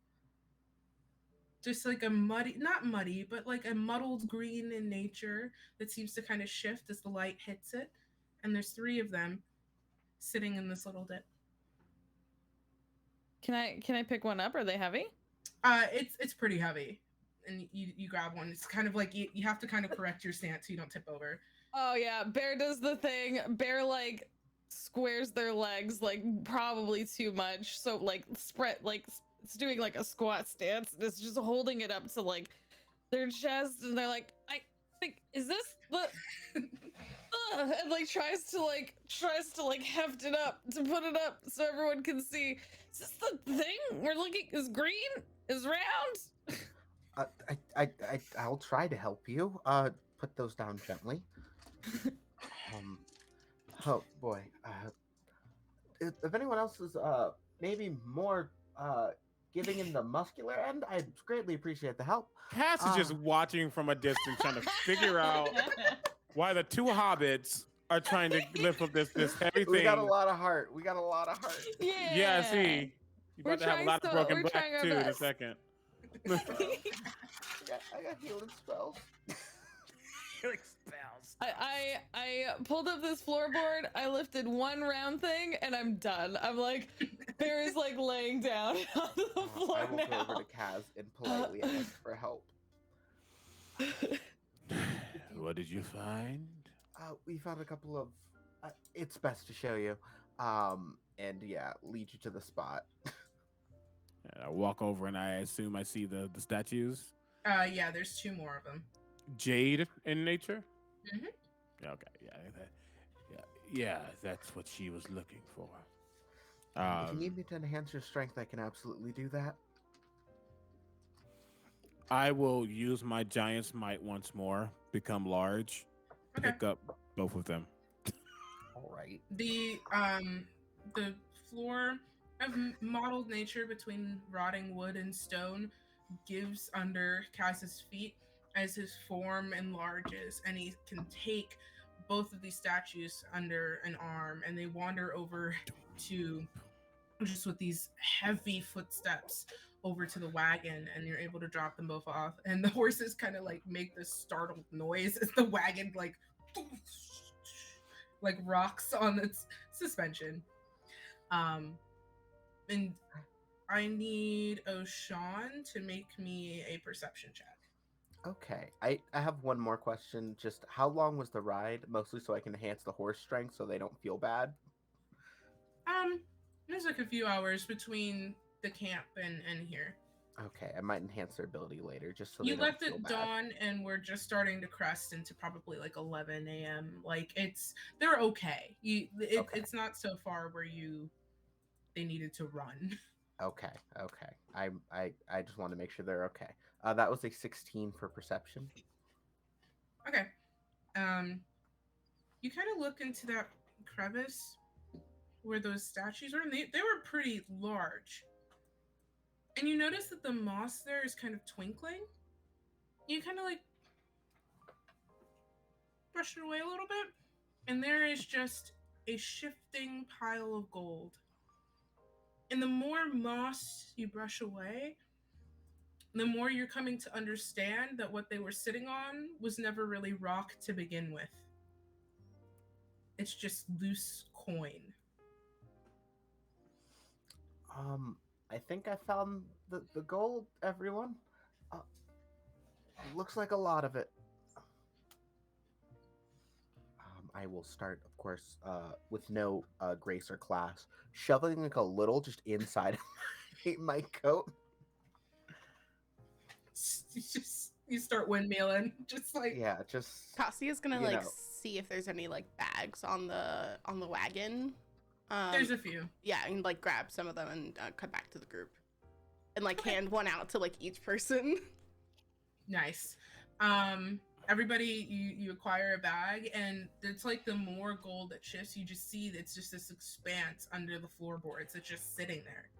Just like a not muddy, but like a muddled green in nature that seems to kind of shift as the light hits it. And there's 3 of them sitting in this little dip. Can I pick one up? Are they heavy? It's pretty heavy. And you grab one. It's kind of like you have to kind of correct your stance so you don't tip over. Oh yeah, Bear does the thing. Bear like squares their legs like probably too much. So like spread like it's doing like a squat stance and it's just holding it up to like their chest and they're like, I think is this the and like tries to heft it up to put it up so everyone can see. Is this the thing we're looking is green? Is round? I'll try to help you. Put those down gently. Oh boy. If anyone else is maybe more giving in the muscular end, I'd greatly appreciate the help. Cass is just watching from a distance, trying to figure out why the 2 hobbits are trying to lift up this heavy thing. We got a lot of heart. Yeah, see. You're about to have a lot of broken black too in a second. I got healing spells. Healing spells. I pulled up this floorboard, I lifted one round thing, and I'm done. I'm like, Bear is like laying down on the floor I will now. go over to Kaz and politely ask for help. What did you find? We found a couple of. It's best to show you. And yeah, lead you to the spot. I walk over and I assume I see the statues. Yeah, there's 2 more of them. Jade in nature? Mhm. Okay, yeah, that's what she was looking for. If you need me to enhance your strength, I can absolutely do that. I will use my giant's might once more, become large, Okay. pick up both of them. All right. The floor of mottled nature between rotting wood and stone gives under Cass's feet as his form enlarges, and he can take both of these statues under an arm, and they wander over to just with these heavy footsteps over to the wagon, and you're able to drop them both off, and the horses kind of like make this startled noise as the wagon like like rocks on its suspension. And I need O'Shawn to make me a perception check. Okay, I have one more question. Just how long was the ride? Mostly so I can enhance the horse strength so they don't feel bad. There's like a few hours between the camp and here. Okay, I might enhance their ability later just so You they don't left feel at bad. dawn and we're just starting to crest into probably like 11 a.m. Like they're okay. Okay. It's not so far where they needed to run. Okay. I just want to make sure they're okay. That was a 16 for perception. Okay. You kind of look into that crevice where those statues were, and they were pretty large. And you notice that the moss there is kind of twinkling. You kind of like brush it away a little bit, and there is just a shifting pile of gold. And the more moss you brush away, the more you're coming to understand that what they were sitting on was never really rock to begin with. It's just loose coin. I think I found the gold, everyone. Looks like a lot of it. I will start, of course, with no grace or class, shoveling like a little just inside of my coat. You start windmilling, just like Yeah, just Cassia's gonna you like know. see if there's any like bags on the wagon. there's a few. Yeah, and like grab some of them and come back to the group, and like hand one out to like each person. Nice. Everybody, you acquire a bag, and it's like the more gold that shifts, you just see it's just this expanse under the floorboards. It's just sitting there.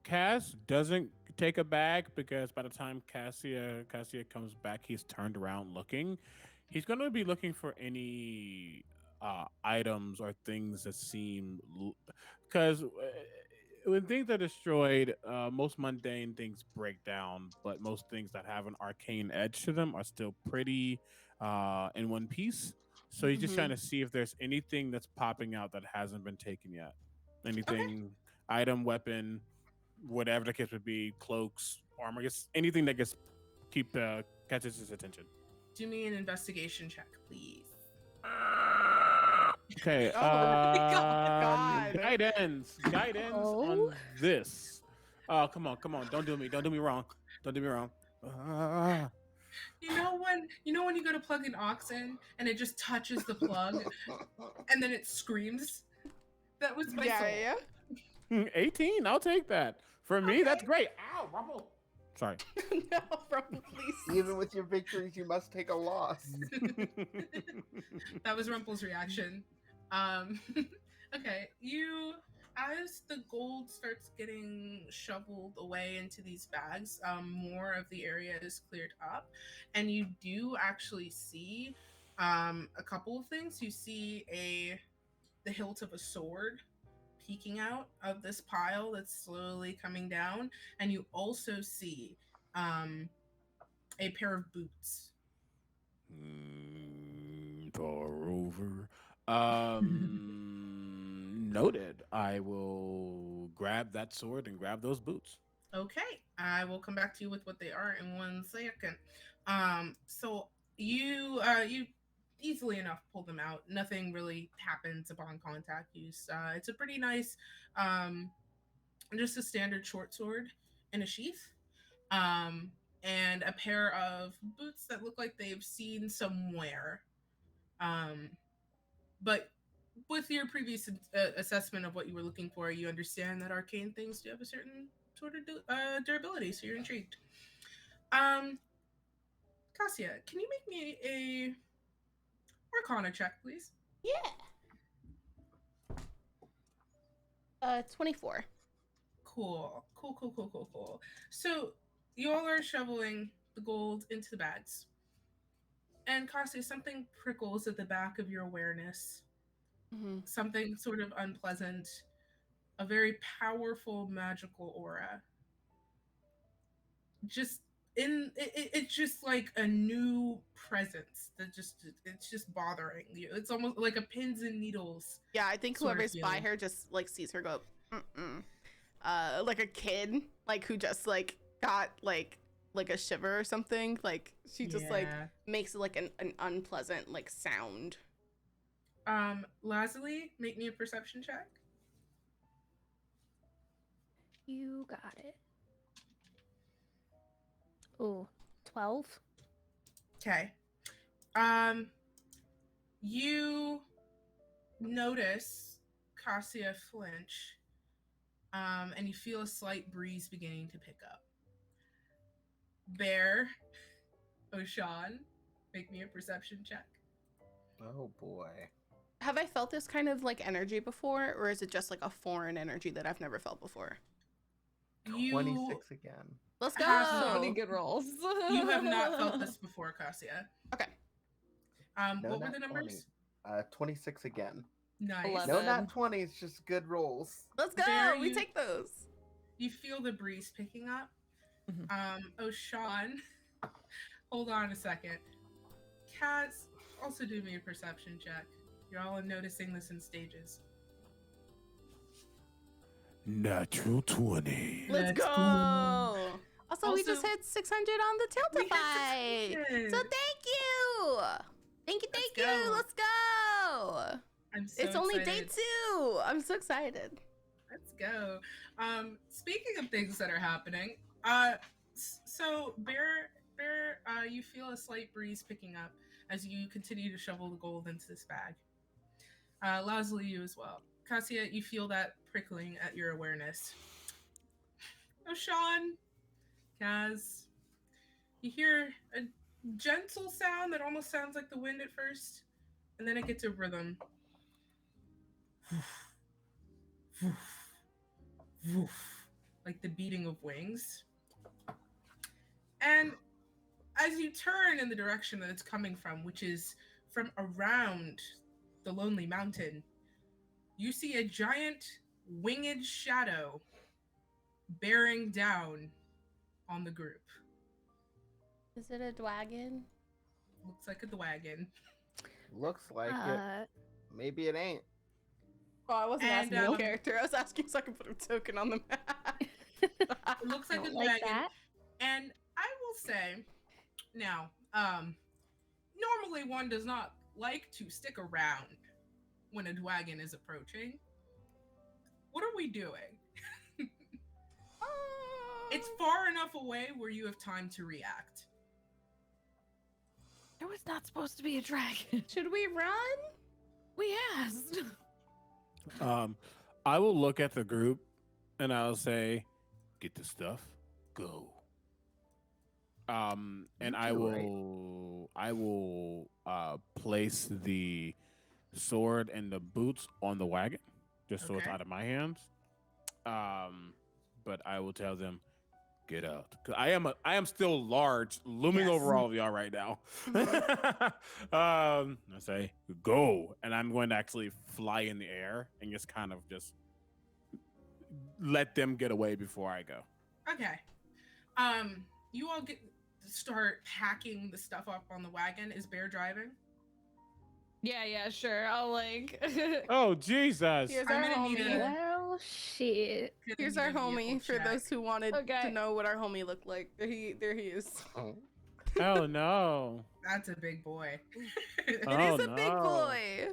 Cass doesn't take a bag because by the time Cassia comes back, he's turned around looking. He's going to be looking for any items or things that seem because when things are destroyed, most mundane things break down, but most things that have an arcane edge to them are still pretty in one piece. So he's just Mhm. trying to see if there's anything that's popping out that hasn't been taken yet. Anything, item, weapon, whatever the case would be, cloaks, armor, just anything that catches his attention. Do me an investigation check, please. Okay. Oh my God. Guidance Oh. on this. Oh, come on. Don't do me wrong. You know when you go to plug an aux in and it just touches the plug and then it screams? That was my soul. Yeah. 18. I'll take that. For me, that's great. Ow, Rumble. Sorry. No, Rumble, please. Even with your victories, you must take a loss. That was Rumple's reaction. Okay, as the gold starts getting shoveled away into these bags, more of the area is cleared up, and you do actually see a couple of things. You see the hilt of a sword peeking out of this pile that's slowly coming down, and you also see a pair of boots. Far over. Noted. I will grab that sword and grab those boots. Okay, I will come back to you with what they are in 1 second. So you easily enough pull them out. Nothing really happens upon contact use. It's a pretty nice, just a standard short sword in a sheath, and a pair of boots that look like they've seen somewhere. But with your previous assessment of what you were looking for, you understand that arcane things do have a certain sort of durability, so you're intrigued. Cassia, can you make me a Arcana check, please? Yeah. 24. Cool. So you all are shoveling the gold into the bags. And Cassia, something prickles at the back of your awareness. Mm-hmm. Something sort of unpleasant. A very powerful magical aura. Just it's just like a new presence that it's just bothering you. It's almost like a pins and needles. Yeah, I think sort of whoever's by feeling. her just like sees her go, mm-mm. Like a kid, like who just like got like a shiver or something. Like she just like Yeah. makes like an unpleasant like sound. Lazuli, make me a perception check. You got it. Ooh, 12. Okay. You notice Cassia flinch, and you feel a slight breeze beginning to pick up. Bear, Oshan, make me a perception check. Oh boy. Have I felt this kind of like energy before, or is it just like a foreign energy that I've never felt before? 26 again. Let's go. have So no- many good rolls. You have not felt this before, Cassia. Okay. No, What were not the 20. numbers? 26 again. Nice. 11. No, not 20. It's just good rolls. Let's go. Bear, We you- take those. You feel the breeze picking up. Mhm. Oshan, hold on a second. Kaz, also do me a perception check. You're all noticing this in stages. Natural 20. Let's Let's go. go. Also, we just Also, hit 600 on the We hit Tiltify. 600. So thank you. Thank you. Let's Thank you. go. Let's go. I'm so It's only excited. day 2. I'm so excited. Let's go. Speaking of things that are happening, so Bear, you feel a slight breeze picking up as you continue to shovel the gold into this bag. Lazuli, you as well. Cassia, you feel that prickling at your awareness. Oshan, Kaz, you hear a gentle sound that almost sounds like the wind at first, and then it gets a rhythm. Like the beating of wings. And as you turn in the direction that it's coming from, which is from around the Lonely Mountain, you see a giant winged shadow bearing down on the group. Is it a dragon? Looks like a wagon. Looks like it. Maybe it ain't. Oh, I wasn't And, asking the character. I was asking so I could put a token on the map. It looks like a Like wagon. that. And I will say, now, normally one does not like to stick around when a wagon is approaching. What are we doing? It's far enough away where you have time to react. There was not supposed to be a dragon. Should we run? We asked. I will look at the group and I'll say, get the stuff, go. And I do will place the sword and the boots on the wagon, just so it's Okay. out of my hands. But I will tell them, get out. 'Cause I am still large, looming Yes. over all of y'all right now. I say, go. And I'm going to actually fly in the air and just kind of just let them get away before I go. Okay. You all start packing the stuff up on the wagon. Is Bear driving? Yeah, sure. I'll like. Oh, Jesus. Here's I'm our gonna need homie. Well, shit. Gonna Here's need our a vehicle homie for check. those who wanted Okay. to know what our homie looked like. There he is. Oh. Oh, no. That's a big boy. It Oh, is a big no. boy.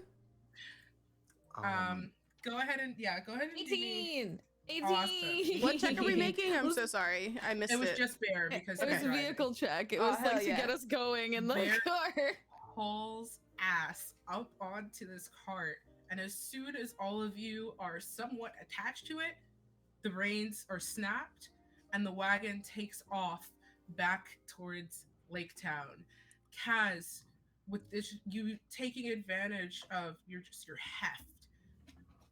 Go ahead and do me. 18. 18. Awesome. What check are we making? I'm so sorry. I missed it. It was just Bear because It was he's a driving. vehicle check. It Oh, was hell like to yeah. get us going in the Where- car. Hauls ass up onto this cart, and as soon as all of you are somewhat attached to it, the reins are snapped, and the wagon takes off back towards Lake Town. Kaz, with this, you taking advantage of your heft,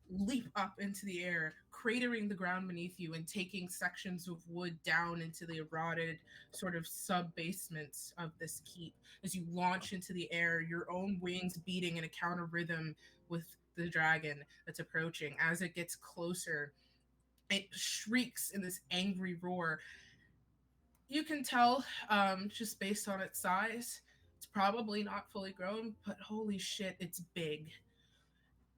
leap up into the air, cratering the ground beneath you and taking sections of wood down into the eroded sort of sub-basements of this keep as you launch into the air, your own wings beating in a counter rhythm with the dragon that's approaching. As it gets closer, it shrieks in this angry roar. You can tell, just based on its size, it's probably not fully grown, but holy shit, it's big.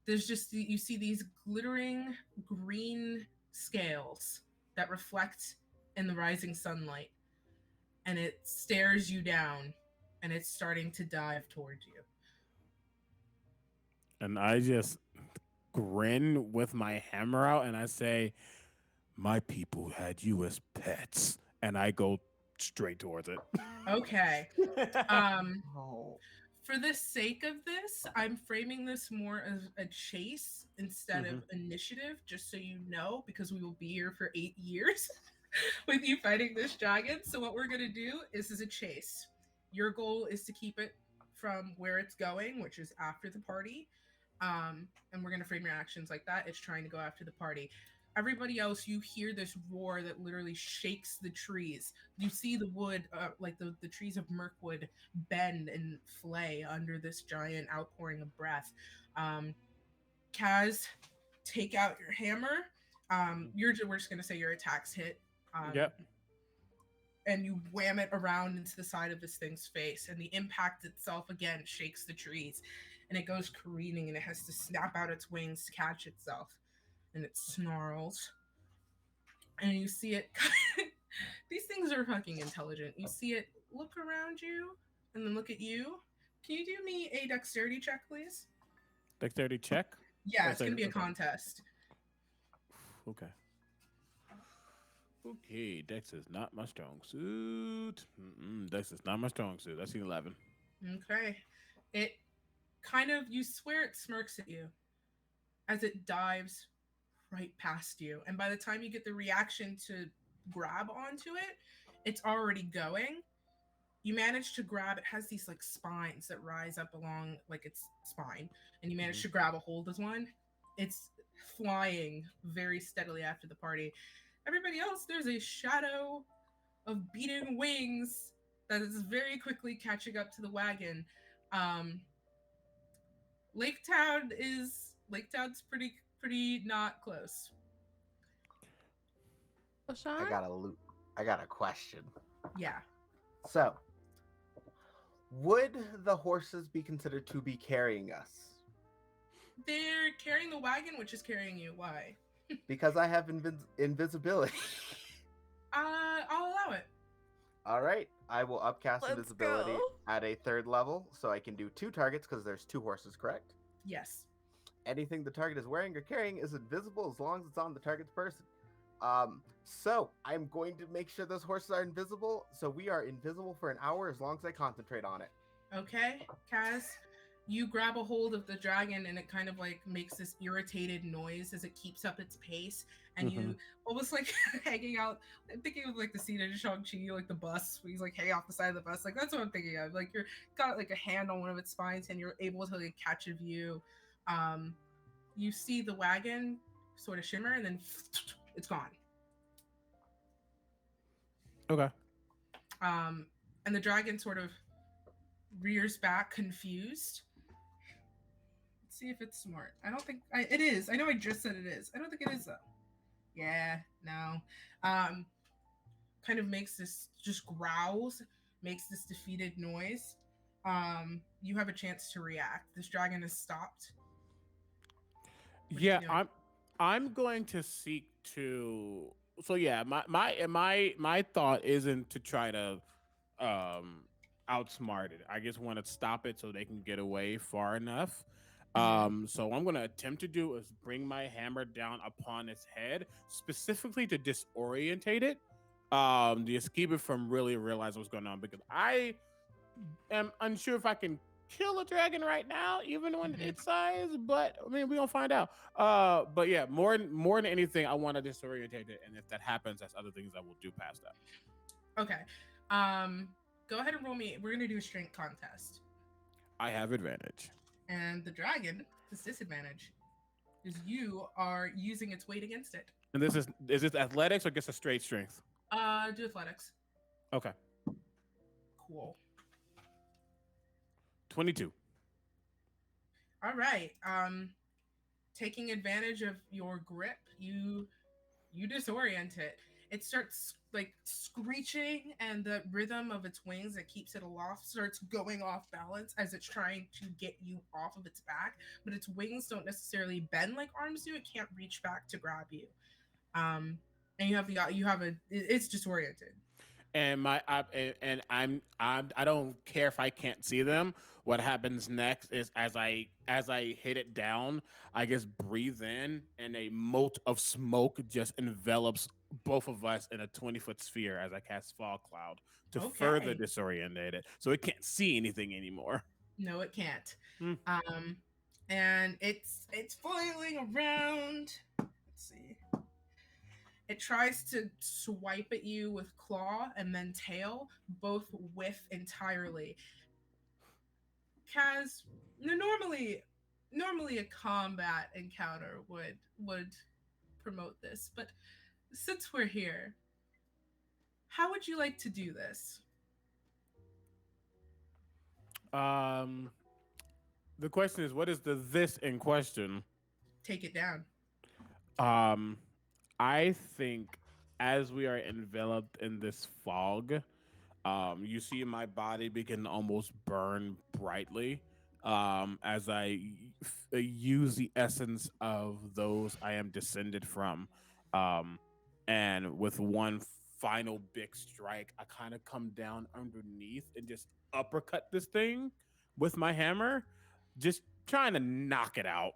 There's just you see these glittering green scales that reflect in the rising sunlight, and it stares you down, and it's starting to dive towards you. And I just grin with my hammer out and I say, "My people had you as pets," and I go straight towards it. Okay. Um, Oh. for the sake of this, I'm framing this more as a chase instead of initiative, just so you know, because we will be here for 8 years with you fighting this dragon. So what we're gonna do is a chase. Your goal is to keep it from where it's going, which is after the party. And we're gonna frame your actions like that. It's trying to go after the party. Everybody else, you hear this roar that literally shakes the trees. You see the wood, like the trees of Mirkwood, bend and flay under this giant outpouring of breath. Kaz, take out your hammer. We're just gonna say your attacks hit. Yep. And you wham it around into the side of this thing's face, and the impact itself again shakes the trees, and it goes careening, and it has to snap out its wings to catch itself, and it snarls, and you see it. These things are fucking intelligent. You see it look around you, and then look at you. Can you do me a dexterity check, please? Dexterity check. Yeah, it's gonna be a contest. Okay. Okay, Dex is not my strong suit. Dex is not my strong suit. That's an 11. Okay. It kind of, you swear it smirks at you as it dives right past you. And by the time you get the reaction to grab onto it, it's already going. You manage to grab, it has these like spines that rise up along like its spine, and you manage to grab a hold of one. It's flying very steadily after the party. Everybody else, there's a shadow of beating wings that is very quickly catching up to the wagon. Laketown's pretty not close. Sean? I got a question. Yeah. So, would the horses be considered to be carrying us? They're carrying the wagon, which is carrying you. Why? Because I have invisibility. I'll allow it. All right, I will upcast Let's invisibility go. at a 3rd level, so I can do 2 targets because there's 2 horses, correct? Yes. Anything the target is wearing or carrying is invisible as long as it's on the target's person. So I'm going to make sure those horses are invisible, so we are invisible for an hour as long as I concentrate on it. Okay, Kaz, you grab a hold of the dragon, and it kind of like makes this irritated noise as it keeps up its pace, and you almost like hanging out. I'm thinking of like the scene in Shang-Chi, like the bus where he's like hanging off the side of the bus. Like that's what I'm thinking of. Like you're got like a hand on one of its spines, and you're able to like catch a view. You see the wagon sort of shimmer, and then it's gone. Okay. And the dragon sort of rears back, confused. Let's see if it's smart. I don't think it is. I know I just said it is. I don't think it is though. Yeah, no. Kind of makes this, just growls, makes this defeated noise. You have a chance to react. This dragon has stopped. Yeah, I'm going to seek to. So yeah, my thought isn't to try to outsmart it. I just want to stop it so they can get away far enough. So what I'm going to attempt to do is bring my hammer down upon its head, specifically to disorientate it, just keep it from really realizing what's going on, because I am unsure if I can kill a dragon right now, even when its size. But I mean, we're gonna find out. But yeah, more than anything, I want to disorientate it, and if that happens, that's other things I will do past that. Okay. Go ahead and roll me. We're gonna do a strength contest. I have advantage. And the dragon has disadvantage, because you are using its weight against it. And is this athletics or just a straight strength? Do athletics. Okay. Cool. 22. All right. Taking advantage of your grip, you disorient it. it starts like screeching, and the rhythm of its wings that keeps it aloft starts going off balance as it's trying to get you off of its back. But its wings don't necessarily bend like arms do. It can't reach back to grab you. And it's disoriented. And I don't care if I can't see them. What happens next is as I hit it down, I just breathe in, and a mote of smoke just envelops both of us in a 20-foot sphere as I cast Fog Cloud to further Okay. disorientate it, so it can't see anything anymore. No, it can't. Hmm. And it's flailing around. Let's see. It tries to swipe at you with claw and then tail, both whiff entirely. Kaz, normally a combat encounter would promote this, but since we're here, how would you like to do this? The question is, what is the this in question? Take it down. I think as we are enveloped in this fog, you see my body begin to almost burn brightly as I use the essence of those I am descended from. And with one final big strike, I kind of come down underneath and just uppercut this thing with my hammer, just trying to knock it out.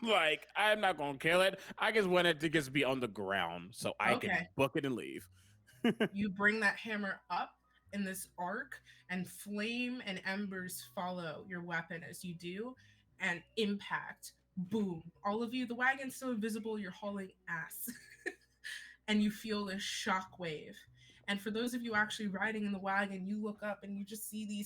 Like, I'm not gonna kill it. I just want it to just be on the ground so I can book it and leave. You bring that hammer up in this arc, and flame and embers follow your weapon as you do, and impact. Boom. All of you, the wagon's still invisible, you're hauling ass. And you feel this shockwave. And for those of you actually riding in the wagon, you look up and you just see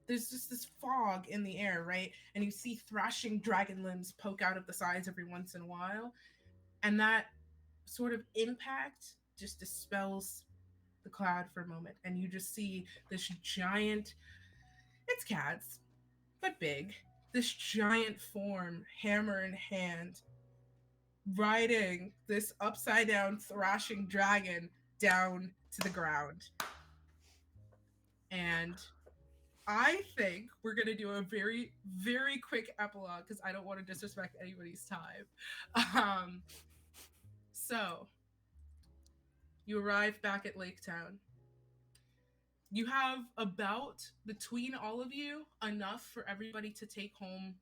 there's just this fog in the air, right? And you see thrashing dragon limbs poke out of the sides every once in a while. And that sort of impact just dispels the cloud for a moment. And you just see this giant, it's cats, but big, this giant form, hammer in hand, riding this upside down thrashing dragon down to the ground. And I think we're going to do a very, very quick epilogue because I don't want to disrespect anybody's time. So, you arrive back at Lake Town. You have about, between all of you, enough for everybody to take home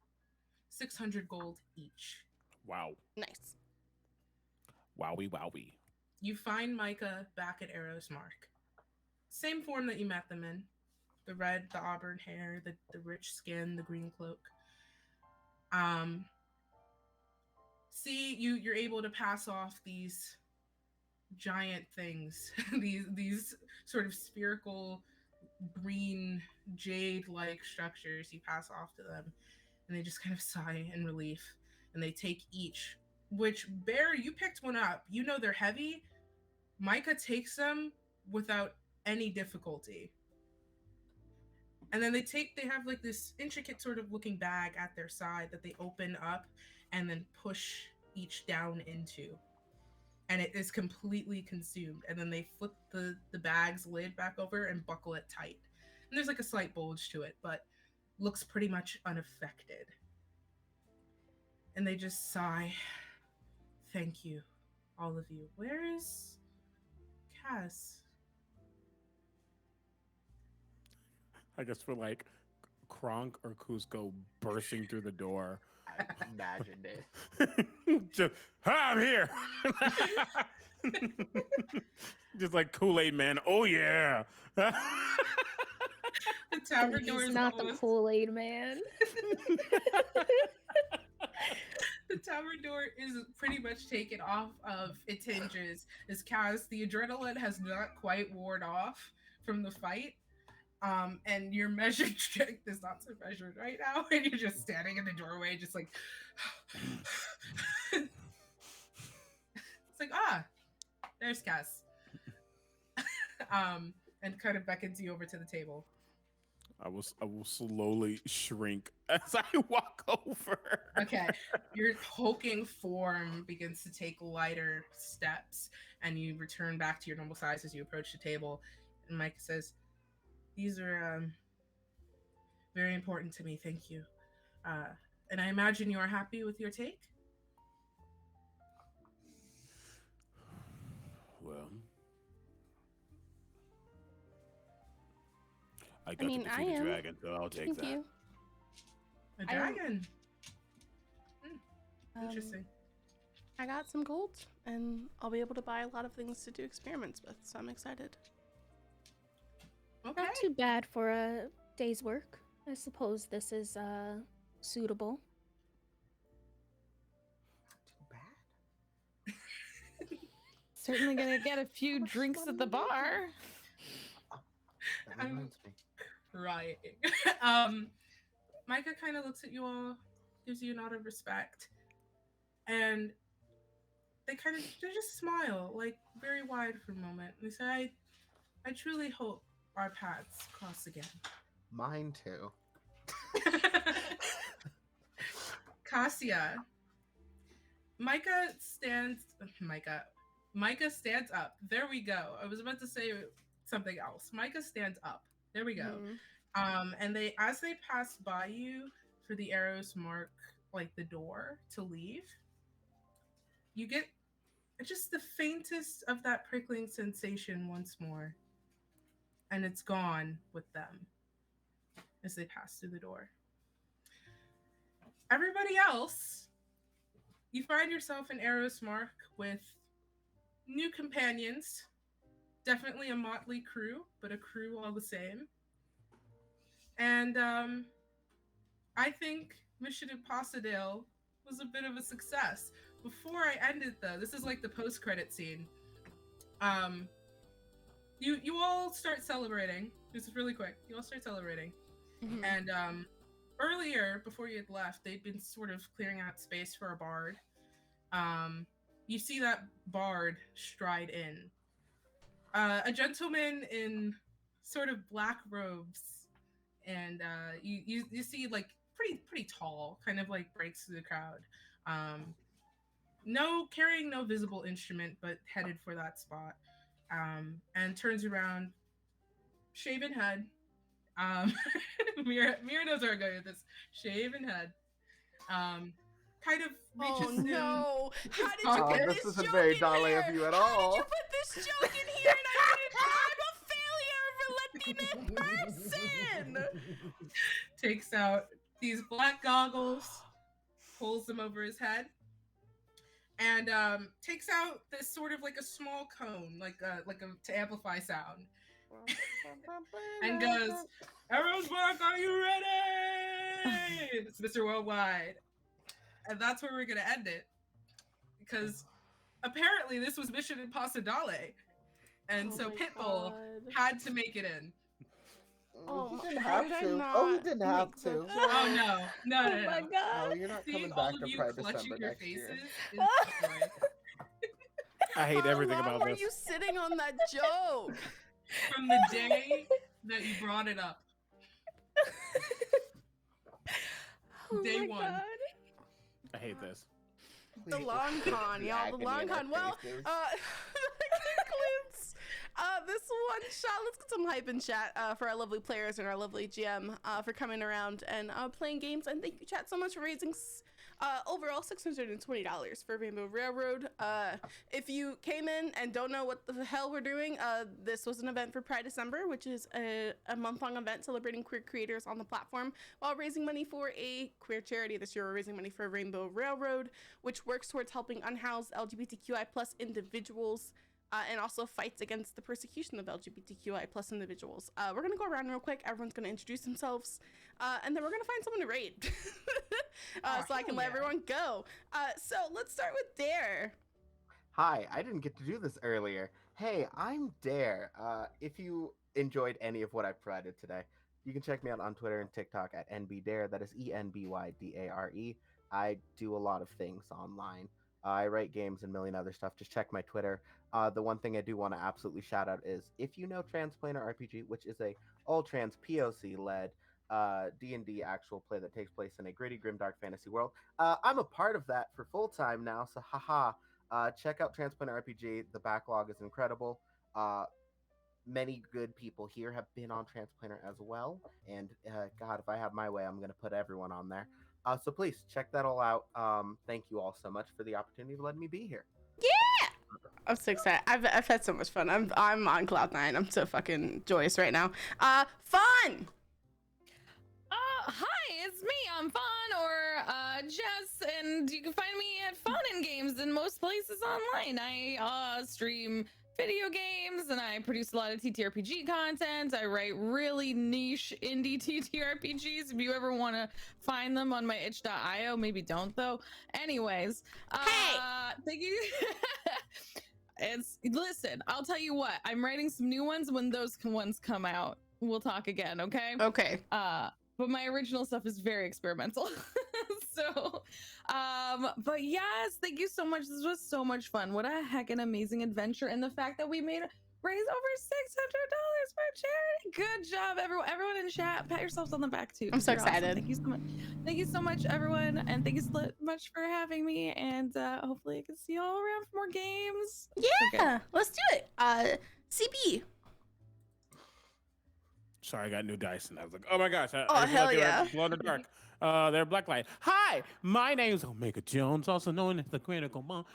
600 gold each. Wow. Nice. Wowie. You find Micah back at Arrow's Mark. Same form that you met them in. The red, the auburn hair, the rich skin, the green cloak. See, you're able to pass off these giant things, these sort of spherical green jade-like structures. You pass off to them, and they just kind of sigh in relief, and they take each. Which, Bear, you picked one up. You know they're heavy. Micah takes them without any difficulty. And then they have like this intricate sort of looking bag at their side that they open up and then push each down into. And it is completely consumed. And then they flip the bag's lid back over and buckle it tight. And there's like a slight bulge to it, but looks pretty much unaffected. And they just sigh. Thank you, all of you. Where is Cass? I guess for like Kronk or Cusco bursting through the door. Imagined it. Just, I'm here. Just like Kool-Aid Man. Oh yeah. The tavern door He's is not the almost... Kool-Aid Man. The tavern door is pretty much taken off of its hinges as Kaz, the adrenaline has not quite worn off from the fight. And your measured strength is not so measured right now, and you're just standing in the doorway, just like it's like, there's Cass. And kind of beckons you over to the table. I will slowly shrink as I walk over. Okay, your hulking form begins to take lighter steps, and you return back to your normal size as you approach the table. And Mike says, "These are very important to me. Thank you. And I imagine you are happy with your take." Well, I got mean, to I defeat a am. dragon, so I'll take Thank that. you. A I am- dragon. Um, Interesting. I got some gold, and I'll be able to buy a lot of things to do experiments with, so I'm excited. Okay. Not too bad for a day's work. I suppose this is suitable. Too bad. Certainly gonna get a few drinks at the bar. That reminds me. Right. Micah kind of looks at you all, gives you a nod of respect, and they just smile, like very wide for a moment. They say, I truly hope our paths cross again. Mine too. Cassia. Micah stands up. There we go. I was about to say something else. Micah stands up. There we go. And as they pass by you for the arrows mark like the door to leave, you get just the faintest of that prickling sensation once more. And it's gone with them as they pass through the door. Everybody else, you find yourself in Arrow's Mark with new companions. Definitely a motley crew, but a crew all the same. And I think Mission Impossi-Dale was a bit of a success. Before I end it, though, this is like the post-credit scene. You all start celebrating. This is really quick. You all start celebrating. Mhm. And earlier, before you had left, they'd been sort of clearing out space for a bard. You see that bard stride in. A gentleman in sort of black robes, and you see like pretty tall, kind of like breaks through the crowd. Carrying no visible instrument, but headed for that spot. And turns around, shaven head. Mira knows where I'm going with this. Shaven head. Kind of reaches in. No! How did you Oh, put this this isn't joke very in Dale here? of you at How all. did you put this joke in here and I didn't? I'm a failure of a Latina person! Takes out these black goggles, pulls them over his head, and takes out this sort of like a small cone, to amplify sound, and goes, "Arrow's Mark, are you ready?" It's Mr. Worldwide, and that's where we're gonna end it, because apparently this was Mission Impossi-Dale, and so my Pitbull God. had to make it in. Oh, you didn't how have did I to. not Oh, you didn't have make to. that joke? Oh no! Oh my No, god. you're not Seeing coming all back of to you Pride clutching December your next year. faces is joy. I hate How everything long about were this. you sitting on that joke? From the day that you brought it up. Oh Day my one. god. I hate this. The long con, y'all. The long con. Well, that concludes this one shot. Let's get some hype in chat for our lovely players and our lovely GM for coming around and playing games. And thank you, chat, so much for raising overall $620 for Rainbow Railroad. If you came in and don't know what the hell we're doing, this was an event for Pride December, which is a month-long event celebrating queer creators on the platform while raising money for a queer charity. This year we're raising money for Rainbow Railroad, which works towards helping unhoused LGBTQI+ individuals and also fights against the persecution of LGBTQI+ individuals. We're gonna go around real quick. Everyone's gonna introduce themselves, and then we're gonna find someone to raid, so I can let everyone go. So let's start with Dare. Hi, I didn't get to do this earlier. Hey, I'm Dare. If you enjoyed any of what I provided today, you can check me out on Twitter and TikTok at NBDare. That is ENBYDARE. I do a lot of things online. I write games and a million other stuff. Just check my Twitter. The one thing I do want to absolutely shout out is if you know Transplanar RPG, which is a all trans POC led D&D actual play that takes place in a gritty, grimdark fantasy world. I'm a part of that for full time now, so haha. Check out Transplanar RPG. The backlog is incredible. Many good people here have been on Transplanar as well, and God, if I have my way, I'm going to put everyone on there. So please check that all out. Thank you all so much for the opportunity of letting me be here. Yeah, I'm so excited. I've had so much fun. I'm on cloud nine. I'm so fucking joyous right now. Fun. Hi, it's me. I'm Fawn or Jess, and you can find me at Fun and Games in most places online. I stream video games and I produce a lot of TTRPG content. I write really niche indie TTRPGs. If you ever want to find them on my itch.io, maybe don't though. Anyways, thank you. Listen, I'll tell you what, I'm writing some new ones. When those ones come out, we'll talk again, okay? Okay. But my original stuff is very experimental. So, but yes, thank you so much. This was so much fun. What a heckin' amazing adventure. And the fact that we raised over $600 for charity. Good job, everyone in chat. Pat yourselves on the back too. I'm so You're awesome. excited. Thank you so much. Thank you so much, everyone. And thank you so much for having me. And hopefully I can see you all around for more games. Yeah, let's do it. CB. Sorry, I got new dice, and I was like, oh my gosh. Hell yeah. Glow in the dark. They're black light. Hi, my name's Omega Jones, also known as the Critical Mom.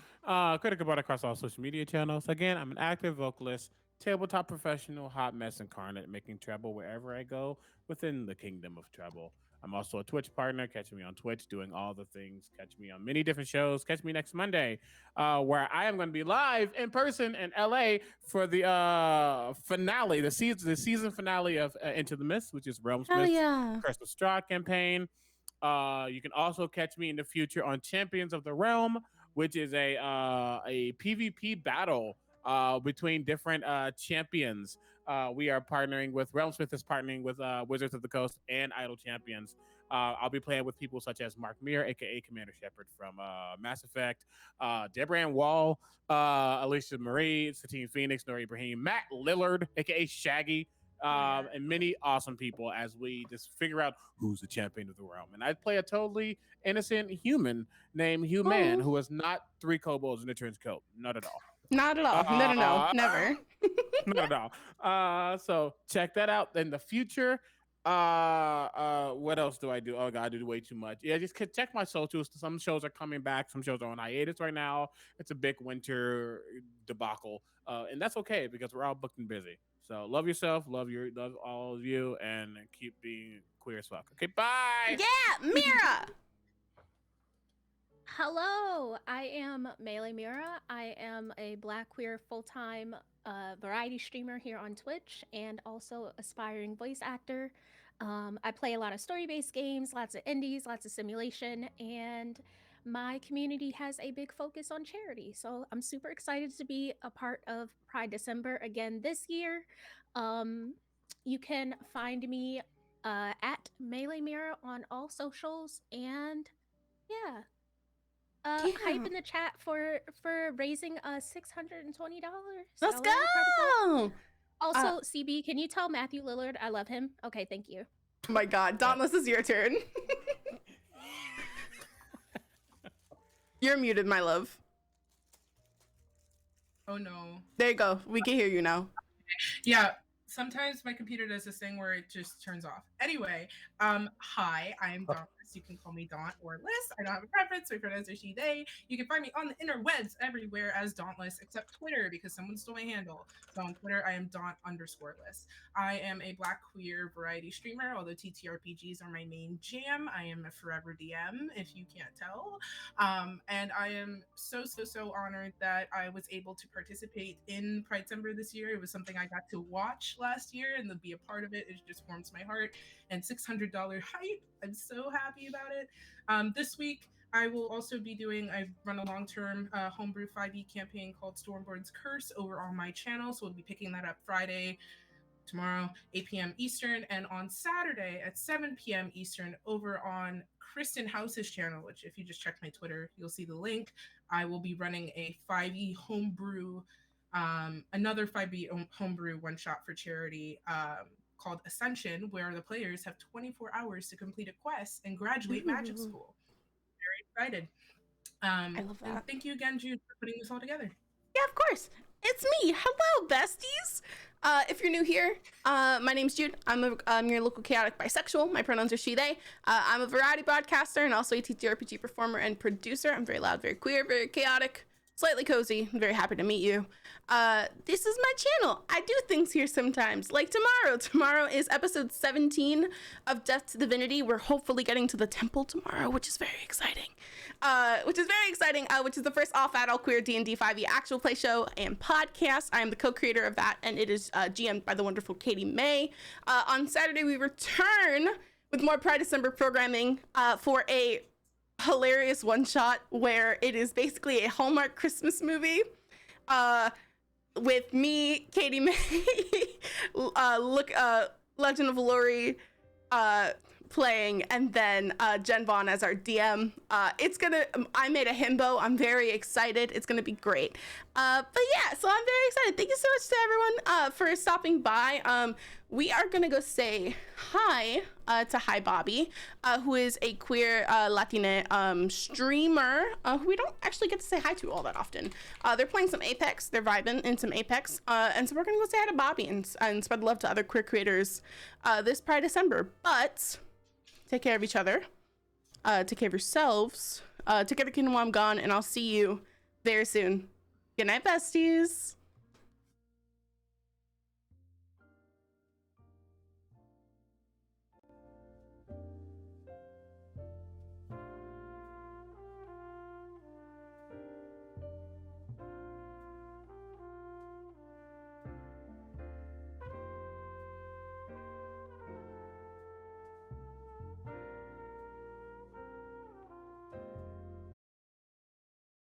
Critical Bard across all social media channels. Again, I'm an active vocalist, tabletop professional, hot mess incarnate, making treble wherever I go within the kingdom of treble. I'm also a Twitch partner. Catch me on Twitch doing all the things. Catch me on many different shows. Catch me next Monday, where I am going to be live in person in LA for the finale, the season finale of Into the Mist, which is Realm Smith's Curse of Strahd campaign. You can also catch me in the future on Champions of the Realm, which is a PvP battle between different champions. We are partnering with Realmsmith is partnering with Wizards of the Coast and Idle Champions. I'll be playing with people such as Mark Mir, aka Commander Shepard from Mass Effect, Debran Wall, Alicia Marie, Satine Phoenix, Nori Ibrahim, Matt Lillard, aka Shaggy, and many awesome people as we just figure out who's the champion of the realm. And I play a totally innocent human named Human, who is not 3 kobolds in a trench coat. Not at all. Not at all. No, never. Not at all. So check that out in the future. What else do I do? Oh god, I do way too much. Yeah, just check my socials. Some shows are coming back. Some shows are on hiatus right now. It's a big winter debacle, and that's okay because we're all booked and busy. So love yourself, love all of you, and keep being queer as fuck. Okay, bye. Yeah, Mira. Hello, I am Melee Mira. I am a Black queer full-time variety streamer here on Twitch and also aspiring voice actor. I play a lot of story-based games, lots of indies, lots of simulation, and my community has a big focus on charity. So I'm super excited to be a part of Pride December again this year. You can find me at Melee Mira on all socials, and yeah. Hype in the chat for raising $620. Let's go. Also, CB, can you tell Matthew Lillard I love him? Okay, thank you. Oh my god, Dauntless is your turn. You're muted, my love. Oh no. There you go. We can hear you now. Yeah, sometimes my computer does this thing where it just turns off. Anyway, hi, I'm Dauntless. You can call me Daunt or Liz. I don't have a preference. My pronouns are she, they. You can find me on the interwebs everywhere as Dauntless, except Twitter because someone stole my handle. So on Twitter, I am Daunt_Liz. I am a Black queer variety streamer, although TTRPGs are my main jam. I am a forever DM, if you can't tell. And I am so honored that I was able to participate in Pride December this year. It was something I got to watch last year and to be a part of it. It just warms my heart. And $600 hype. I'm so happy about it. This week, I will also be I run a long-term homebrew 5e campaign called Stormborn's Curse over on my channel. So we'll be picking that up Friday, tomorrow, 8 p.m. Eastern, and on Saturday at 7 p.m. Eastern over on Kristen House's channel, which if you just check my Twitter, you'll see the link. I will be running a 5e homebrew, another 5e homebrew one shot for charity called Ascension, where the players have 24 hours to complete a quest and graduate magic school. Very excited. I love And that. thank you again, Jude, for putting this all together. Yeah, of course. It's me. Hello, besties. If you're new here, my name's Jude. I'm your local chaotic bisexual. My pronouns are she, they. I'm a variety broadcaster and also a TTRPG performer and producer. I'm very loud, very queer, very chaotic, slightly cozy. I'm very happy to meet you. This is my channel. I do things here sometimes, like tomorrow. Tomorrow is episode 17 of Death to Divinity. We're hopefully getting to the temple tomorrow, which is very exciting. Which is the first all-adult queer D&D 5e actual play show and podcast. I am the co-creator of that, and it is GM'd by the wonderful Katie May. On Saturday, we return with more Pride December programming for a hilarious one-shot where it is basically a Hallmark Christmas movie with me, Katie May, Legend of Lori, playing, and then Jen Vaughn as our DM. I made a himbo. I'm very excited. It's gonna be great. But yeah, so I'm very excited. Thank you so much to everyone for stopping by. We are gonna go say hi to Hi Bobby, who is a queer Latina streamer who we don't actually get to say hi to all that often. They're playing some Apex. They're vibing in some Apex. And so we're gonna go say hi to Bobby and spread love to other queer creators this Pride December. But take care of each other. Take care of yourselves. Take care of the kingdom while I'm gone, and I'll see you very soon. Good night, besties.